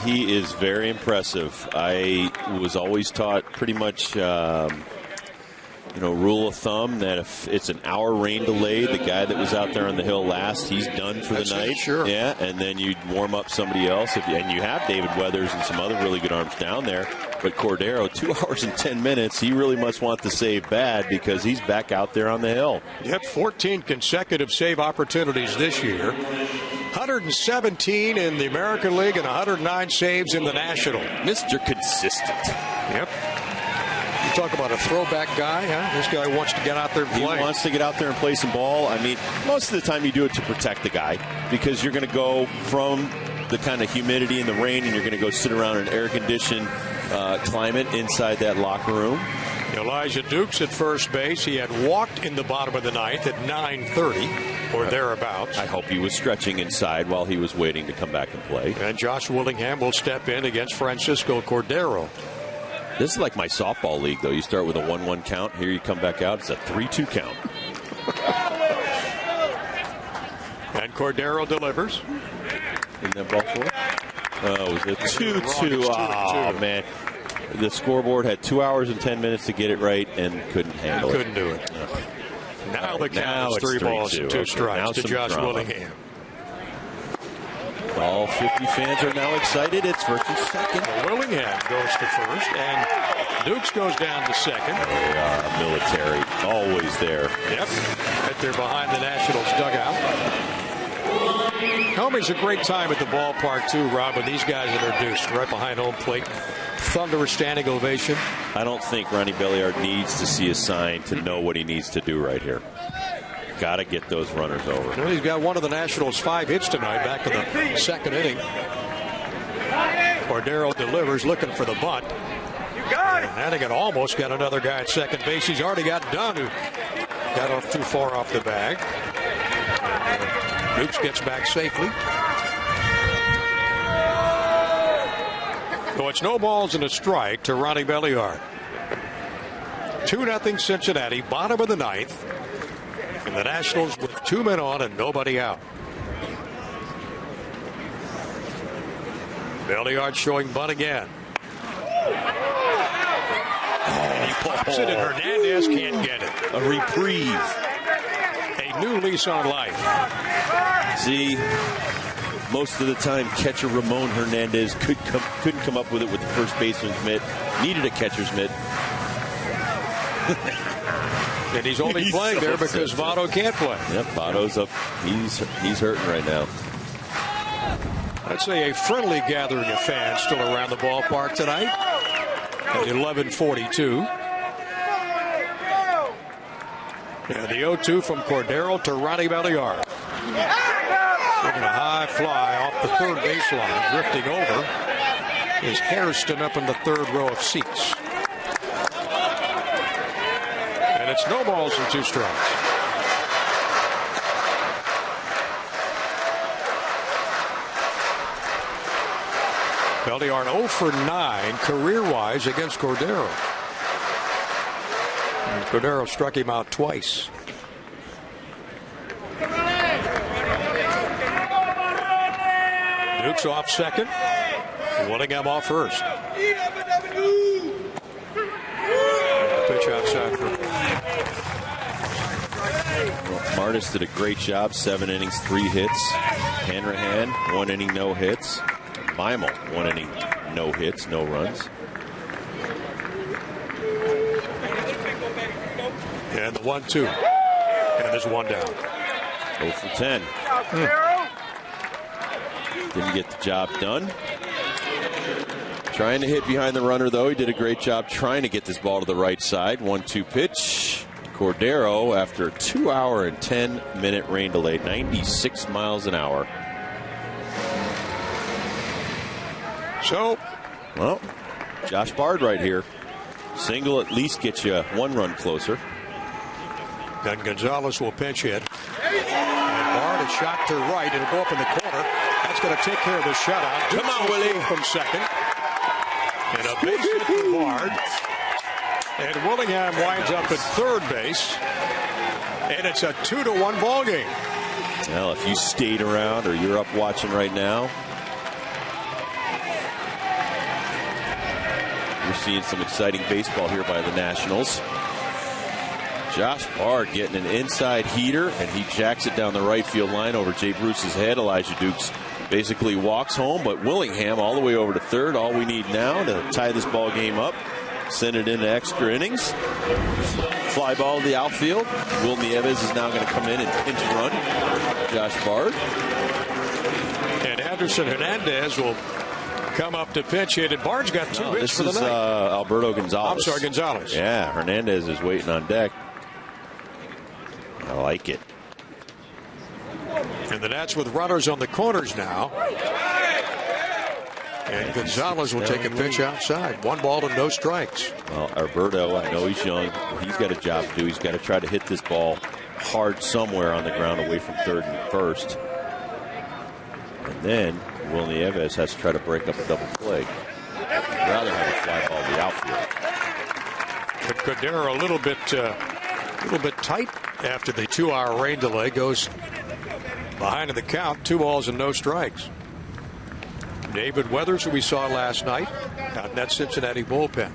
He is very impressive. I was always taught pretty much, rule of thumb that if it's an hour rain delay, the guy that was out there on the hill last, he's done for the night. Sure. Yeah, and then you warm up somebody else. And you have David Weathers and some other really good arms down there. But Cordero, 2 hours and 10 minutes, he really must want the save bad because he's back out there on the hill. Yep, 14 consecutive save opportunities this year. 117 in the American League and 109 saves in the National. Mr. Consistent. Yep. You talk about a throwback guy, huh? This guy wants to get out there and play. He wants to get out there and play some ball. I mean, most of the time you do it to protect the guy because you're going to go from the kind of humidity and the rain and you're going to go sit around in an air-conditioned climate inside that locker room. Elijah Dukes at first base. He had walked in the bottom of the ninth at 9:30 or thereabouts. I hope he was stretching inside while he was waiting to come back and play. And Josh Willingham will step in against Francisco Cordero. This is like my softball league, though. You start with a 1-1 count. Here you come back out. It's a 3-2 count. And Cordero delivers. Isn't that ball four? Oh, it was a 2-2. Oh, man. The scoreboard had 2 hours and 10 minutes to get it right and couldn't handle it. Couldn't do it. Now the count is 3 balls and 2 strikes to Josh Willingham. All 50 fans are now excited. It's Virtue's second. Willingham goes to first, and Dukes goes down to second. They are military, always there. Yep, right there behind the Nationals dugout. Homie's a great time at the ballpark, too, Rob, when these guys introduced right behind home plate. Thunderous standing ovation. I don't think Ronnie Belliard needs to see a sign to know what he needs to do right here. Got to get those runners over. Well, he's got one of the Nationals' 5 hits tonight back in the second inning. Cordero delivers, looking for the bunt. You got it. Hannigan almost got another guy at second base. He's already got Dunn, who got off too far off the bag. Dukes gets back safely. So it's no balls and a strike to Ronnie Belliard. 2-0 Cincinnati, bottom of the ninth. And the Nationals with 2 men on and nobody out. Belliard showing bunt again. And he pops it and Hernandez can't get it. A reprieve. A new lease on life. See, most of the time catcher Ramon Hernandez couldn't come up with it with the first baseman's mitt. Needed a catcher's mitt. And he's only playing there because Votto can't play. Yep, Votto's up. He's hurting right now. I'd say a friendly gathering of fans still around the ballpark tonight at 11:42. And the 0-2 from Cordero to Ronnie Belliard. Taking a high fly off the third baseline, drifting over is Hairston up in the third row of seats. And it's no balls and 2 strikes. Belliard 0 for 9 career-wise against Cordero. And Cordero struck him out twice. Dukes off second. Willingham off first. Pitch outside for Martis did a great job. 7 innings, 3 hits. Hanrahan, 1 inning, no hits. Beimel, 1 inning, no hits, no runs. And the 1-2. And there's 1 down. 0 for 10. Didn't get the job done. Trying to hit behind the runner, though. He did a great job trying to get this ball to the right side. 1-2 pitch. Cordero, after a 2 hour and 10-minute rain delay, 96 miles an hour. So, well, Josh Bard right here. Single at least gets you 1 run closer. Then Gonzalez will pinch hit. And Bard is shot to right. It'll go up in the corner. That's going to take care of the shutout. Come on, Willie. From second. And a base hit for Bard. And Willingham winds up at third base. And it's a 2-1 ball game. Well, if you stayed around or you're up watching right now, We're seeing some exciting baseball here by the Nationals. Josh Bard getting an inside heater, and he jacks it down the right field line over Jay Bruce's head. Elijah Dukes basically walks home, but Willingham all the way over to third. All we need now to tie this ball game up, send it into extra innings. Fly ball to the outfield. Will Nieves is now going to come in and pinch run Josh Bard. And Anderson Hernandez will come up to pinch hit, and Bard's got two hits for the night. Alberto Gonzalez. I'm sorry, Gonzalez. Yeah, Hernandez is waiting on deck. I like it. And the Nats with runners on the corners now. And Gonzalez will take a pitch outside. 1 ball and no strikes. Well, Alberto, I know he's young. He's got a job to do. He's got to try to hit this ball hard somewhere on the ground away from third and first. And then Will Nieves has to try to break up a double play. I'd rather have a fly ball to the outfield. But Cordero a little bit tight after the 2-hour rain delay. Goes behind in the count. 2 balls and no strikes. David Weathers, who we saw last night out in that Cincinnati bullpen.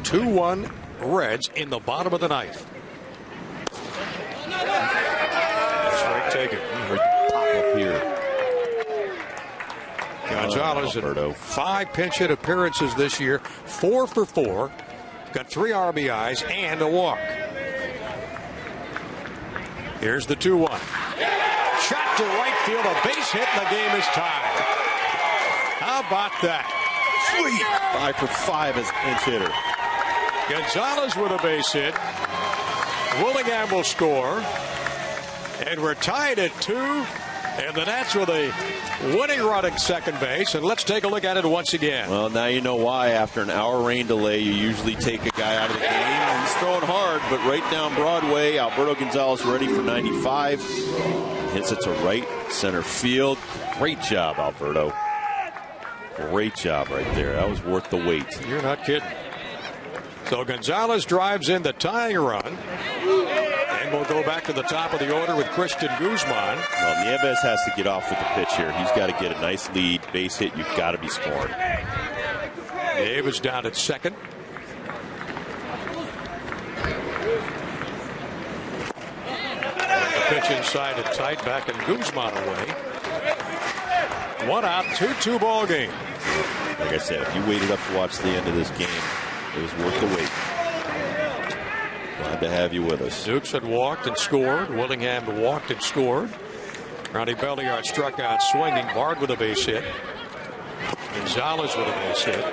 2-1 Reds in the bottom of the ninth. Strike taken. Pop up here. Gonzalez in 5 pinch hit appearances this year. 4 for 4. Got 3 RBIs and a walk. Here's the 2-1. Shot to right field. A base hit, and the game is tied. How about that? Sweet. 5 for 5 as pinch hitter. Gonzalez with a base hit. Willingham will score. And we're tied at 2. And the Nats with a winning run at second base. And let's take a look at it once again. Well, now you know why. After an hour rain delay, you usually take a guy out of the game. He's throwing hard, but right down Broadway, Alberto Gonzalez ready for 95. Hits it to right center field. Great job, Alberto. Great job right there. That was worth the wait. You're not kidding. So Gonzalez drives in the tying run. And we'll go back to the top of the order with Christian Guzman. Well, Nieves has to get off with the pitch here. He's got to get a nice lead. Base hit, you've got to be scoring. Nieves down at second. The pitch inside and tight, back and Guzman away. 1 out, 2-2 ball game. Like I said, if you waited up to watch the end of this game, it was worth the wait. Glad to have you with us. Dukes had walked and scored. Willingham had walked and scored. Ronnie Belliard struck out swinging. Bard with a base hit. Gonzalez with a base hit.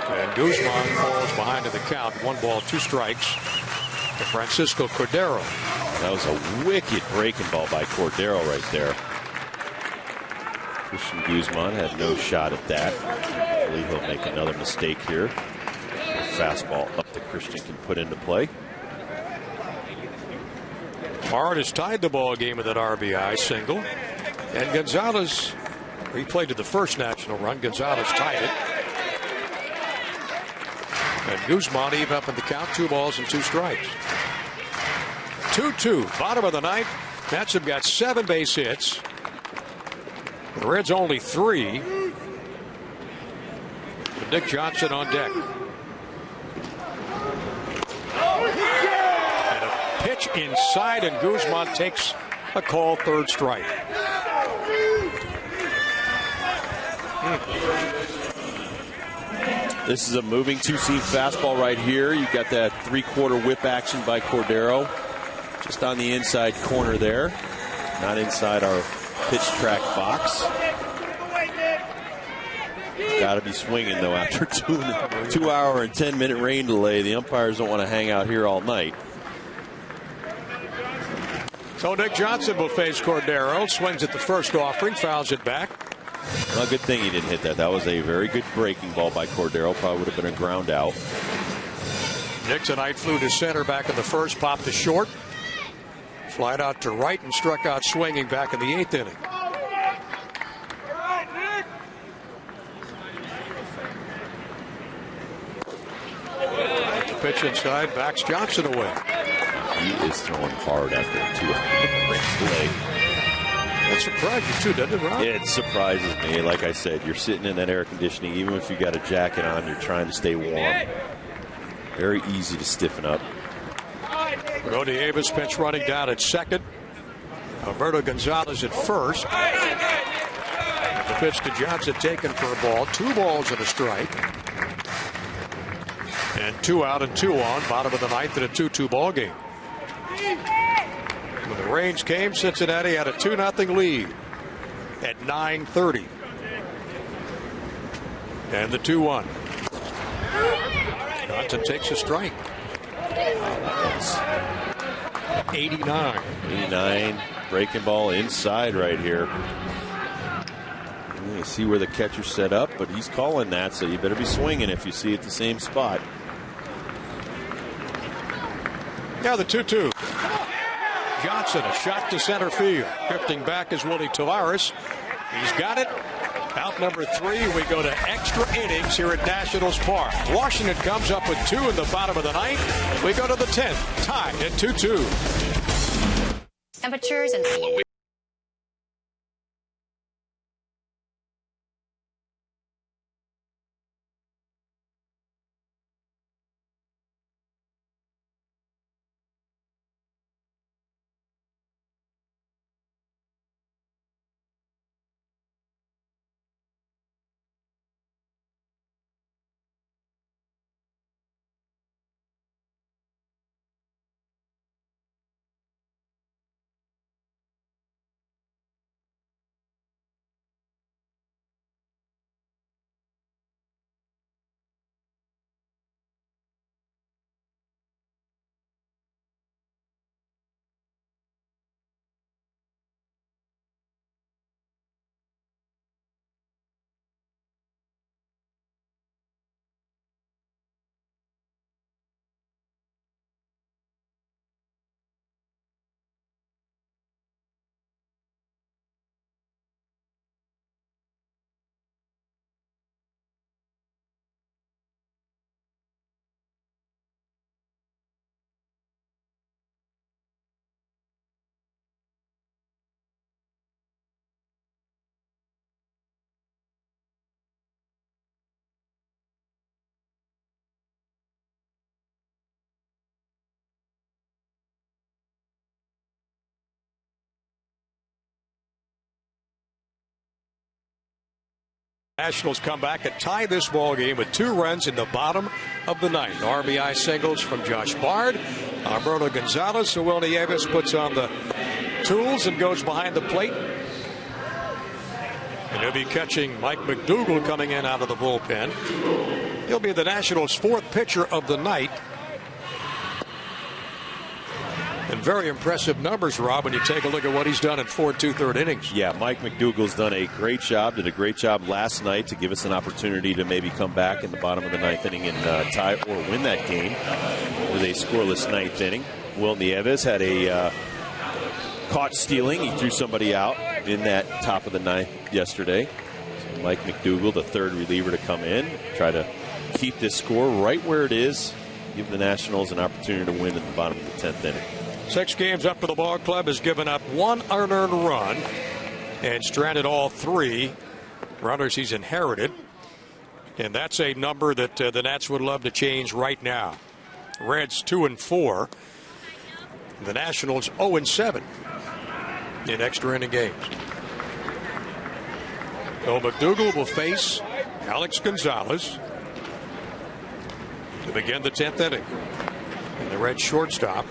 And Guzman falls behind in the count. 1 ball, 2 strikes to Francisco Cordero. That was a wicked breaking ball by Cordero right there. Christian Guzman had no shot at that. Hopefully he'll make another mistake here. Fastball up that Christian can put into play. Bard has tied the ball game with an RBI single. And Gonzalez, he played to the first national run. Gonzalez tied it. And Guzman even up in the count. 2 balls and 2 strikes. 2-2, bottom of the ninth. Nats have got 7 base hits. The Reds only 3. And Nick Johnson on deck. And a pitch inside, and Guzman takes a call, 3rd strike. This is a moving 2-seam fastball right here. You've got that 3/4 whip action by Cordero. Just on the inside corner there. Not inside our pitch track box. Got to be swinging, though, after 2 hour and 10-minute rain delay. The umpires don't want to hang out here all night. So Nick Johnson will face Cordero. Swings at the first offering, fouls it back. Well, good thing he didn't hit that. That was a very good breaking ball by Cordero. Probably would have been a ground out. Nick tonight flew to center back in the first, popped to short. Flied out to right and struck out swinging back in the 8th inning. The pitch inside, backs Johnson away. He is throwing hard after a 2-hour play. That surprised you too, doesn't it, Rob? It surprises me. Like I said, you're sitting in that air conditioning. Even if you got a jacket on, you're trying to stay warm. Very easy to stiffen up. Brody Avis pinch running down at second. Alberto Gonzalez at first. The pitch to Johnson taken for a ball. 2 balls and a strike. And 2 out and 2 on. Bottom of the ninth in a 2-2 ball game. When the rains came, Cincinnati had a 2-0 lead at 9:30. And the 2-1. Johnson takes a strike. 89. 89. Breaking ball inside right here. You see where the catcher set up, but he's calling that, so you better be swinging if you see it the same spot. Now the 2-2. Johnson, a shot to center field. Drifting back is Willie Tavares. He's got it. Out number 3, we go to extra innings here at Nationals Park. Washington comes up with 2 in the bottom of the ninth. We go to the 10th, tied at 2-2. Temperatures and Nationals come back and tie this ball game with 2 runs in the bottom of the ninth. RBI singles from Josh Bard. Alberto Gonzalez. So Willie Avis puts on the tools and goes behind the plate. And he'll be catching Mike McDougall coming in out of the bullpen. He'll be the Nationals' 4th pitcher of the night. And very impressive numbers, Rob, when you take a look at what he's done in 4 2/3 innings. Yeah, Mike McDougall's done a great job. Did a great job last night to give us an opportunity to maybe come back in the bottom of the ninth inning and tie or win that game with a scoreless ninth inning. Will Nieves had a caught stealing. He threw somebody out in that top of the ninth yesterday. So Mike McDougall, the 3rd reliever to come in, try to keep this score right where it is, give the Nationals an opportunity to win at the bottom of the 10th inning. 6 games up for the ball club, has given up 1 unearned run and stranded all 3 runners he's inherited. And that's a number that the Nats would love to change right now. Reds 2-4. The Nationals 0-7 in extra inning games. So McDougall will face Alex Gonzalez to begin the 10th inning. And the Red shortstop.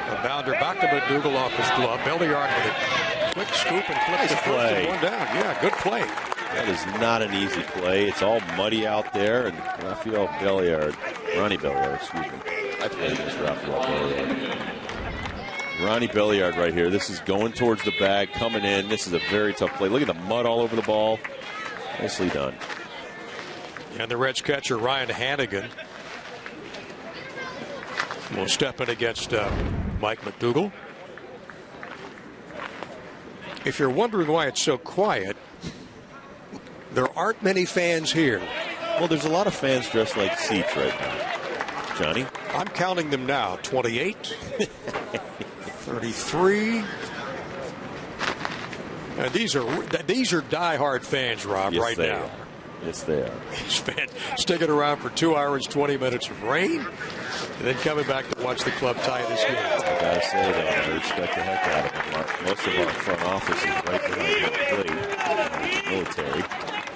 A bounder back to McDougall off his glove. Belliard with a quick scoop and flips the play. 1 down. Yeah, good play. That is not an easy play. It's all muddy out there, and Rafael Belliard, Ronnie Belliard, excuse me. I played against Rafael Belliard. Ronnie Belliard right here. This is going towards the bag, coming in. This is a very tough play. Look at the mud all over the ball. Nicely done. And the Reds catcher, Ryan Hannigan, will step in against Mike McDougall. If you're wondering why it's so quiet, there aren't many fans here. Well, there's a lot of fans dressed like seats right now, Johnny. I'm counting them now. 28, 33, These are diehard fans, Rob, yes, right they now. Are. Yes, they are. These fans sticking around for 2 hours, 20 minutes of rain, and then coming back to watch the club tie this game. I got to say, though, I respect the heck out of them. Most of our front office is right behind the military.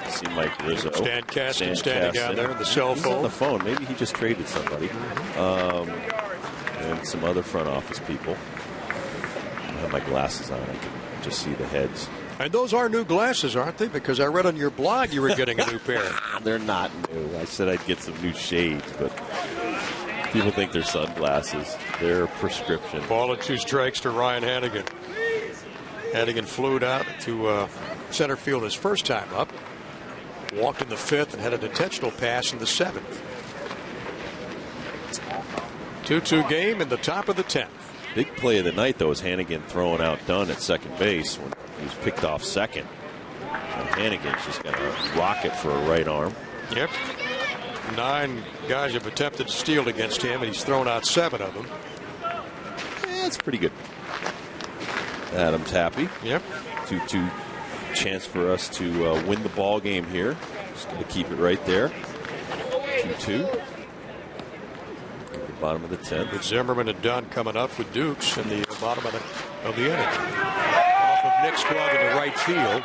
See Mike Rizzo. Stan Kasten standing out there on the cell phone. He's on the phone. Maybe he just traded somebody. And some other front office people. I have my glasses on. I can just see the heads. And those are new glasses, aren't they? Because I read on your blog you were getting a new pair. They're not new. I said I'd get some new shades, but people think they're sunglasses. They're prescription. Ball and 2 strikes to Ryan Hannigan. Hannigan flew out to center field his first time up. Walked in the 5th and had an intentional pass in the 7th. 2-2 game in the top of the 10th. Big play of the night, though, is Hannigan throwing out Dunn at second base when he was picked off second. And Hannigan's just got a rocket for a right arm. Yep. 9 guys have attempted to steal against him, and he's thrown out 7 of them. That's pretty good. Adam's happy. Yep. 2-2 chance for us to win the ball game here. Just going to keep it right there. 2-2. Bottom of the 10th. With Zimmerman and Dunn coming up with Dukes in the bottom of the inning. Off of Nick's glove into right field.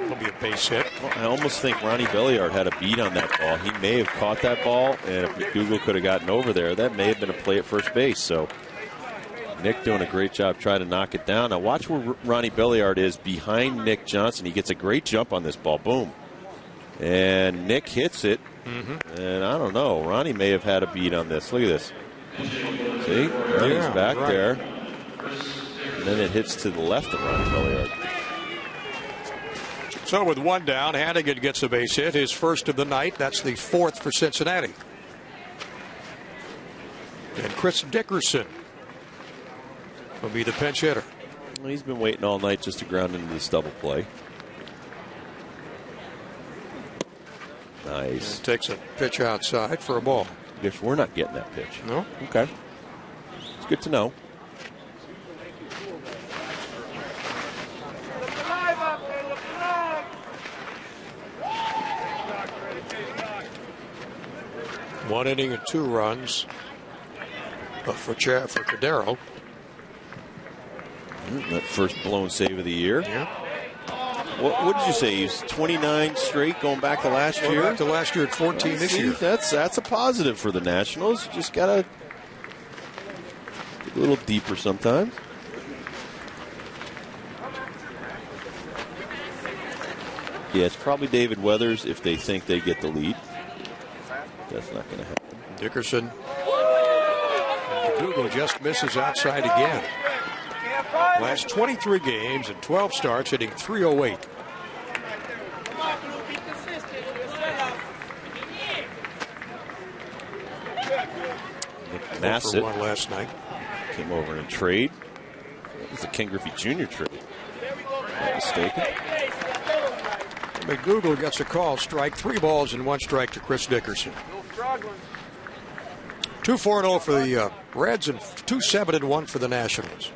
It'll be a base hit. Well, I almost think Ronnie Belliard had a beat on that ball. He may have caught that ball, and if McDougal could have gotten over there, that may have been a play at first base. So Nick doing a great job trying to knock it down. Now watch where Ronnie Belliard is behind Nick Johnson. He gets a great jump on this ball. Boom. And Nick hits it. And I don't know. Ronnie may have had a beat on this. Look at this. See? Ronnie's back there. And then it hits to the left of Ronnie Belliard. So with 1 down, Hannigan gets a base hit. His first of the night. That's the 4th for Cincinnati. And Chris Dickerson will be the pinch hitter. Well, he's been waiting all night just to ground into this double play. Nice. And takes a pitch outside for a ball. I guess we're not getting that pitch. No? Okay. It's good to know. One inning and 2 runs for Cordero. That first blown save of the year. Yeah. What did you say? He's 29 straight going back to last year? Back to last year at 14 this year. That's a positive for the Nationals. You just got to get a little deeper sometimes. Yeah, it's probably David Weathers if they think they get the lead. That's not going to happen. Dickerson. Google just misses outside again. Last 23 games and 12 starts, hitting .308. Nick Nassett one last night. Came over in a trade. That was the Ken Griffey Jr. trade. Not mistaken. McDougal gets a call. Strike. 3 balls and 1 strike to Chris Dickerson. 2-4-0 for the Reds and 2-7-1 for the Nationals.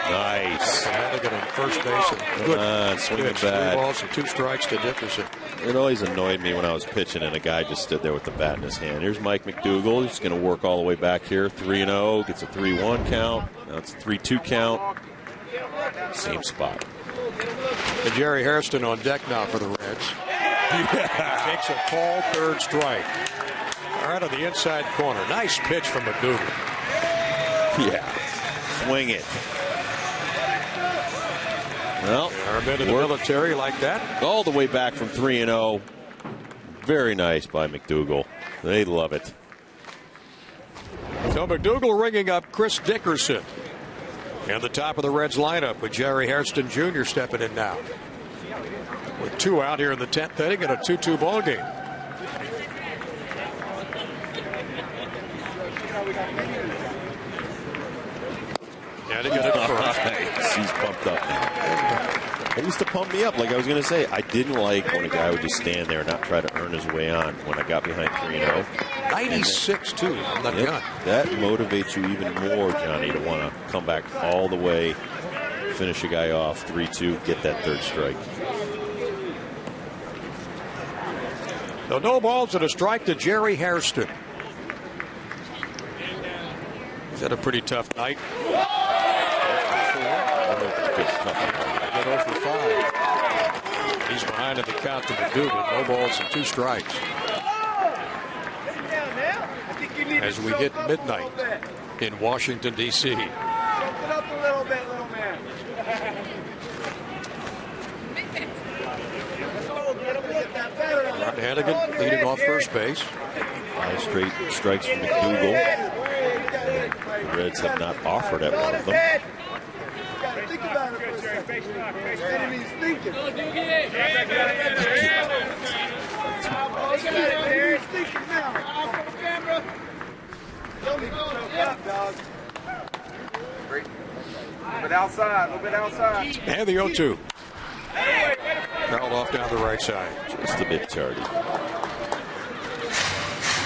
Nice. Hannigan on first base. Good swinging pitch. bat. 3 balls and 2 strikes to Dickerson. It always annoyed me when I was pitching and a guy just stood there with the bat in his hand. Here's Mike McDougal. He's going to work all the way back here. 3-0. Gets a 3-1 count. Now it's a 3-2 count. Same spot. And Jerry Hairston on deck now for the Reds. Takes a call, 3rd strike. Right on the inside corner. Nice pitch from McDougal. Yeah. Swing it. Well, I've been in the military like that. All the way back from 3-0. Very nice by McDougal. They love it. So McDougal ringing up Chris Dickerson. And the top of the Reds lineup with Jerry Hairston Jr. stepping in now. With 2 out here in the 10th inning and a 2-2 ball game. Yeah, to get it first. He's pumped up now. It used to pump me up. Like I was going to say, I didn't like when a guy would just stand there and not try to earn his way on when I got behind 3-0. 96, too, on that gun. That motivates you even more, Johnny, to want to come back all the way, finish a guy off 3-2, get that third strike. The no balls and a strike to Jerry Hairston. He's had a pretty tough night. 0 for 5. He's behind in the count to McDougal. No balls and 2 strikes. As we hit midnight in Washington, D.C. Jump it up a little bit, little man. Ron Hannigan leading off first base. 5 straight strikes from McDougal. The Reds have not offered at one of them. Think about it for a second. Enemy's thinking. He's thinking now. A little bit outside, a little bit outside. And the 0-2. Fouled off down the right side. Just a bit tardy.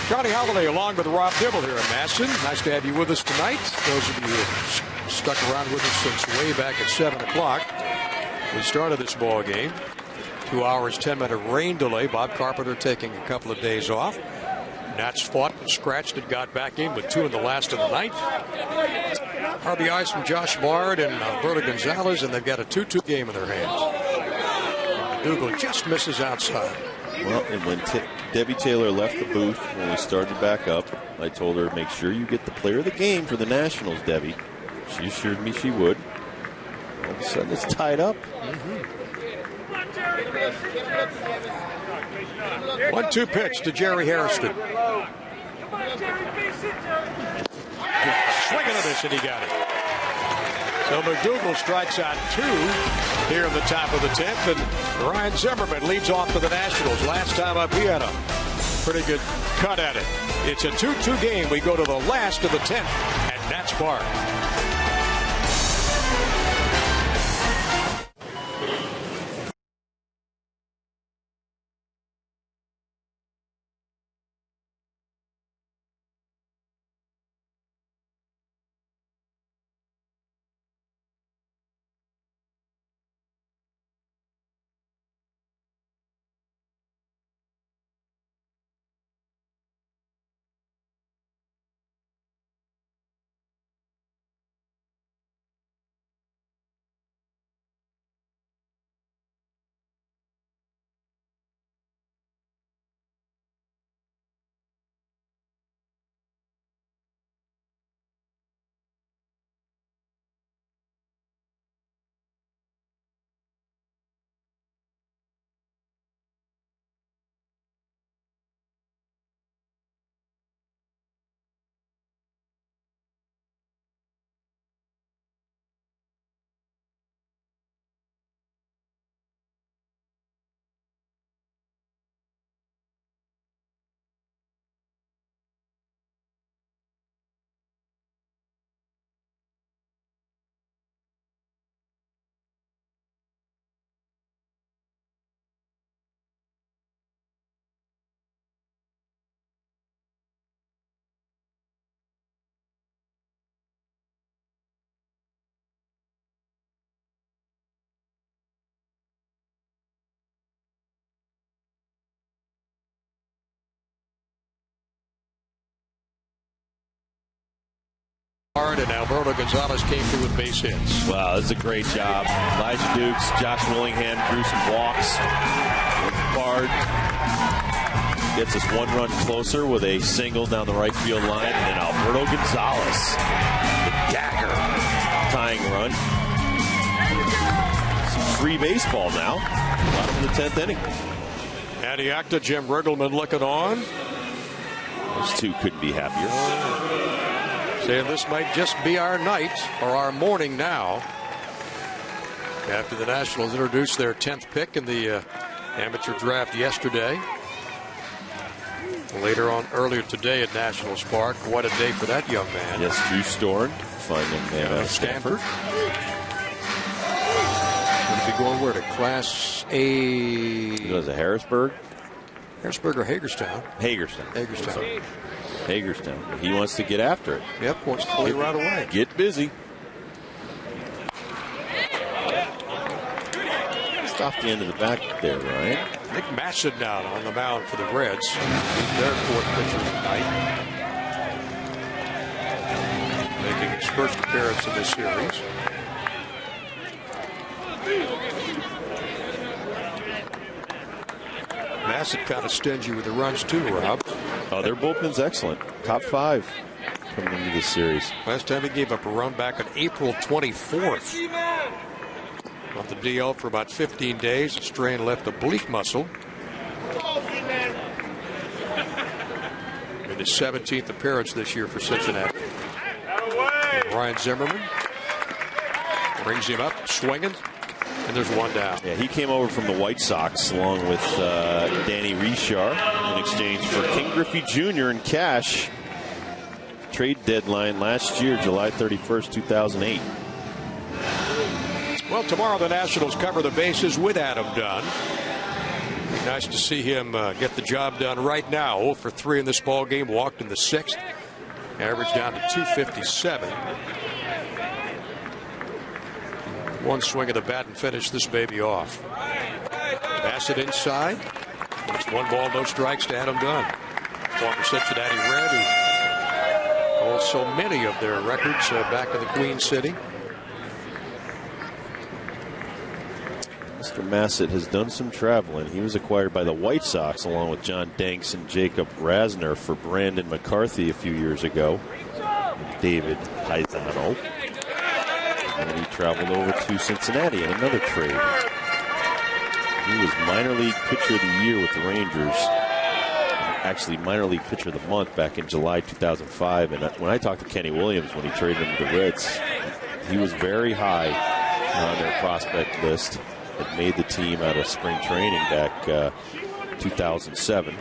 Johnny Holiday along with Rob Dibble here in Masson. Nice to have you with us tonight. Those of you who have stuck around with us since way back at 7 o'clock. We started this ball game. 2 hours, 10-minute rain delay. Bob Carpenter taking a couple of days off. Nats fought and scratched and got back in with 2 in the last of the ninth. RBIs from Josh Bard and Alberto Gonzalez, and they've got a 2-2 game in their hands. McDougal just misses outside. Well, and when Debbie Taylor left the booth when we started back up, I told her, make sure you get the player of the game for the Nationals, Debbie. She assured me she would. All of a sudden, it's tied up. 1-2 pitch to Jerry Hairston. Swinging at this, and he got it. So McDougal strikes out 2 here in the top of the 10th, and Ryan Zimmerman leads off for the Nationals. Last time up, he had a pretty good cut at it. It's a 2-2 game. We go to the last of the 10th at Nats Park. And Alberto Gonzalez came through with base hits. Wow, this is a great job. Elijah Dukes, Josh Willingham drew some walks. Bard gets us 1 run closer with a single down the right field line. And then Alberto Gonzalez, the dagger, tying run. Some free baseball now. Bottom of the 10th inning. Adiacta, Jim Riggleman looking on. Those two couldn't be happier. Saying this might just be our night or our morning now. After the Nationals introduced their 10th pick in the amateur draft yesterday. Later on, earlier today at Nationals Park. What a day for that young man. Yes, Drew Storn, finding Stanford. What a big going where to Class A? He goes to Harrisburg. Harrisburg or Hagerstown? Hagerstown. Hagerstown. Hagerstown. He wants to get after it. Yep, wants to play right away. Get busy. Just off the end of the back there, Ryan. Nick Masson down on the mound for the Reds. He's their fourth pitcher tonight. Making his first appearance in this series. Masson kind of stingy with the runs too, Rob. Oh, their bullpen's excellent. Top 5 coming into this series. Last time he gave up a run back on April 24th. Off the DL for about 15 days. A strain left oblique muscle. In his 17th appearance this year for Cincinnati. And Ryan Zimmerman brings him up, swinging, and there's one down. Yeah, he came over from the White Sox along with Danny Richard in exchange for King Griffey Jr. in cash. Trade deadline last year, July 31st, 2008. Well, tomorrow the Nationals cover the bases with Adam Dunn. Nice to see him get the job done right now. 0 for 3 in this ball game. Walked in the 6th. Average down to 257. One swing of the bat and finish this baby off. Bassett inside. It's 1 ball, no strikes to Adam Dunn. Former Cincinnati Red, who holds so many of their records back in the Queen City. Mr. Massett has done some traveling. He was acquired by the White Sox along with John Danks and Jacob Rasner for Brandon McCarthy a few years ago. David Paisano. And he traveled over to Cincinnati in another trade. He was minor league pitcher of the year with the Rangers. Actually, minor league pitcher of the month back in July 2005. And when I talked to Kenny Williams when he traded him to the Reds, he was very high on their prospect list. Had made the team out of spring training back 2007.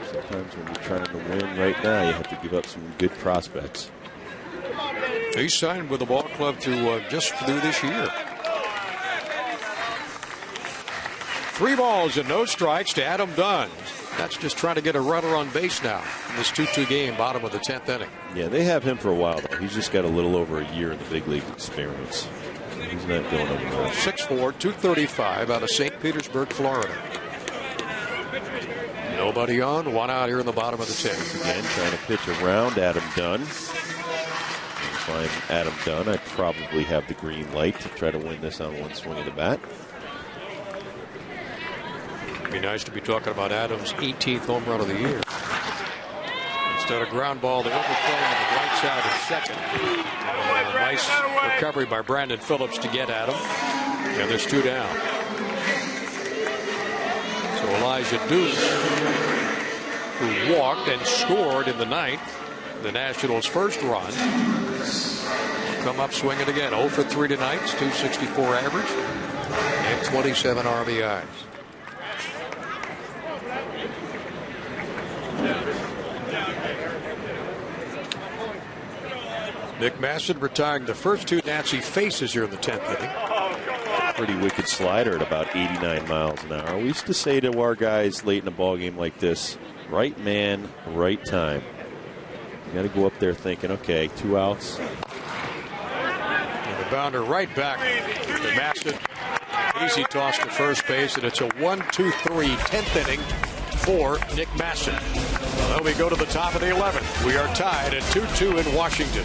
Sometimes when you're trying to win right now, you have to give up some good prospects. He signed with the ball club to just through this year. 3 balls and no strikes to Adam Dunn. That's just trying to get a runner on base now in this 2-2 game, bottom of the 10th inning. Yeah, they have him for a while, though. He's just got a little over a year in the big league experience. He's not going anywhere. 6'4", 235 out of St. Petersburg, Florida. Nobody on, 1 out here in the bottom of the 10th. Again, trying to pitch around Adam Dunn. If I'm Adam Dunn, I'd probably have the green light to try to win this on 1 swing of the bat. It'd be nice to be talking about Adams' 18th home run of the year. Instead of ground ball, the overplay on the right side of second. A nice recovery by Brandon Phillips to get Adam. And there's 2 down. So Elijah Deuce, who walked and scored in the 9th, the Nationals' first run, come up swinging again. 0 for 3 tonight, 264 average, and 27 RBIs. Nick Masson retiring the first 2 Nats he faces here in the 10th inning. Pretty wicked slider at about 89 miles an hour. We used to say to our guys late in a ball game like this, right man, right time. You got to go up there thinking, okay, 2 outs. And the bounder right back to Masson. Easy toss to first base, and it's a 1-2-3 10th inning for Nick Masson. Well, we go to the top of the 11th. We are tied at 2-2 in Washington.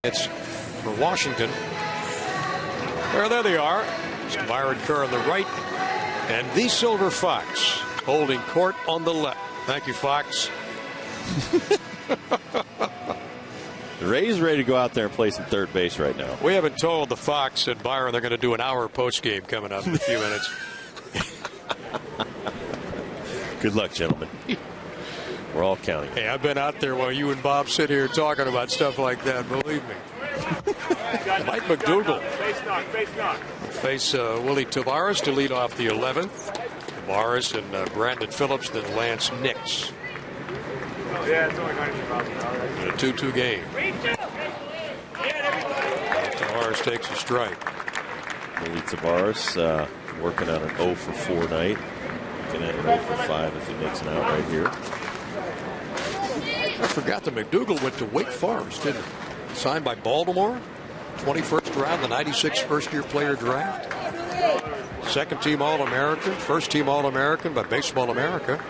It's for Washington. There they are. It's Byron Kerr on the right, and the Silver Fox holding court on the left. Thank you, Fox. The Rays ready to go out there and play some third base right now. We haven't told the Fox and Byron they're going to do an hour post game coming up in a few minutes. Good luck, gentlemen. We're all counting. Hey, I've been out there while you and Bob sit here talking about stuff like that. Believe me. Mike McDougal face Willie Tavares to lead off the 11th. Tavares and Brandon Phillips, then Lance Nix. In a 2-2 game. Tavares takes a strike. Willie Tavares working on an 0 for 4 night. Looking at an 0 for 5 if he makes an out right here. I forgot that McDougal went to Wake Forest, didn't he? Signed by Baltimore. 21st round, the 96 first-year player draft. Second team All-American. First team All-American by Baseball America.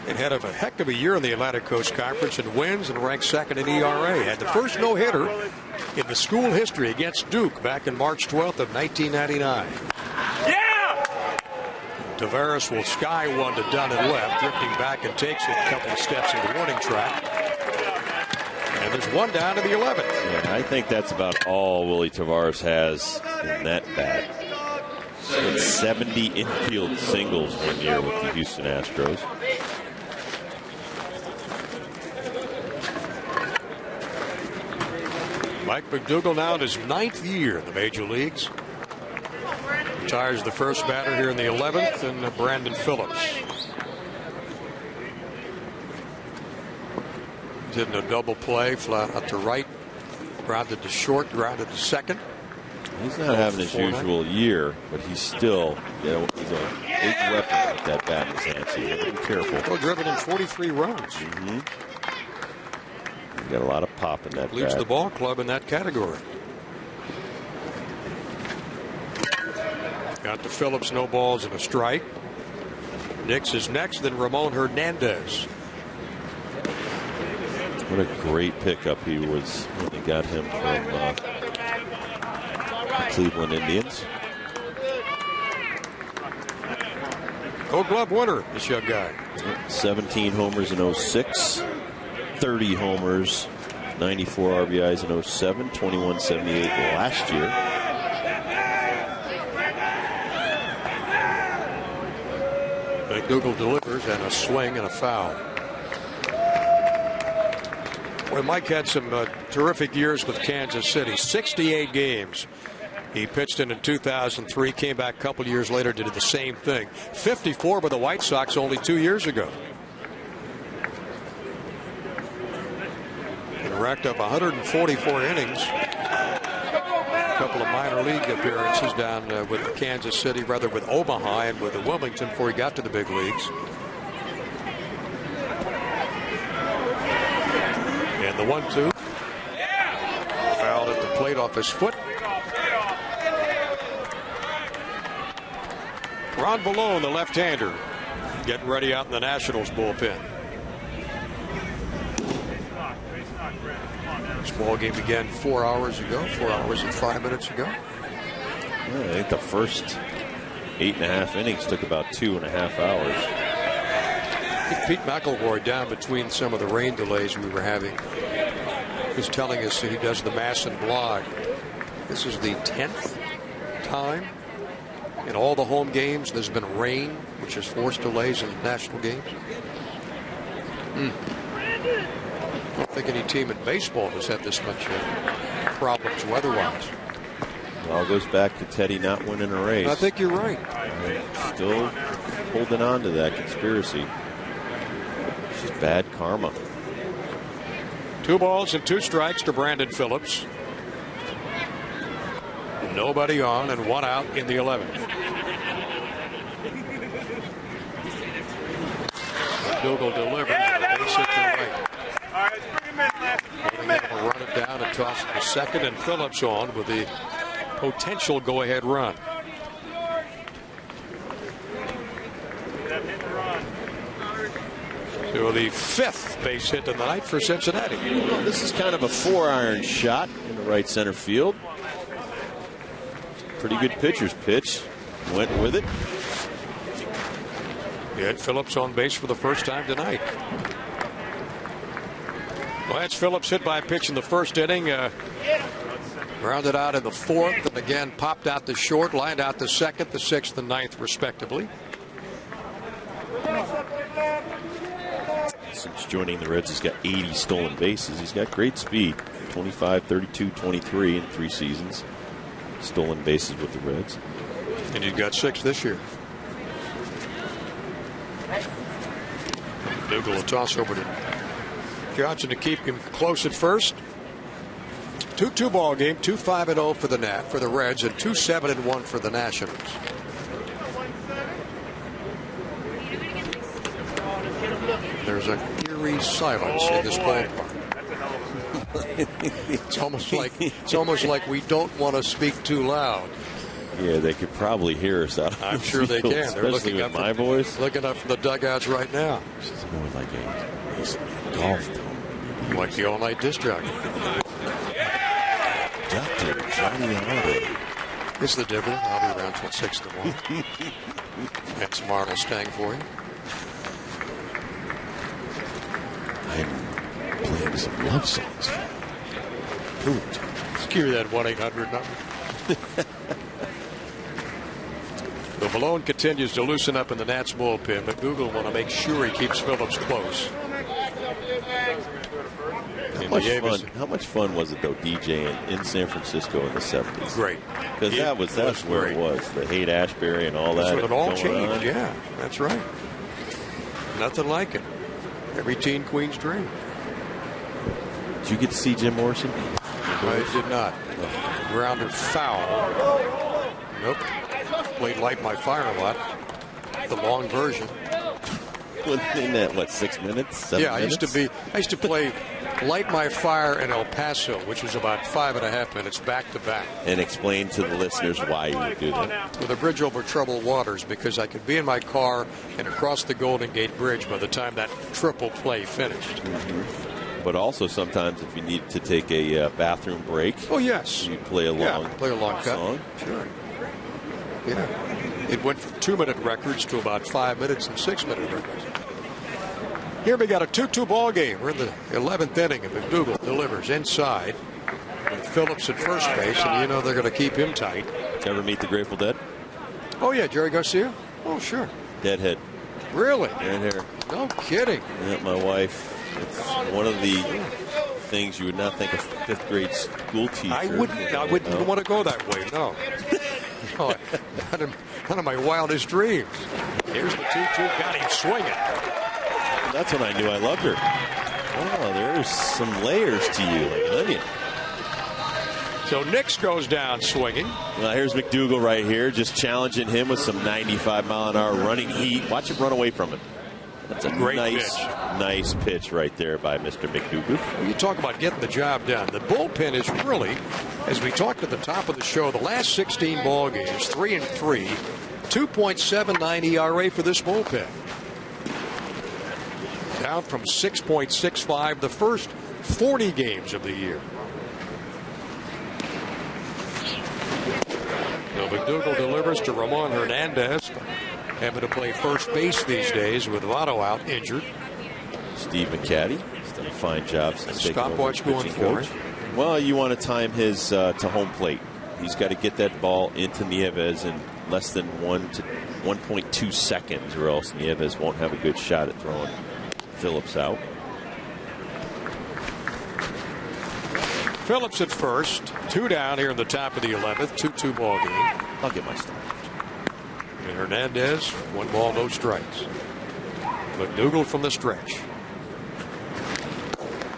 And had a heck of a year in the Atlantic Coast Conference and wins and ranked second in ERA. Had the first no-hitter in the school history against Duke back in March 12th of 1999. Yeah! Tavares will sky one to Dunn and left, drifting back and takes it a couple of steps in the warning track. And there's one down to the 11th. Yeah, I think that's about all Willie Tavares has in that bat. He had 70 infield singles one year with the Houston Astros. Mike McDougal now in his 9th year in the major leagues. Retires the first batter here in the 11th, and Brandon Phillips. He's hitting a double play, flat out to right, grounded to short, grounded to second. He's not having his usual year, but he's still, he's a big weapon with that bat in his hand, so you have to be careful. Well, driven in 43 runs. Mm-hmm. Got a lot of pop in that Leads bat. the ball club in that category. Got to Phillips, no balls and a strike. Nix is next, then Ramon Hernandez. What a great pickup he was when they got him from the Cleveland Indians. Gold Glove winner, this young guy. 17 homers in 06. 30 homers, 94 RBIs in 07, 2178 last year. McDougal delivers and a swing and a foul. Boy, Mike had some terrific years with Kansas City. 68 games. He pitched in 2003, came back a couple years later, did the same thing. 54 with the White Sox only 2 years ago. Racked up 144 innings. A couple of minor league appearances down with Kansas City, rather with Omaha and with Wilmington before he got to the big leagues. And the 1-2. Fouled at the plate off his foot. Ron Balone, the left-hander, getting ready out in the Nationals bullpen. This ball game began 4 hours ago, 4 hours and 5 minutes ago. Yeah, I think the first 8.5 innings took about 2.5 hours. I think Pete McElroy, down between some of the rain delays we were having, was telling us that he does the Masson blog. This is the 10th time in all the home games there's been rain, which has forced delays in national games. I don't think any team in baseball has had this much problems weather-wise. It all goes back to Teddy not winning a race. I think you're right. Still holding on to that conspiracy. It's just bad karma. 2 balls and 2 strikes to Brandon Phillips. Nobody on and 1 out in the 11th. McDougal delivers and a base hit to right. Will run it down and toss it to second, and Phillips on with the potential go-ahead run. So the 5th base hit of the night for Cincinnati. Well, this is kind of a 4-iron shot in the right center field. Pretty good pitcher's pitch. Went with it. Ed Phillips on base for the first time tonight. Lance Phillips hit by a pitch in the first inning. Rounded out in the 4th, and again popped out to short, lined out the 2nd, the 6th, and 9th, respectively. Since joining the Reds, he's got 80 stolen bases. He's got great speed. 25, 32, 23 in 3 seasons. Stolen bases with the Reds. And he's got 6 this year. Dougal will toss over to Johnson to keep him close at first. 2-2 ball game, 2-5-0 for the Reds, and 2-7-1 for the Nationals. There's a eerie silence in this ballpark. It's almost like we don't want to speak too loud. Yeah, they could probably hear us out. I'm sure they can. They're looking up my voice. Looking up from the dugouts right now. It's more like a golf tone. Like the all-night disc jockey. Dr. Johnny Arnold. This is the dividend. I'll be around till 6 tomorrow. Got some Arnold Stang for you. I'm playing some love songs. Prove it. Just give me that 1-800 number. The Malone continues to loosen up in the Nats bullpen, but Dougal want to make sure he keeps Phillips close. How much fun was it though, DJing in San Francisco in the 70s? Great, because that's where it was. The Haight Ashbury and all that. That's when it all changed. On. Yeah, that's right. Nothing like it. Every teen queen's dream. Did you get to see Jim Morrison? I did not. Grounded foul. Nope. Played Light My Fire a lot. The long version. In that, 6 minutes? 7 minutes? I used to play Light My Fire in El Paso, which was about 5.5 minutes back to back. And explain to the listeners why you would do that. With a bridge over troubled waters, because I could be in my car and across the Golden Gate Bridge by the time that triple play finished. Mm-hmm. But also sometimes if you need to take a bathroom break. Oh, yes. You play a long song. Sure. Yeah. It went from 2-minute records to about 5 minutes and 6-minute records. Here we got a 2-2 ball game. We're in the 11th inning, and McDougal delivers inside with Phillips at first base, and you know they're going to keep him tight. Ever meet the Grateful Dead? Oh, yeah, Jerry Garcia? Oh, sure. Deadhead. Really? Right here. No kidding. Yeah, my wife. It's one of the things you would not think a 5th grade school teacher. I wouldn't want to go that way, no. Oh, none of my wildest dreams. Here's the 2-2. Got him swinging. That's when I knew I loved her. Oh, there's some layers to you, like an onion. So Nix goes down swinging. Well, here's McDougal right here, just challenging him with some 95-mile-an-hour running heat. Watch him run away from it. That's a great nice pitch right there by Mr. McDougal. Well, you talk about getting the job done. The bullpen is really, as we talked at the top of the show, the last 16 ball games, 3-3, 2.79 ERA for this bullpen. Down from 6.65 the first 40 games of the year. So McDougal delivers to Ramon Hernandez, having to play first base these days with Votto out injured. Steve McCaddy has done a fine job since taking over stopwatch going for it. Well, you want to time his to home plate. He's got to get that ball into Nieves in less than 1 to 1.2 seconds, or else Nieves won't have a good shot at throwing Phillips out. Phillips at first, 2 down here in the top of the 11th, 2-2 ball game. I'll get my stop. And Hernandez, 1 ball, no strikes. McDougal from the stretch.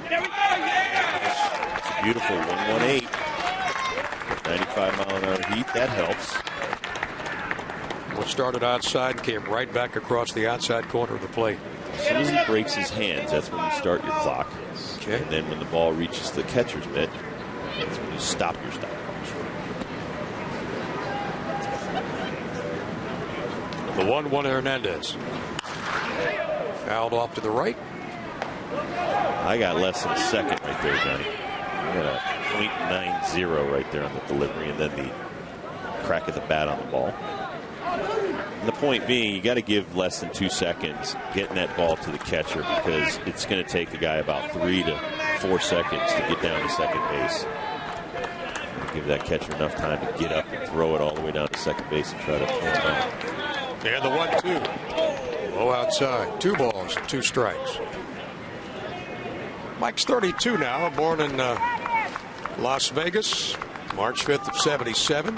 It's a beautiful 1-1-8. 95-mile-an-hour heat, that helps. What started outside came right back across the outside corner of the plate. As soon as he breaks his hands, that's when you start your clock. Okay. And then when the ball reaches the catcher's mitt, that's when you stop your stopwatch. The 1-1 Hernandez. Fouled off to the right. I got less than a second right there, Johnny. I got a .90 right there on the delivery, and then the crack of the bat on the ball. And the point being, you got to give less than 2 seconds getting that ball to the catcher, because it's going to take the guy about 3 to 4 seconds to get down to second base. Give that catcher enough time to get up and throw it all the way down to second base and try to pull it out. And the 1-2. Low outside. 2 balls, 2 strikes. Mike's 32 now, born in Las Vegas, March 5th of 77.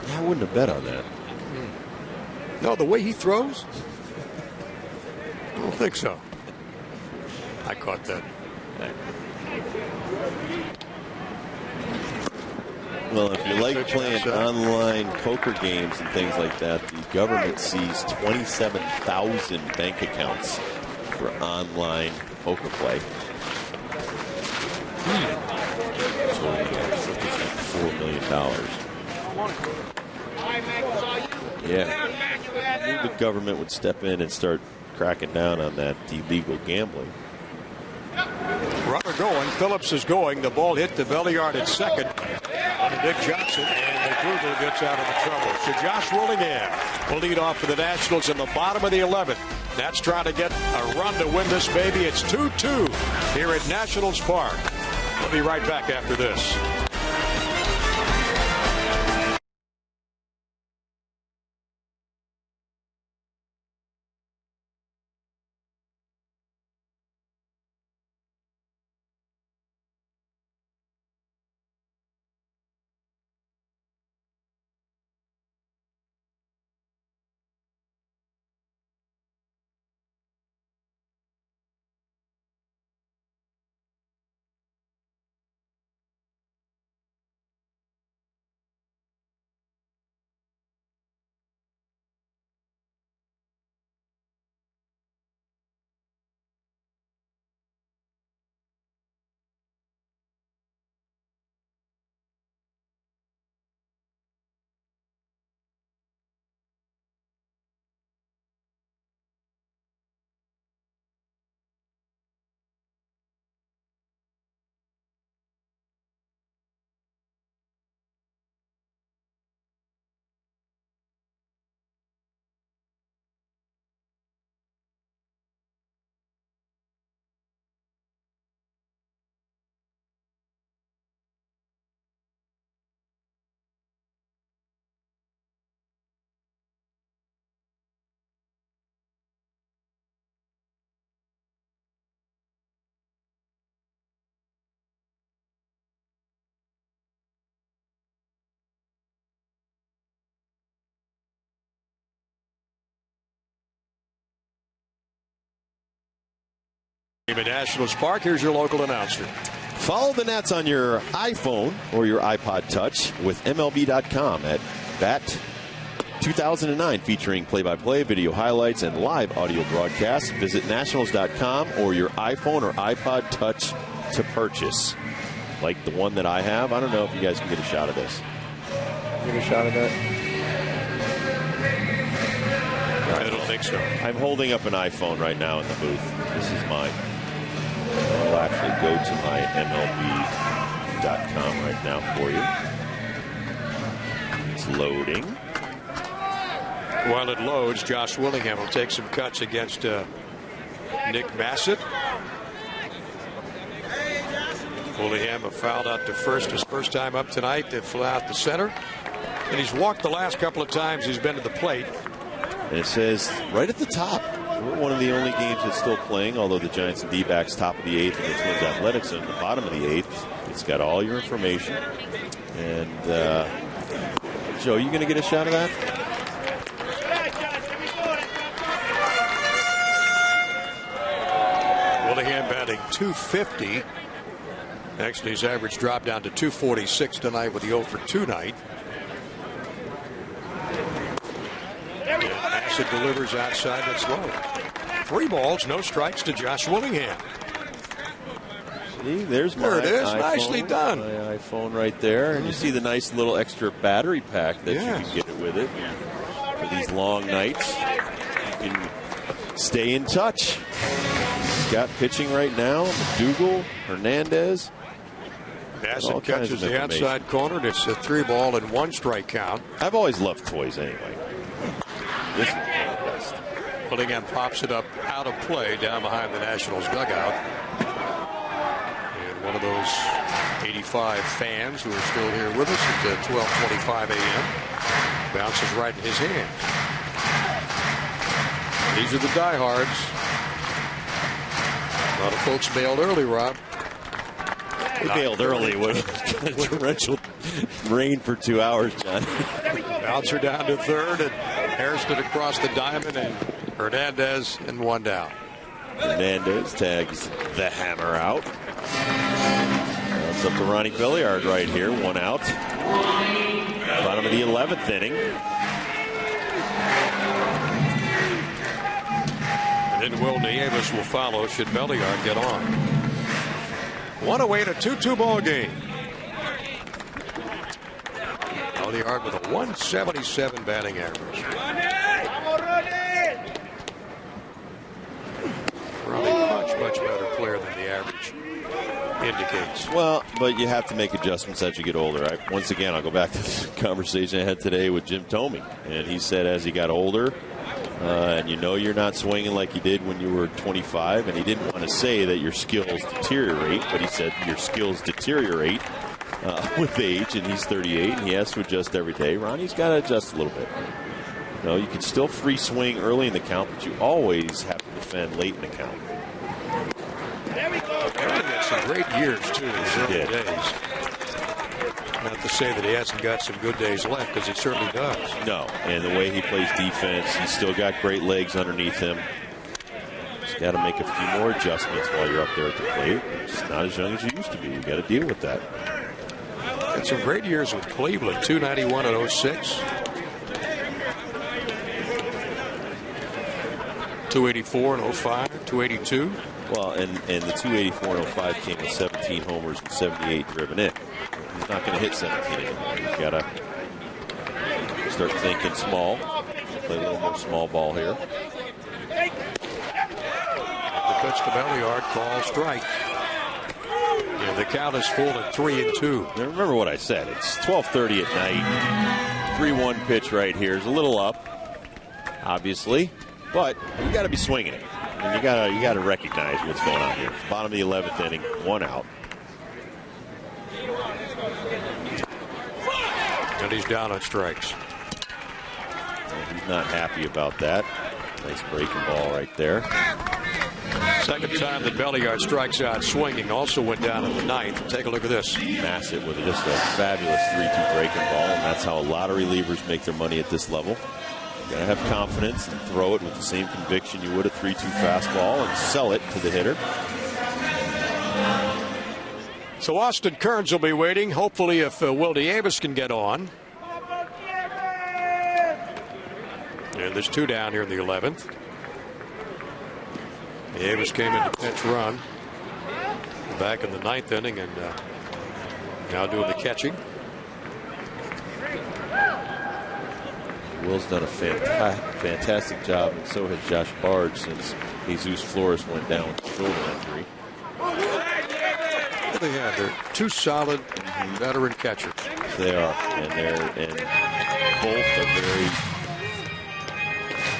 Yeah, I wouldn't have bet on that. No, the way he throws? I don't think so. I caught that. Well, if you like playing online poker games and things like that, the government sees 27,000 bank accounts for online poker play. So $4 million. Yeah. I knew the government would step in and start cracking down on that illegal gambling. Runner going. Phillips is going. The ball hit the belly yard at second on Dick Johnson, and McDougal gets out of the trouble. So Josh Willingham will lead off for the Nationals in the bottom of the 11th. That's trying to get a run to win this baby. It's 2-2 here at Nationals Park. We'll be right back after this. In Nationals Park, here's your local announcer. Follow the Nats on your iPhone or your iPod Touch with MLB.com at Bat 2009, featuring play-by-play, video highlights, and live audio broadcasts. Visit Nationals.com or your iPhone or iPod Touch to purchase. Like the one that I have. I don't know if you guys can get a shot of this. Get a shot of that? I don't think so. I'm holding up an iPhone right now in the booth. This is mine. I'll actually go to my MLB.com right now for you. It's loading. While it loads, Josh Willingham will take some cuts against Nick Bassett. Willingham fouled out to first his first time up tonight. They flew out to center. And he's walked the last couple of times he's been to the plate. And it says right at the top, we're one of the only games that's still playing, although the Giants and D-backs top of the 8th and the Twins Athletics are in the bottom of the 8th. It's got all your information. And, Joe, you going to get a shot of that? Willingham batting .250. Actually, his average dropped down to .246 tonight with the 0 for 2 night. Bassett delivers outside. That's low. 3 balls, no strikes to Josh Willingham. See, there's my there it is. iPhone, Nicely done. My iPhone right there. And you see the nice little extra battery pack that you can get it with it. For these long nights, you can stay in touch. He's got pitching right now. McDougal, Hernandez. Bassett catches the outside corner, and it's a 3-1 strike count. I've always loved toys anyway. This is one of the best. Willingham pops it up out of play down behind the Nationals dugout. And one of those 85 fans who are still here with us at 12:25 a.m. bounces right in his hand. These are the diehards. A lot of folks bailed early, Rob. We bailed early with torrential rain for 2 hours, John. Bouncer down to third, and Hairston across the diamond, and Hernandez and one down. Hernandez tags the hammer out. That's up to Ronnie Billiard right here, 1 out. Bottom of the 11th inning. And then Will Davis will follow should Billiard get on. 1 away to 2-2 ball game. Billiard with a 177 batting average. Probably much better player than the average indicates. Well, but you have to make adjustments as you get older. Once again, I'll go back to the conversation I had today with Jim Thome. And he said as he got older, and you're not swinging like you did when you were 25, and he didn't want to say that your skills deteriorate, but he said your skills deteriorate with age, and he's 38, and he has to adjust every day. Ronnie's got to adjust a little bit. You can still free swing early in the count, but you always have to defend late in the count. There we go. Aaron had some great years, too, in his early days. Not to say that he hasn't got some good days left, because he certainly does. No, and the way he plays defense, he's still got great legs underneath him. He's got to make a few more adjustments while you're up there at the plate. He's not as young as you used to be. You got to deal with that. Had some great years with Cleveland, 291 and 06. 284 and 05, 282. Well, and the 284 and 05 came with 17 homers and 78 driven in. He's not going to hit 17 anymore. He's got to start thinking small. Play a little more small ball here. The pitch to Billiard, call strike. And the count is full at 3-2. Now remember what I said. It's 12:30 at night. 3-1 pitch right here is a little up, obviously, but you got to be swinging it, and you got to recognize what's going on here. Bottom of the 11th inning, 1 out. And he's down on strikes. Well, he's not happy about that. Nice breaking ball right there. Second time that Billiard strikes out swinging, also went down in the 9th. Take a look at this. Massive with just a fabulous 3-2 breaking ball, and that's how a lot of relievers make their money at this level. You got to have confidence and throw it with the same conviction you would a 3-2 fastball and sell it to the hitter. So Austin Kearns will be waiting. Hopefully, if Will Davis can get on. And there's 2 down here in the 11th. Davis came in to pinch run back in the 9th inning, and now doing the catching. Will's done a fantastic job, and so has Josh Bard since Jesus Flores went down with a shoulder injury. They're 2 solid veteran catchers. They are, and both are very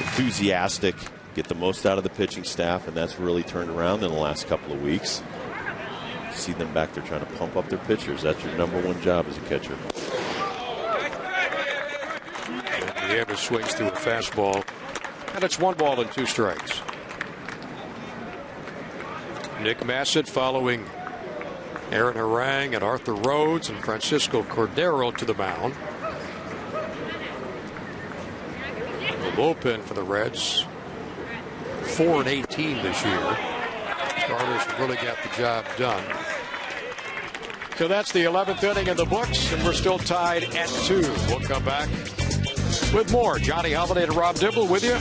enthusiastic, get the most out of the pitching staff, and that's really turned around in the last couple of weeks. See them back there trying to pump up their pitchers. That's your number one job as a catcher. And Davis swings through a fastball, and it's 1 ball and 2 strikes. Nick Massett following Aaron Harang and Arthur Rhodes and Francisco Cordero to the mound. The bullpen for the Reds, 4-18 this year. Starters really got the job done. So that's the 11th inning in the books, and we're still tied at 2. We'll come back with more. Johnny Holiday and Rob Dibble with you.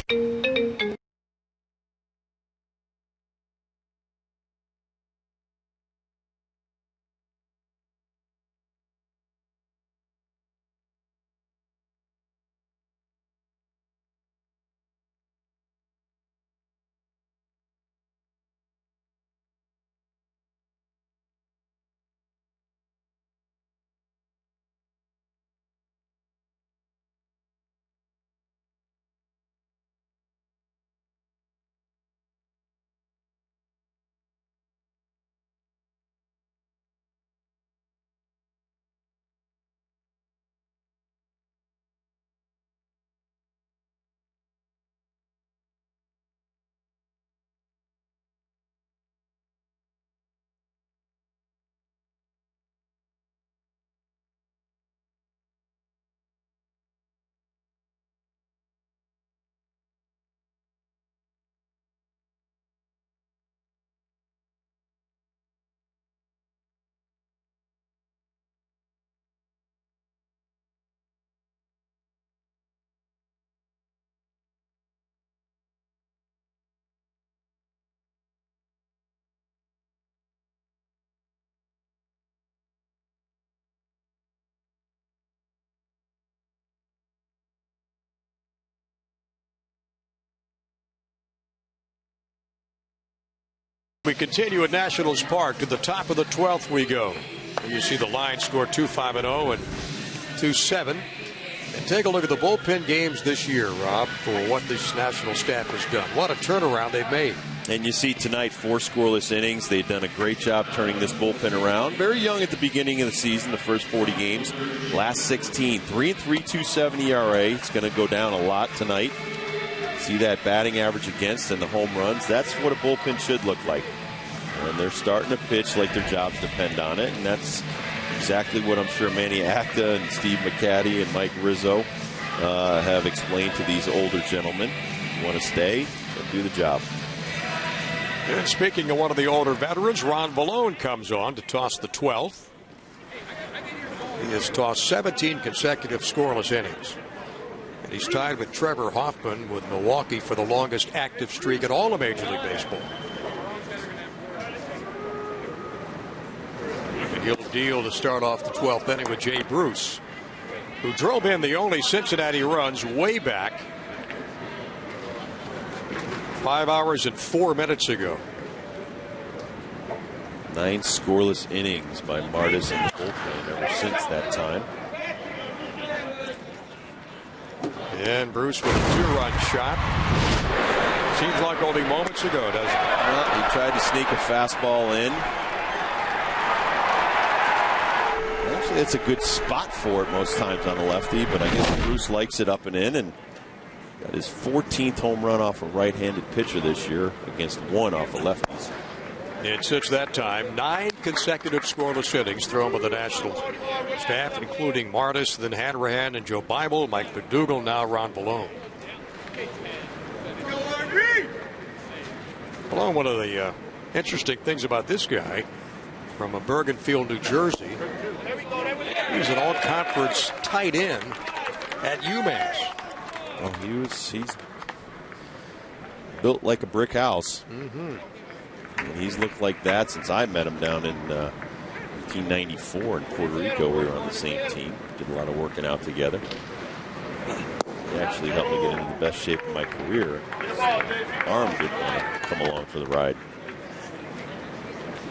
We continue at Nationals Park. To the top of the 12th we go. You see the line score 2-5-0 and 2-7. And take a look at the bullpen games this year, Rob, for what this national staff has done. What a turnaround they've made. And you see tonight 4 scoreless innings. They've done a great job turning this bullpen around. Very young at the beginning of the season, the first 40 games. Last 16, 3-3, 2.70 ERA. It's going to go down a lot tonight. See that batting average against and the home runs. That's what a bullpen should look like. And they're starting to pitch like their jobs depend on it. And that's exactly what I'm sure Manny Acta and Steve McCaddy and Mike Rizzo have explained to these older gentlemen. You want to stay, do the job. And speaking of one of the older veterans, Ron Vallone comes on to toss the 12th. He has tossed 17 consecutive scoreless innings. And he's tied with Trevor Hoffman with Milwaukee for the longest active streak in all of Major League Baseball. And he'll deal to start off the 12th inning with Jay Bruce, who drove in the only Cincinnati runs way back 5 hours and 4 minutes ago. 9 scoreless innings by Martis in the bullpen ever since that time. And Bruce with a 2-run shot. Seems like only moments ago, doesn't it? Well, he tried to sneak a fastball in. Actually, it's a good spot for it most times on a lefty, but I guess Bruce likes it up and in, and got his 14th home run off a right-handed pitcher this year against 1 off of lefties. And since that time, 9 consecutive scoreless innings thrown by the national staff, including Martis, then Hanrahan and Joe Bible, Mike McDougall, now Ron Vallone. Vallone, one of the interesting things about this guy, from Bergenfield, New Jersey, he's an all-conference tight end at UMass. Oh, he's built like a brick house. Mm-hmm. And he's looked like that since I met him down in 1994 in Puerto Rico. We were on the same team. Did a lot of working out together. He actually helped me get into the best shape of my career. His arm didn't want to come along for the ride.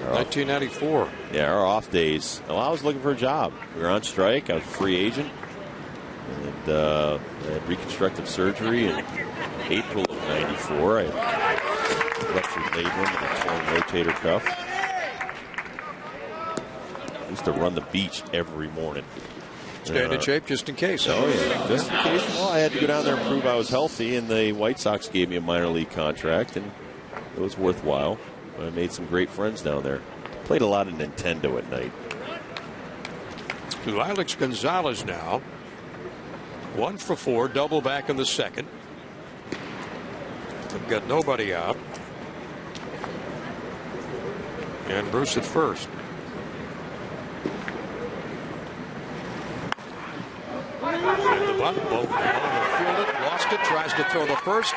1994. Yeah, our off days. Well, I was looking for a job. We were on strike. I was a free agent. And I had reconstructive surgery in April of 94. I ruptured labrum and a torn rotator cuff. I used to run the beach every morning. Staying in shape just in case. Oh, yeah. Just in case. Well, I had to go down there and prove I was healthy, and the White Sox gave me a minor league contract, and it was worthwhile. I made some great friends down there. Played a lot of Nintendo at night. To Alex Gonzalez now. 1 for 4, double back in the second. They've got nobody out. And Bruce at first. And the bunt, will field it, lost it, tries to throw the first,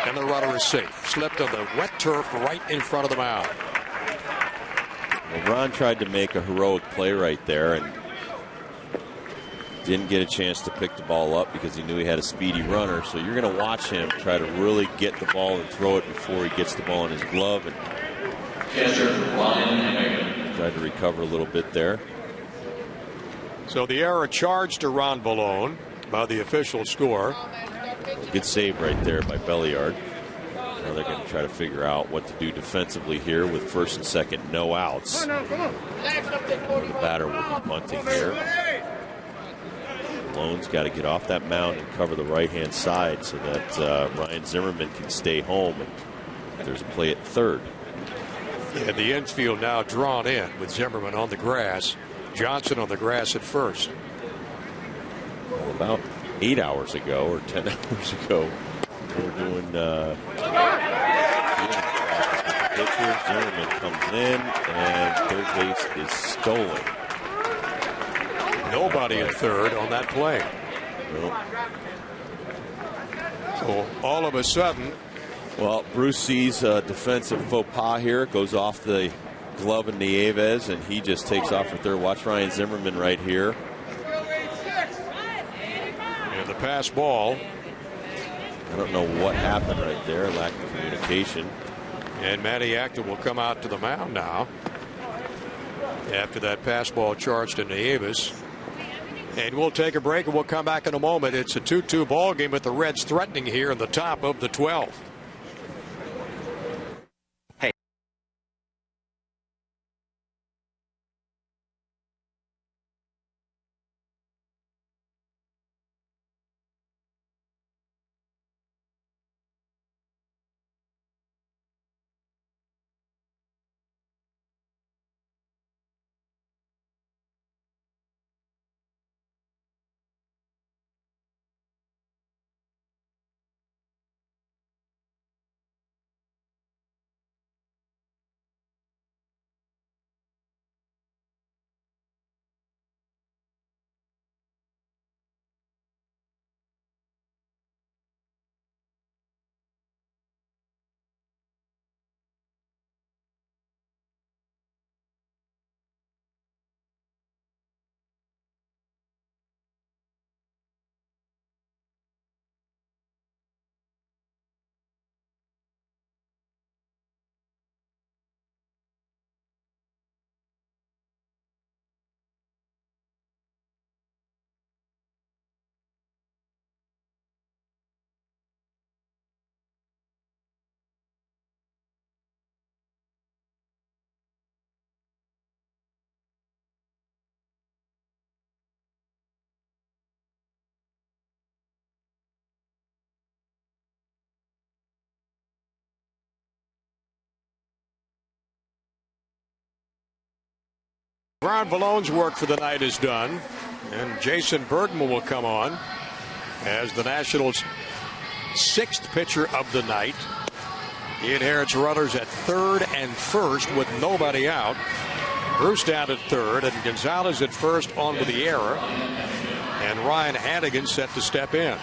and the runner is safe. Slipped on the wet turf right in front of the mound. Well, Ron tried to make a heroic play right there and didn't get a chance to pick the ball up because he knew he had a speedy runner. So you're going to watch him try to really get the ball and throw it before he gets the ball in his glove. And tried to recover a little bit there. So the error charged to Ron Vallone by the official score. Good save right there by Belliard. Now they're going to try to figure out what to do defensively here with first and second, no outs. The batter will be bunting here. Valone's got to get off that mound and cover the right-hand side so that Ryan Zimmerman can stay home. And there's a play at third. And the infield now drawn in with Zimmerman on the grass. Johnson on the grass at first. Well, about 8 hours ago or 10 hours ago, we were doing pitcher. Zimmerman comes in and third base is stolen. Nobody at third on that play. Nope. So all of a sudden. Well, Bruce sees a defensive faux pas here. Goes off the glove of Nieves, and he just takes off for third. Watch Ryan Zimmerman right here. And the pass ball. I don't know what happened right there. Lack of communication. And Matty Acton will come out to the mound now after that pass ball charged to Nieves. And we'll take a break and we'll come back in a moment. It's a 2-2 ball game with the Reds threatening here in the top of the 12th. Ron Vallone's work for the night is done, and Jason Bergman will come on as the Nationals' 6th pitcher of the night. He inherits runners at third and first with nobody out. Bruce down at third, and Gonzalez at first on with the error, and Ryan Hannigan set to step in.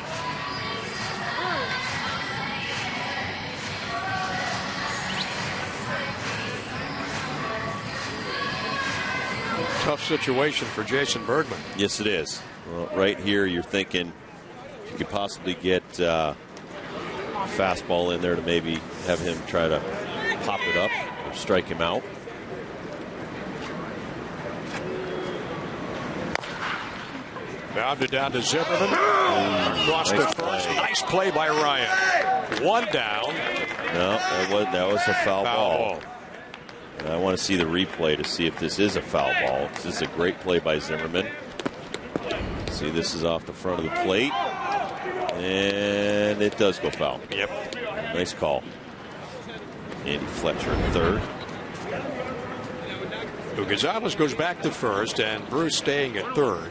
Tough situation for Jason Bergman. Yes, it is. Well, right here, you're thinking you could possibly get a fastball in there to maybe have him try to pop it up or strike him out. Bounded down to Zimmerman. Across the first. Nice play by Ryan. One down. No, that was a foul ball. I want to see the replay to see if this is a foul ball. This is a great play by Zimmerman. See, this is off the front of the plate. And it does go foul. Yep. Nice call. Andy Fletcher at third. Gonzalez goes back to first, and Bruce staying at third.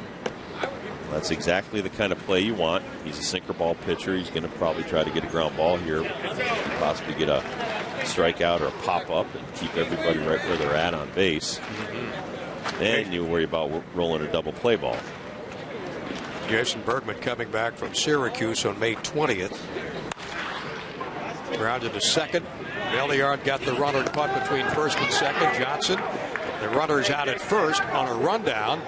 That's exactly the kind of play you want. He's a sinker ball pitcher. He's going to probably try to get a ground ball here. Possibly get a strikeout or a pop-up and keep everybody right where they're at on base. Then you worry about rolling a double play ball. Jason Bergman coming back from Syracuse on May 20th. Grounded to second. Belliard got the runner caught between first and second. Johnson. The runner's out at first on a rundown.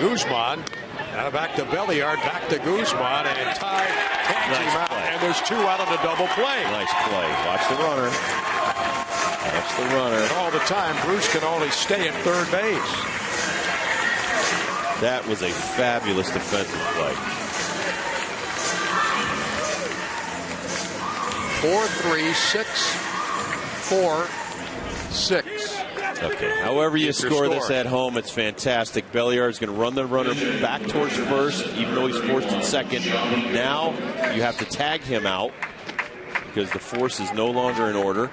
Guzman. Now back to Belliard, back to Guzman, and Ty tags him out, and there's 2 out on the double play. Nice play. Watch the runner. Watch the runner. And all the time, Bruce can only stay at third base. That was a fabulous defensive play. 4-3, 6-4-6. Okay, however you score this at home, it's fantastic. Belliard's going to run the runner back towards first, even though he's forced in second. Now you have to tag him out because the force is no longer in order,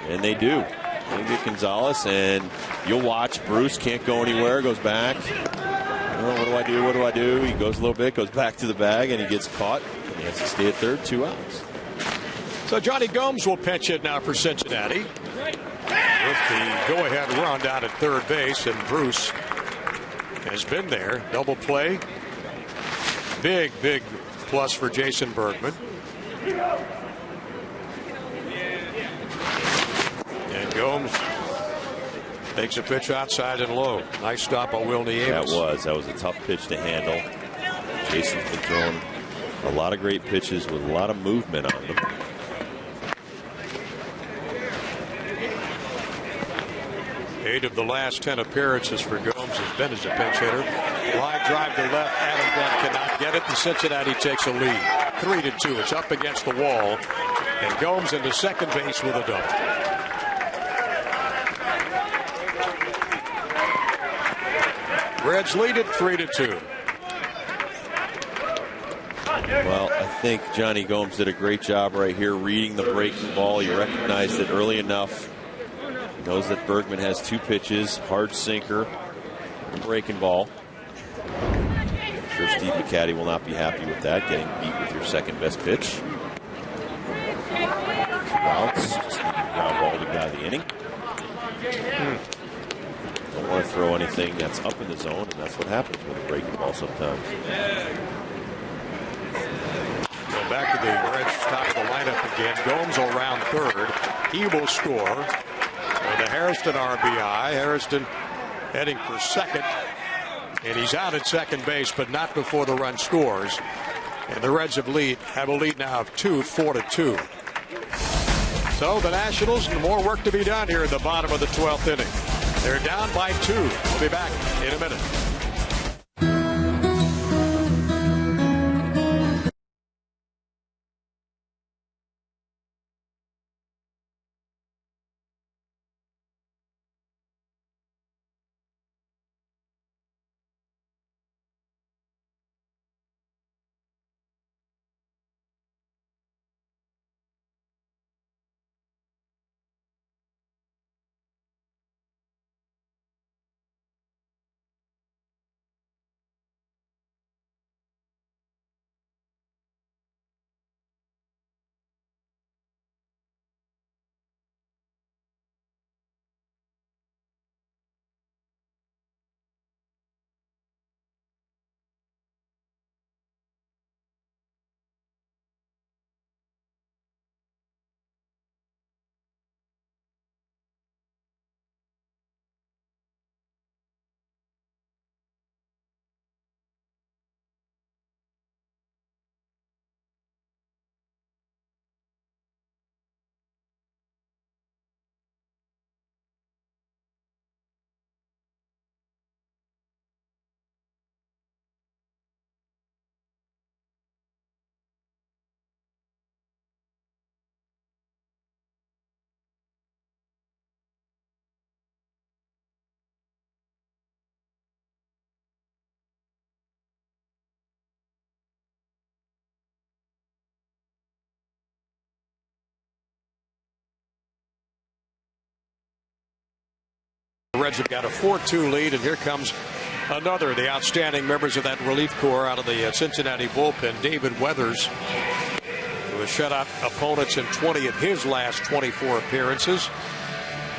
and they do. They get Gonzalez, and you'll watch. Bruce can't go anywhere, goes back. Oh, what do I do? What do I do? He goes a little bit, goes back to the bag, and he gets caught. He has to stay at third, 2 outs. So Johnny Gomes will pinch it now for Cincinnati. With the go-ahead run down at third base, and Bruce has been there. Double play. Big plus for Jason Bergman. And Gomes takes a pitch outside and low. Nice stop by Will Nieves. That was a tough pitch to handle. Jason's been throwing a lot of great pitches with a lot of movement on them. 8 of the last 10 appearances for Gomes has been as a pinch hitter. Line drive to left. Adam Gunn cannot get it, and Cincinnati takes a lead. 3-2. It's up against the wall, and Gomes into second base with a double. Reds lead it 3-2. Well, I think Johnny Gomes did a great job right here reading the breaking ball. He recognized it early enough. He knows that Bergman has 2 pitches, hard sinker, and breaking ball. I'm sure Steve McCaddy will not be happy with that, getting beat with your second best pitch. 2 outs, just need a ground ball to get out of the inning. Don't want to throw anything that's up in the zone, and that's what happens with a breaking ball sometimes. Back to the Reds top of the lineup again. Gomes will round third. He will score. And the Hairston RBI. Hairston heading for second. And he's out at second base, but not before the run scores. And the Reds have a lead now of 4-2. So the Nationals, more work to be done here at the bottom of the 12th inning. They're down by 2. We'll be back in a minute. The Reds have got a 4-2 lead, and here comes another of the outstanding members of that relief corps out of the Cincinnati bullpen, David Weathers, who has shut out opponents in 20 of his last 24 appearances.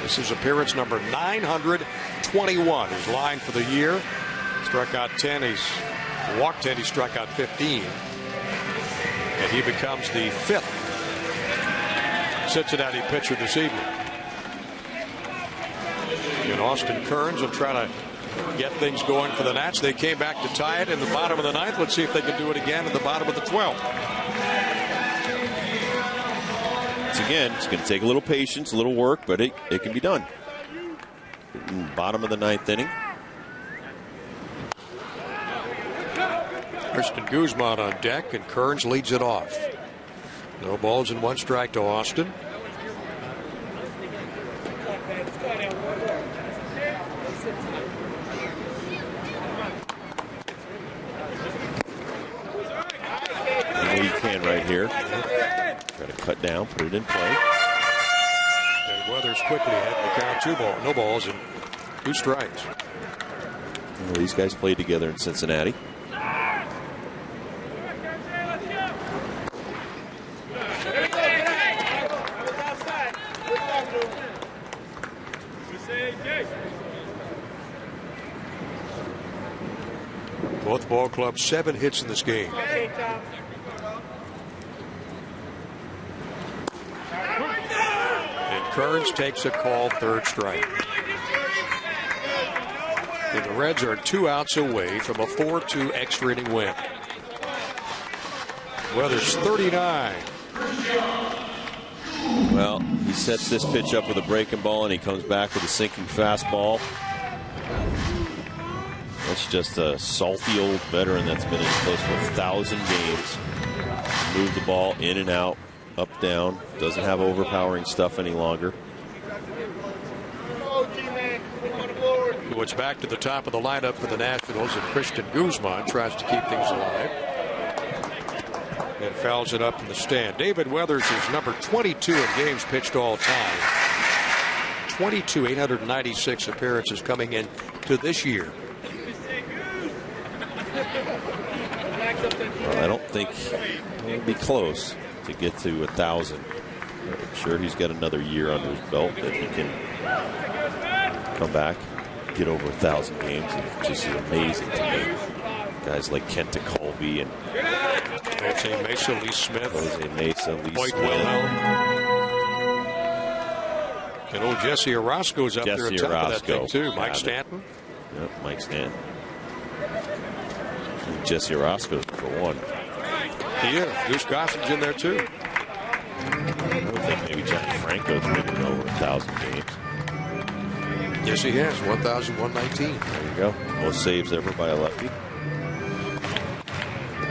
This is appearance number 921. His line for the year. Struck out 10. He's walked 10. He struck out 15. And he becomes the 5th Cincinnati pitcher this evening. And Austin Kearns will try to get things going for the Nats. They came back to tie it in the bottom of the 9th. Let's see if they can do it again in the bottom of the 12th. Once again, it's going to take a little patience, a little work, but it can be done. Bottom of the 9th inning. Kristen Guzman on deck, and Kearns leads it off. No balls and 1 strike to Austin. You can right here. Try to cut down, put it in play. And Weathers quickly had the count. No balls and 2 strikes. Well, these guys played together in Cincinnati. Both ball clubs 7 hits in this game. And Kearns takes a call, 3rd strike. And the Reds are 2 outs away from a 4-2 extra inning win. Weathers 39. Well, he sets this pitch up with a breaking ball, and he comes back with a sinking fastball. That's just a salty old veteran that's been in close to 1,000 games. Move the ball in and out, up, down. Doesn't have overpowering stuff any longer. It's back to the top of the lineup for the Nationals, and Christian Guzman tries to keep things alive. And fouls it up in the stand. David Weathers is number 22 in games pitched all time. 22, 896 appearances coming in to this year. Well, I don't think he'll be close to get to 1,000. I'm sure he's got another year under his belt that he can come back, get over 1,000 games. It's just amazing to me. Guys like Kenta Colby and Jose Mesa, Lee Smith, White Wilhelm. And old Jesse Orozco's up there at top of that thing too. Mike Stanton. Yep, Mike Stanton. And Jesse Orozco for one. He is. Goose Gossel's in there too. I would think maybe Johnny Franco's maybe over 1,000 games. Yes, he has. 1,119. There you go. Most saves ever by a lefty.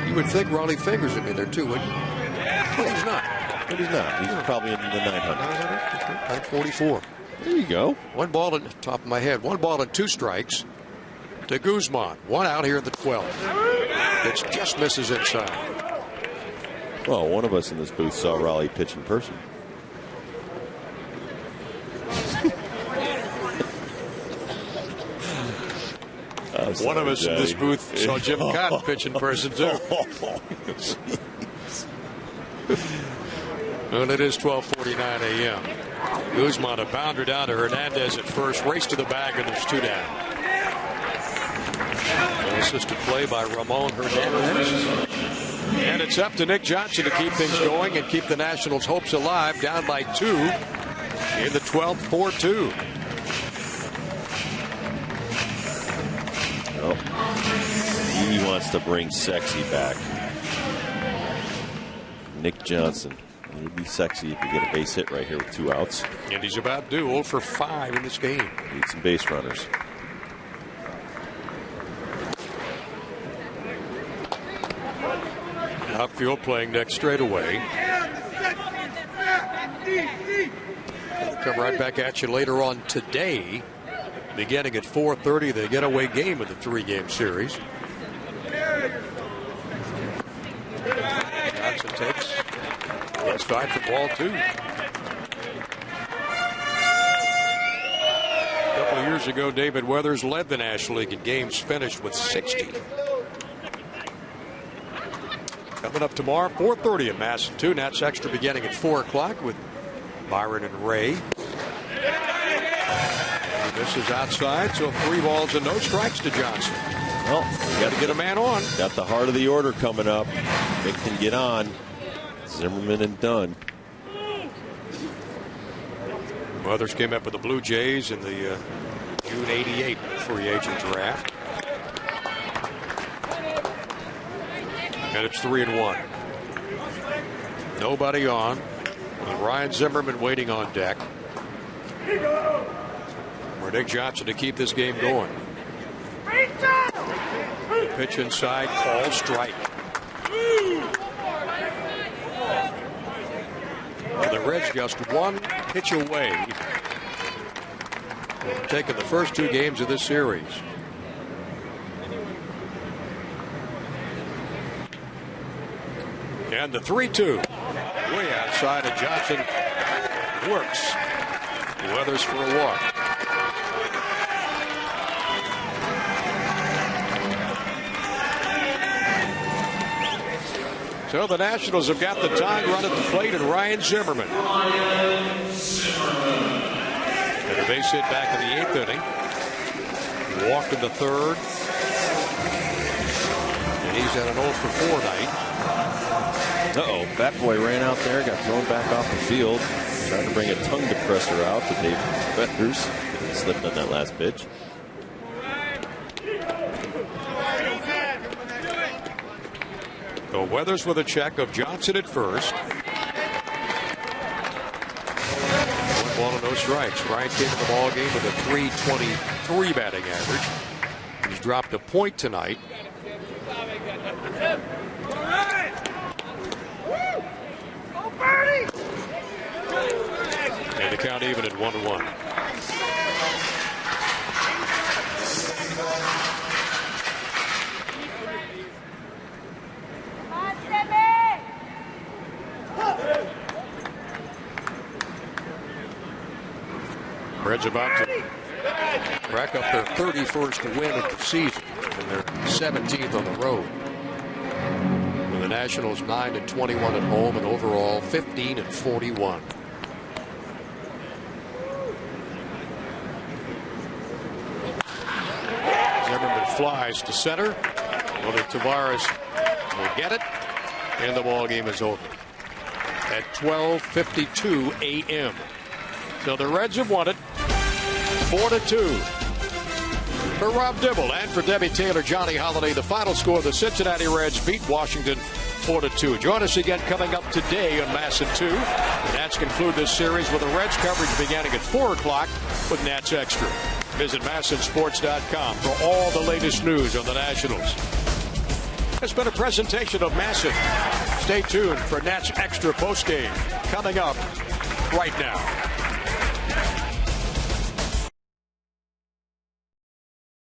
You would think Raleigh Fingers would be there too, wouldn't you? Well, he's not. But he's not. He's probably in the 900. 944. There you go. One ball at the top of my head. 1 ball and 2 strikes to Guzman. 1 out here in the 12th. It just misses inside. Well, one of us in this booth saw Raleigh pitch in person. One of us in this booth saw Jim Cotton pitch in person too. Well, it is 12:49 a.m. Guzman a bounder down to Hernandez at first. Race to the bag, and there's 2 down. An assisted play by Ramon Hernandez. And it's up to Nick Johnson to keep things going and keep the Nationals' hopes alive. Down by 2 in the 12th, 4-2. Oh, he wants to bring sexy back. Nick Johnson. He'd be sexy if you get a base hit right here with 2 outs. And he's about due. 0 for 5 in this game. Need some base runners. Outfield playing next straightaway. Come right back at you later on today. Beginning at 4:30, the getaway game of the 3-game series. Johnson takes inside for ball 2. A couple of years ago, David Weathers led the National League in games finished with 60. Coming up tomorrow, 4:30 at Masson 2. Nats Extra beginning at 4 o'clock with Byron and Ray. This is outside, so 3 balls and no strikes to Johnson. Well, you got to get a man on. Got the heart of the order coming up. Mick can get on. Zimmerman and Dunn. Weathers came up with the Blue Jays in the June '88 free agent draft. And it's 3-1. Nobody on. And Ryan Zimmerman waiting on deck. For Nick Johnson to keep this game going. The pitch inside, call, strike. Well, the Reds just 1 pitch away from taking the first 2 games of this series. And the 3-2 way outside, and Johnson works. Weathers for a walk. So the Nationals have got the tying run at the plate, and Ryan Zimmerman. And a base hit back in the 8th inning. Walked in the 3rd. And he's at an 0 for 4 night. Uh-oh, Bat Boy ran out there, got thrown back off the field. Trying to bring a tongue depressor out to Dave Weathers. He slipped on that last pitch. So Weathers with a check of Johnson at first. ball and no strikes. Bryant came in the ball game with a .323 batting average. He's dropped a point tonight. And the count even at 1-1. Reds about to rack up their 31st win of the season and their 17th on the road. With the Nationals 9-21 at home and overall 15-41. Zimmerman flies to center. Whether Tavares will get it, and the ball game is over at 12:52 a.m. So the Reds have won it 4-2. For Rob Dibble and for Debbie Taylor, Johnny Holiday, the final score: the Cincinnati Reds beat Washington 4-2. Join us again coming up today on Masson 2. The Nats conclude this series with the Reds coverage beginning at 4 o'clock with Nats Extra. Visit MassonSports.com for all the latest news on the Nationals. It's been a presentation of Masson. Stay tuned for Nats Extra postgame coming up right now.